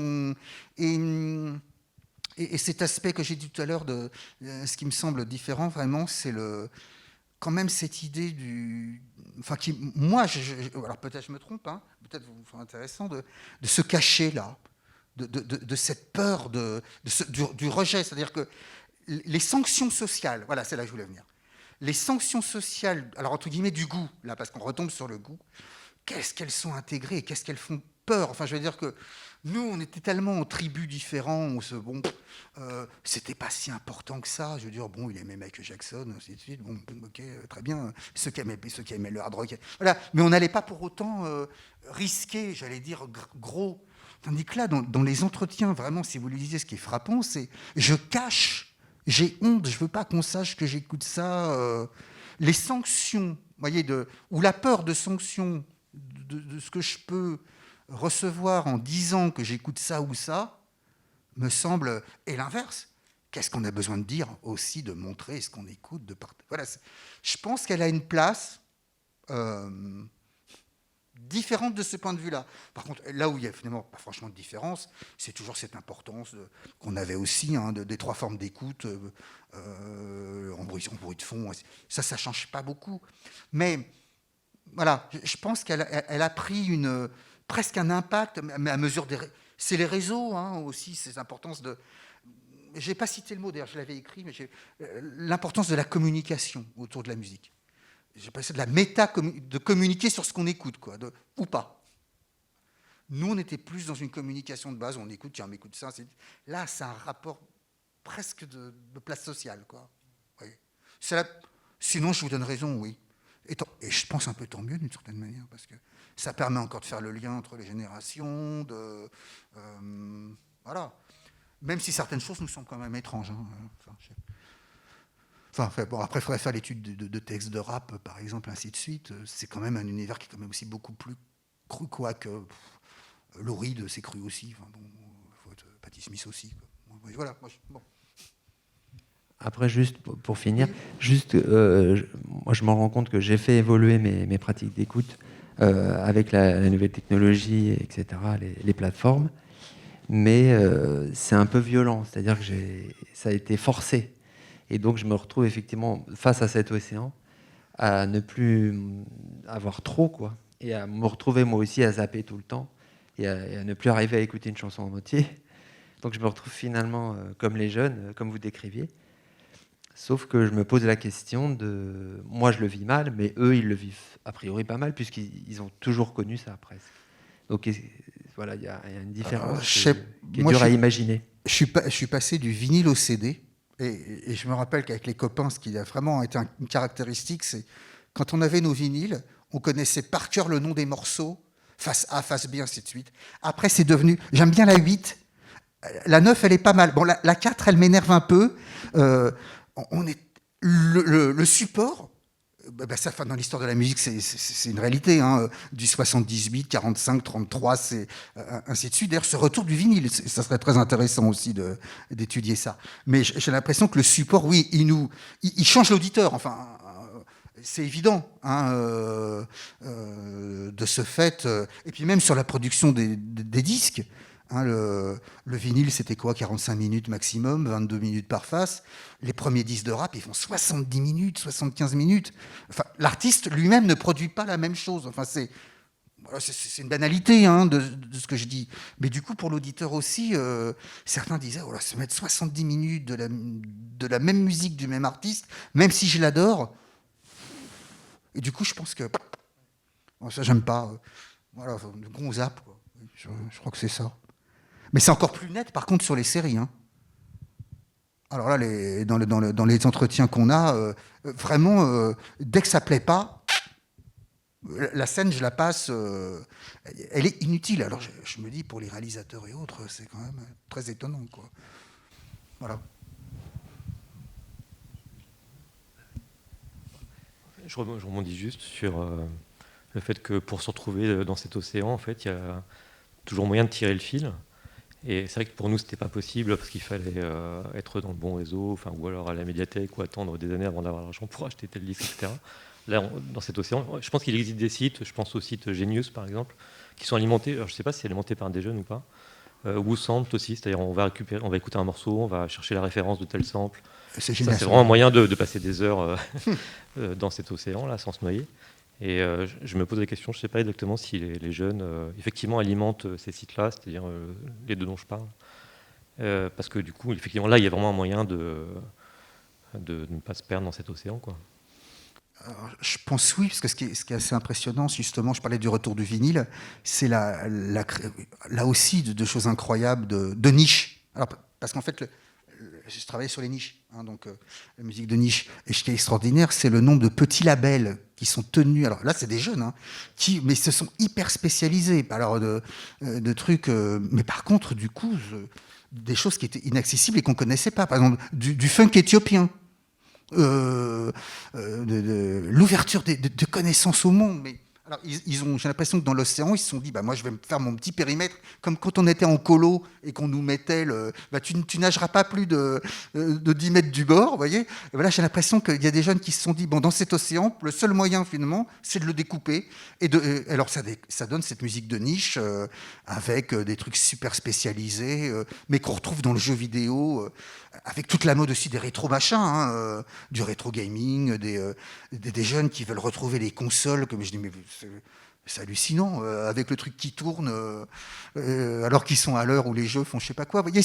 et cet aspect que j'ai dit tout à l'heure, ce qui me semble différent, vraiment, c'est quand même cette idée enfin moi, alors peut-être je me trompe, hein, peut-être vous fera intéressant de se cacher là, de cette peur du rejet, c'est-à-dire que les sanctions sociales, voilà, c'est là que je voulais venir. Les sanctions sociales, alors entre guillemets du goût, là, parce qu'on retombe sur le goût, qu'est-ce qu'elles sont intégrées et qu'est-ce qu'elles font peur. Enfin, je veux dire que Nous, on était tellement en tribus différents, c'était pas si important que ça. Je veux dire, bon, il aimait Michael Jackson, ainsi de suite. Bon, ok, très bien. Ceux qui aimaient le hard rock, voilà. Mais on n'allait pas pour autant risquer, j'allais dire, gros. Tandis que là, dans les entretiens, vraiment, si vous lui disiez, ce qui est frappant, c'est je cache, j'ai honte, je veux pas qu'on sache que j'écoute ça. Les sanctions, voyez, ou la peur de sanctions de ce que je peux recevoir en disant que j'écoute ça ou ça, me semble, et l'inverse. Qu'est-ce qu'on a besoin de dire aussi, de montrer ce qu'on écoute, voilà, je pense qu'elle a une place différente de ce point de vue-là. Par contre, là où il y a finalement pas franchement de différence, c'est toujours cette importance qu'on avait aussi des trois formes d'écoute, en bruit de fond. Ça ne change pas beaucoup. Mais voilà, je pense qu'elle a pris presque un impact, mais à mesure des... C'est les réseaux aussi, ces importances de... Je n'ai pas cité le mot, d'ailleurs, je l'avais écrit, mais l'importance de la communication autour de la musique. J'ai passé de la de communiquer sur ce qu'on écoute, quoi, ou pas. Nous, on était plus dans une communication de base, on écoute, tiens, on écoute ça. Là, c'est un rapport presque de place sociale, quoi. Oui. Sinon, je vous donne raison, oui. Et je pense un peu tant mieux d'une certaine manière, parce que ça permet encore de faire le lien entre les générations, voilà. Même si certaines choses nous semblent quand même étranges. Bon, après, il faudrait faire l'étude de textes de rap, par exemple, ainsi de suite. C'est quand même un univers qui est quand même aussi beaucoup plus cru, quoique Lou Reed, c'est cru aussi. Enfin, bon, faut être Patti Smith aussi. Quoi. Voilà. Bon. Après, juste pour finir, moi je me rends compte que j'ai fait évoluer mes pratiques d'écoute avec la nouvelle technologie, etc., les plateformes, mais c'est un peu violent, c'est-à-dire que ça a été forcé. Et donc je me retrouve effectivement face à cet océan, à ne plus avoir trop, quoi, et à me retrouver moi aussi à zapper tout le temps, et à ne plus arriver à écouter une chanson en entier. Donc je me retrouve finalement comme les jeunes, comme vous décriviez. Sauf que je me pose la question de... Moi, je le vis mal, mais eux, ils le vivent a priori pas mal, puisqu'ils ont toujours connu ça, presque. Donc voilà, il y a une différence qui est dure à imaginer. Je suis passé du vinyle au CD, et je me rappelle qu'avec les copains, ce qui a vraiment été une caractéristique, c'est quand on avait nos vinyles, on connaissait par cœur le nom des morceaux, face A, face B, ainsi de suite. Après, c'est devenu... J'aime bien la 8, la 9, elle est pas mal. Bon, la 4, elle m'énerve un peu. Le support, ça, dans l'histoire de la musique, c'est une réalité. Du 78, 45, 33, ainsi de suite. D'ailleurs, ce retour du vinyle, ça serait très intéressant aussi d'étudier ça. Mais j'ai l'impression que le support, oui, il change l'auditeur. Enfin, c'est évident, de ce fait. Et puis même sur la production des disques. Le vinyle, c'était quoi, 45 minutes maximum, 22 minutes par face. Les premiers disques de rap, ils font 70 minutes, 75 minutes. Enfin, l'artiste lui-même ne produit pas la même chose. Enfin, c'est une banalité de ce que je dis. Mais du coup, pour l'auditeur aussi, certains disaient, oh là, se mettre 70 minutes de la même musique du même artiste, même si je l'adore. Et du coup, je pense que... Bon, ça, j'aime pas. Voilà, du coup, on zappe, quoi. Je crois que c'est ça. Mais c'est encore plus net, par contre, sur les séries. Alors là, dans les entretiens qu'on a, vraiment, dès que ça ne plaît pas, la scène, je la passe, elle est inutile. Alors je me dis, pour les réalisateurs et autres, c'est quand même très étonnant, quoi. Voilà. Je rebondis juste sur le fait que pour se retrouver dans cet océan, en fait, il y a toujours moyen de tirer le fil. Et c'est vrai que pour nous, c'était pas possible parce qu'il fallait être dans le bon réseau, ou alors à la médiathèque, ou attendre des années avant d'avoir l'argent pour acheter tel disque, etc. Là, dans cet océan, je pense qu'il existe des sites, je pense au site Genius, par exemple, qui sont alimentés, alors je sais pas si c'est alimenté par des jeunes ou pas, ou sample aussi, c'est-à-dire on va écouter un morceau, on va chercher la référence de tel sample. C'est génial. Ça, c'est vraiment un moyen de passer des heures dans cet océan, là, sans se noyer. Et je me pose la question, je ne sais pas exactement si les jeunes effectivement alimentent ces sites-là, c'est-à-dire les deux dont je parle. Parce que du coup, effectivement, là, il y a vraiment un moyen de ne pas se perdre dans cet océan, quoi. Je pense oui, parce que ce qui est assez impressionnant, justement, je parlais du retour du vinyle, c'est là aussi de choses incroyables, de niches. Alors, parce qu'en fait, je travaillais sur les niches, hein, donc la musique de niche. Et ce qui est extraordinaire, c'est le nombre de petits labels qui sont tenus. Alors là, c'est des jeunes, hein, mais se sont hyper spécialisés. Alors de trucs, mais par contre, du coup, des choses qui étaient inaccessibles et qu'on connaissait pas. Par exemple, du funk éthiopien. L'ouverture de connaissances au monde. Mais alors, j'ai l'impression que dans l'océan, ils se sont dit, moi, je vais me faire mon petit périmètre, comme quand on était en colo et qu'on nous mettait tu nageras pas plus de 10 mètres du bord, vous voyez. Et voilà, j'ai l'impression qu'il y a des jeunes qui se sont dit, dans cet océan, le seul moyen, finalement, c'est de le découper. Alors, ça donne cette musique de niche avec des trucs super spécialisés, mais qu'on retrouve dans le jeu vidéo, avec toute la mode aussi des rétro-machins, hein, du rétro-gaming, des jeunes qui veulent retrouver les consoles, comme je dis, mais c'est hallucinant, avec le truc qui tourne, alors qu'ils sont à l'heure où les jeux font je sais pas quoi. Vous voyez,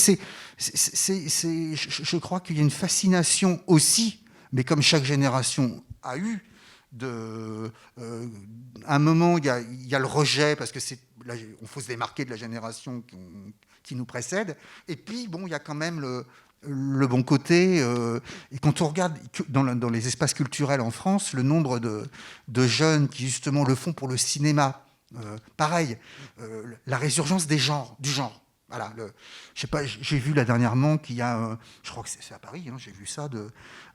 je crois qu'il y a une fascination aussi, mais comme chaque génération a eu, à un moment, il y a le rejet, parce que on faut se démarquer de la génération qui nous précède, et puis, il y a quand même le bon côté, et quand on regarde dans les espaces culturels en France, le nombre de jeunes qui justement le font pour le cinéma, pareil, la résurgence du genre. Voilà, je sais pas, j'ai vu là dernièrement qu'il y a, je crois que c'est à Paris, hein, j'ai vu ça,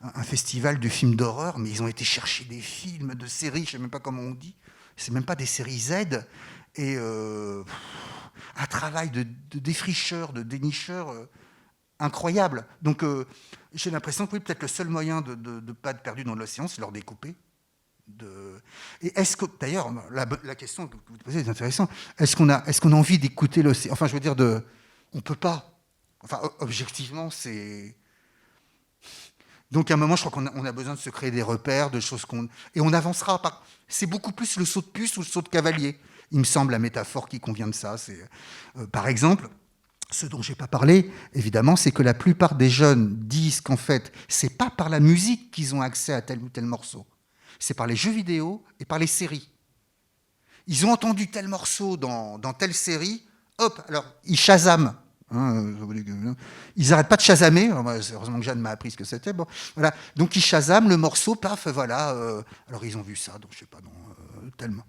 un festival de films d'horreur, mais ils ont été chercher des films, de séries, je sais même pas comment on dit, c'est même pas des séries Z, et un travail de défricheur, de dénicheur. Incroyable. Donc, j'ai l'impression que oui, peut-être le seul moyen de ne pas être perdu dans l'océan, c'est leur découper. Et est-ce que, d'ailleurs, la question que vous posez est intéressante. Est-ce qu'on a envie d'écouter l'océan ? Enfin, je veux dire, on ne peut pas. Enfin, objectivement, c'est. Donc, à un moment, je crois qu'on a besoin de se créer des repères, de choses et on avancera. C'est beaucoup plus le saut de puce ou le saut de cavalier. Il me semble la métaphore qui convient de ça. C'est, par exemple. Ce dont je n'ai pas parlé, évidemment, c'est que la plupart des jeunes disent qu'en fait, ce n'est pas par la musique qu'ils ont accès à tel ou tel morceau. C'est par les jeux vidéo et par les séries. Ils ont entendu tel morceau dans telle série, hop, alors ils shazament. Ils n'arrêtent pas de shazamer. Heureusement que Jeanne m'a appris ce que c'était. Bon, voilà. Donc ils shazament le morceau, paf, voilà. Alors ils ont vu ça, donc je ne sais pas, tellement.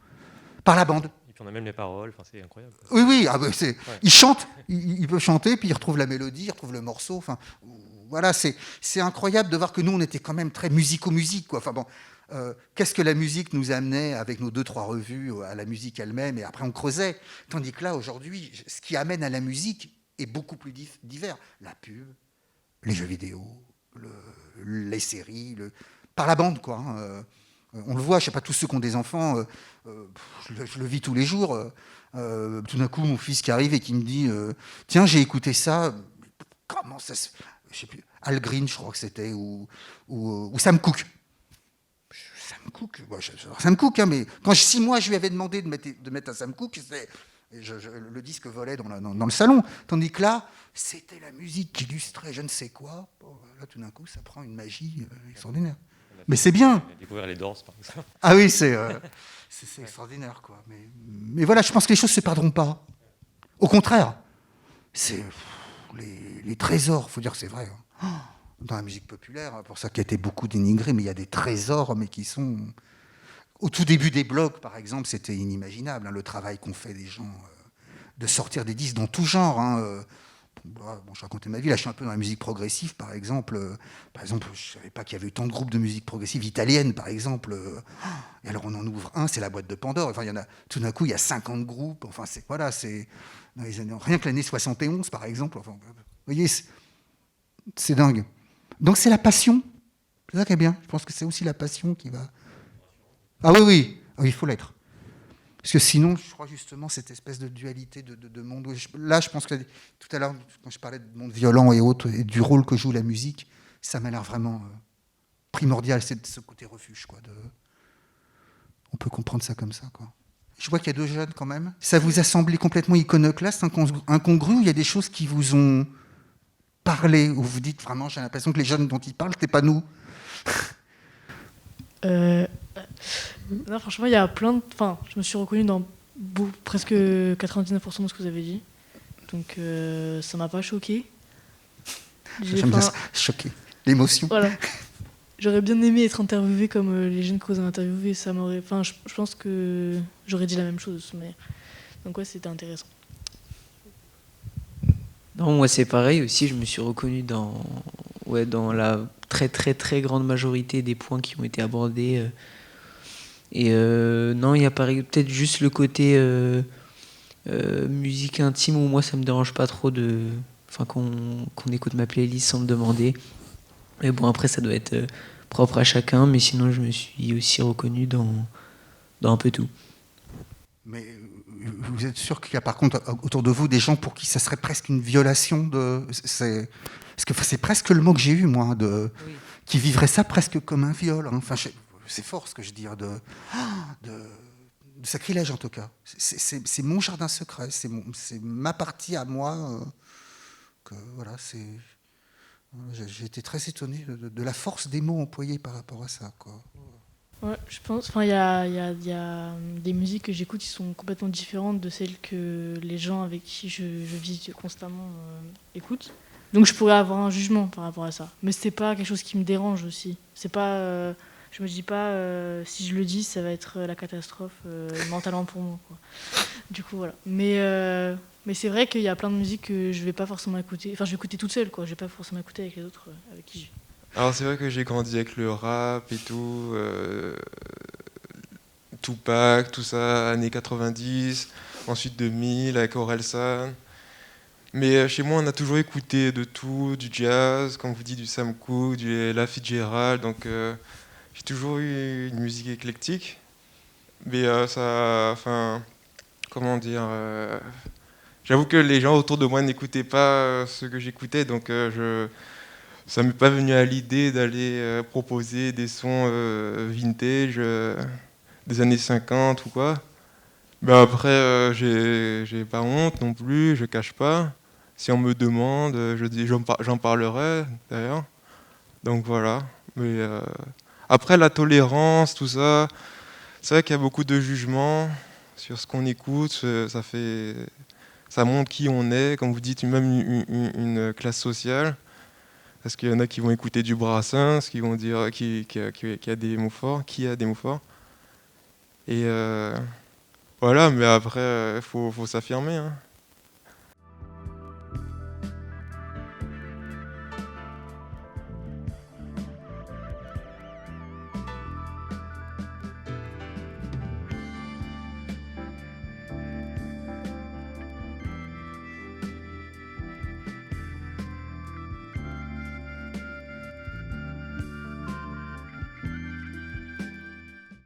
Par la bande. Puis on a même les paroles, c'est incroyable. Oui, ils chantent, ils peuvent chanter, puis ils retrouvent la mélodie, ils retrouvent le morceau. Enfin, voilà, c'est incroyable de voir que nous, on était quand même très musico-musique, quoi. Enfin bon, qu'est-ce que la musique nous amenait avec nos 2-3 revues à la musique elle-même, et après on creusait. Tandis que là, aujourd'hui, ce qui amène à la musique est beaucoup plus divers. La pub, les jeux vidéo, les séries, par la bande, quoi. Hein, on le voit, je ne sais pas, tous ceux qui ont des enfants, je le vis tous les jours. Tout d'un coup, mon fils qui arrive et qui me dit tiens, j'ai écouté ça. Comment ça se. Je sais plus. Al Green, je crois que c'était, ou Sam Cooke. Sam Cooke, Sam Cooke, hein, mais si moi je lui avais demandé de mettre un Sam Cooke, le disque volait dans le salon. Tandis que là, c'était la musique qui illustrait je ne sais quoi. Là, tout d'un coup, ça prend une magie extraordinaire. Mais c'est bien. Découvrir les Doors, par exemple. Ah oui, c'est extraordinaire, quoi. Mais voilà, je pense que les choses ne se perdront pas. Au contraire, c'est les trésors, il faut dire que c'est vrai. Hein. Dans la musique populaire, pour ça qui a été beaucoup dénigré, mais il y a des trésors, mais qui sont... Au tout début des blogs, par exemple, c'était inimaginable, hein, le travail qu'ont fait des gens, de sortir des disques dans tout genre. Hein, je racontais ma vie, là je suis un peu dans la musique progressive, par exemple, je ne savais pas qu'il y avait eu tant de groupes de musique progressive italienne, par exemple, et alors on en ouvre un, c'est la boîte de Pandore, enfin, tout d'un coup il y a 50 groupes, enfin, c'est dans les années, rien que l'année 71, par exemple, enfin, vous voyez, c'est dingue. Donc c'est la passion, c'est ça qui est bien, je pense que c'est aussi la passion qui va... Ah oui, il faut l'être. Parce que sinon, je crois justement cette espèce de dualité de monde. Là, je pense que tout à l'heure, quand je parlais de monde violent et autres, et du rôle que joue la musique, ça m'a l'air vraiment primordial, c'est ce côté refuge, quoi. On peut comprendre ça comme ça, quoi. Je vois qu'il y a 2 jeunes quand même. Ça vous a semblé complètement iconoclaste, incongru, ou il y a des choses qui vous ont parlé, où vous dites vraiment, j'ai l'impression que les jeunes dont ils parlent, c'était pas nous. Non, franchement, il y a plein de... Enfin, je me suis reconnue dans presque 99% de ce que vous avez dit. Donc, ça m'a pas choqué. J'aime bien ça, choqué. L'émotion. Voilà. J'aurais bien aimé être interviewée comme les jeunes que vous avez interviewés. Ça m'aurait... Enfin, je pense que j'aurais dit la même chose. Mais... Donc, ouais, c'était intéressant. Non, moi c'est pareil aussi, je me suis reconnu dans la très très très grande majorité des points qui ont été abordés. Non, il y a peut-être juste le côté musique intime où moi ça me dérange pas trop qu'on écoute ma playlist sans me demander. Mais bon, après ça doit être propre à chacun, mais sinon je me suis aussi reconnu dans un peu tout. Mais vous êtes sûr qu'il y a par contre autour de vous des gens pour qui ça serait presque une violation de... Parce que c'est presque le mot que j'ai eu, moi, qui vivrait ça presque comme un viol. Hein. Enfin, c'est fort ce que je dis, de sacrilège en tout cas. C'est mon jardin secret, c'est ma partie à moi. Voilà, j'ai été très étonné de la force des mots employés par rapport à ça, quoi. Ouais, je pense. Enfin, il y a des musiques que j'écoute qui sont complètement différentes de celles que les gens avec qui je vis constamment écoutent. Donc, je pourrais avoir un jugement par rapport à ça. Mais c'est pas quelque chose qui me dérange aussi. C'est pas. Je me dis pas si je le dis, ça va être la catastrophe mentalement pour moi, quoi. Du coup, voilà. Mais c'est vrai qu'il y a plein de musiques que je vais pas forcément écouter. Enfin, je vais écouter toute seule, quoi. Je vais pas forcément écouter avec les autres avec qui je vis. Alors c'est vrai que j'ai grandi avec le rap et tout, Tupac, tout ça, années 90, ensuite 2000 avec Orelsan. Mais chez moi on a toujours écouté de tout, du jazz, comme vous dites, du Sam Cooke, du Ella Fitzgerald, donc j'ai toujours eu une musique éclectique. Mais comment dire, j'avoue que les gens autour de moi n'écoutaient pas ce que j'écoutais, donc ça m'est pas venu à l'idée d'aller proposer des sons vintage des années 50 ou quoi. Mais après, j'ai pas honte non plus, je cache pas. Si on me demande, j'en parlerai d'ailleurs. Donc voilà. Mais après, la tolérance, tout ça, c'est vrai qu'il y a beaucoup de jugements sur ce qu'on écoute. Ça montre qui on est, comme vous dites, même une classe sociale. Parce qu'il y en a qui vont écouter du Brassens, qui vont dire qui a des mots forts, qui a des mots forts. Et voilà, mais après, faut s'affirmer. Hein.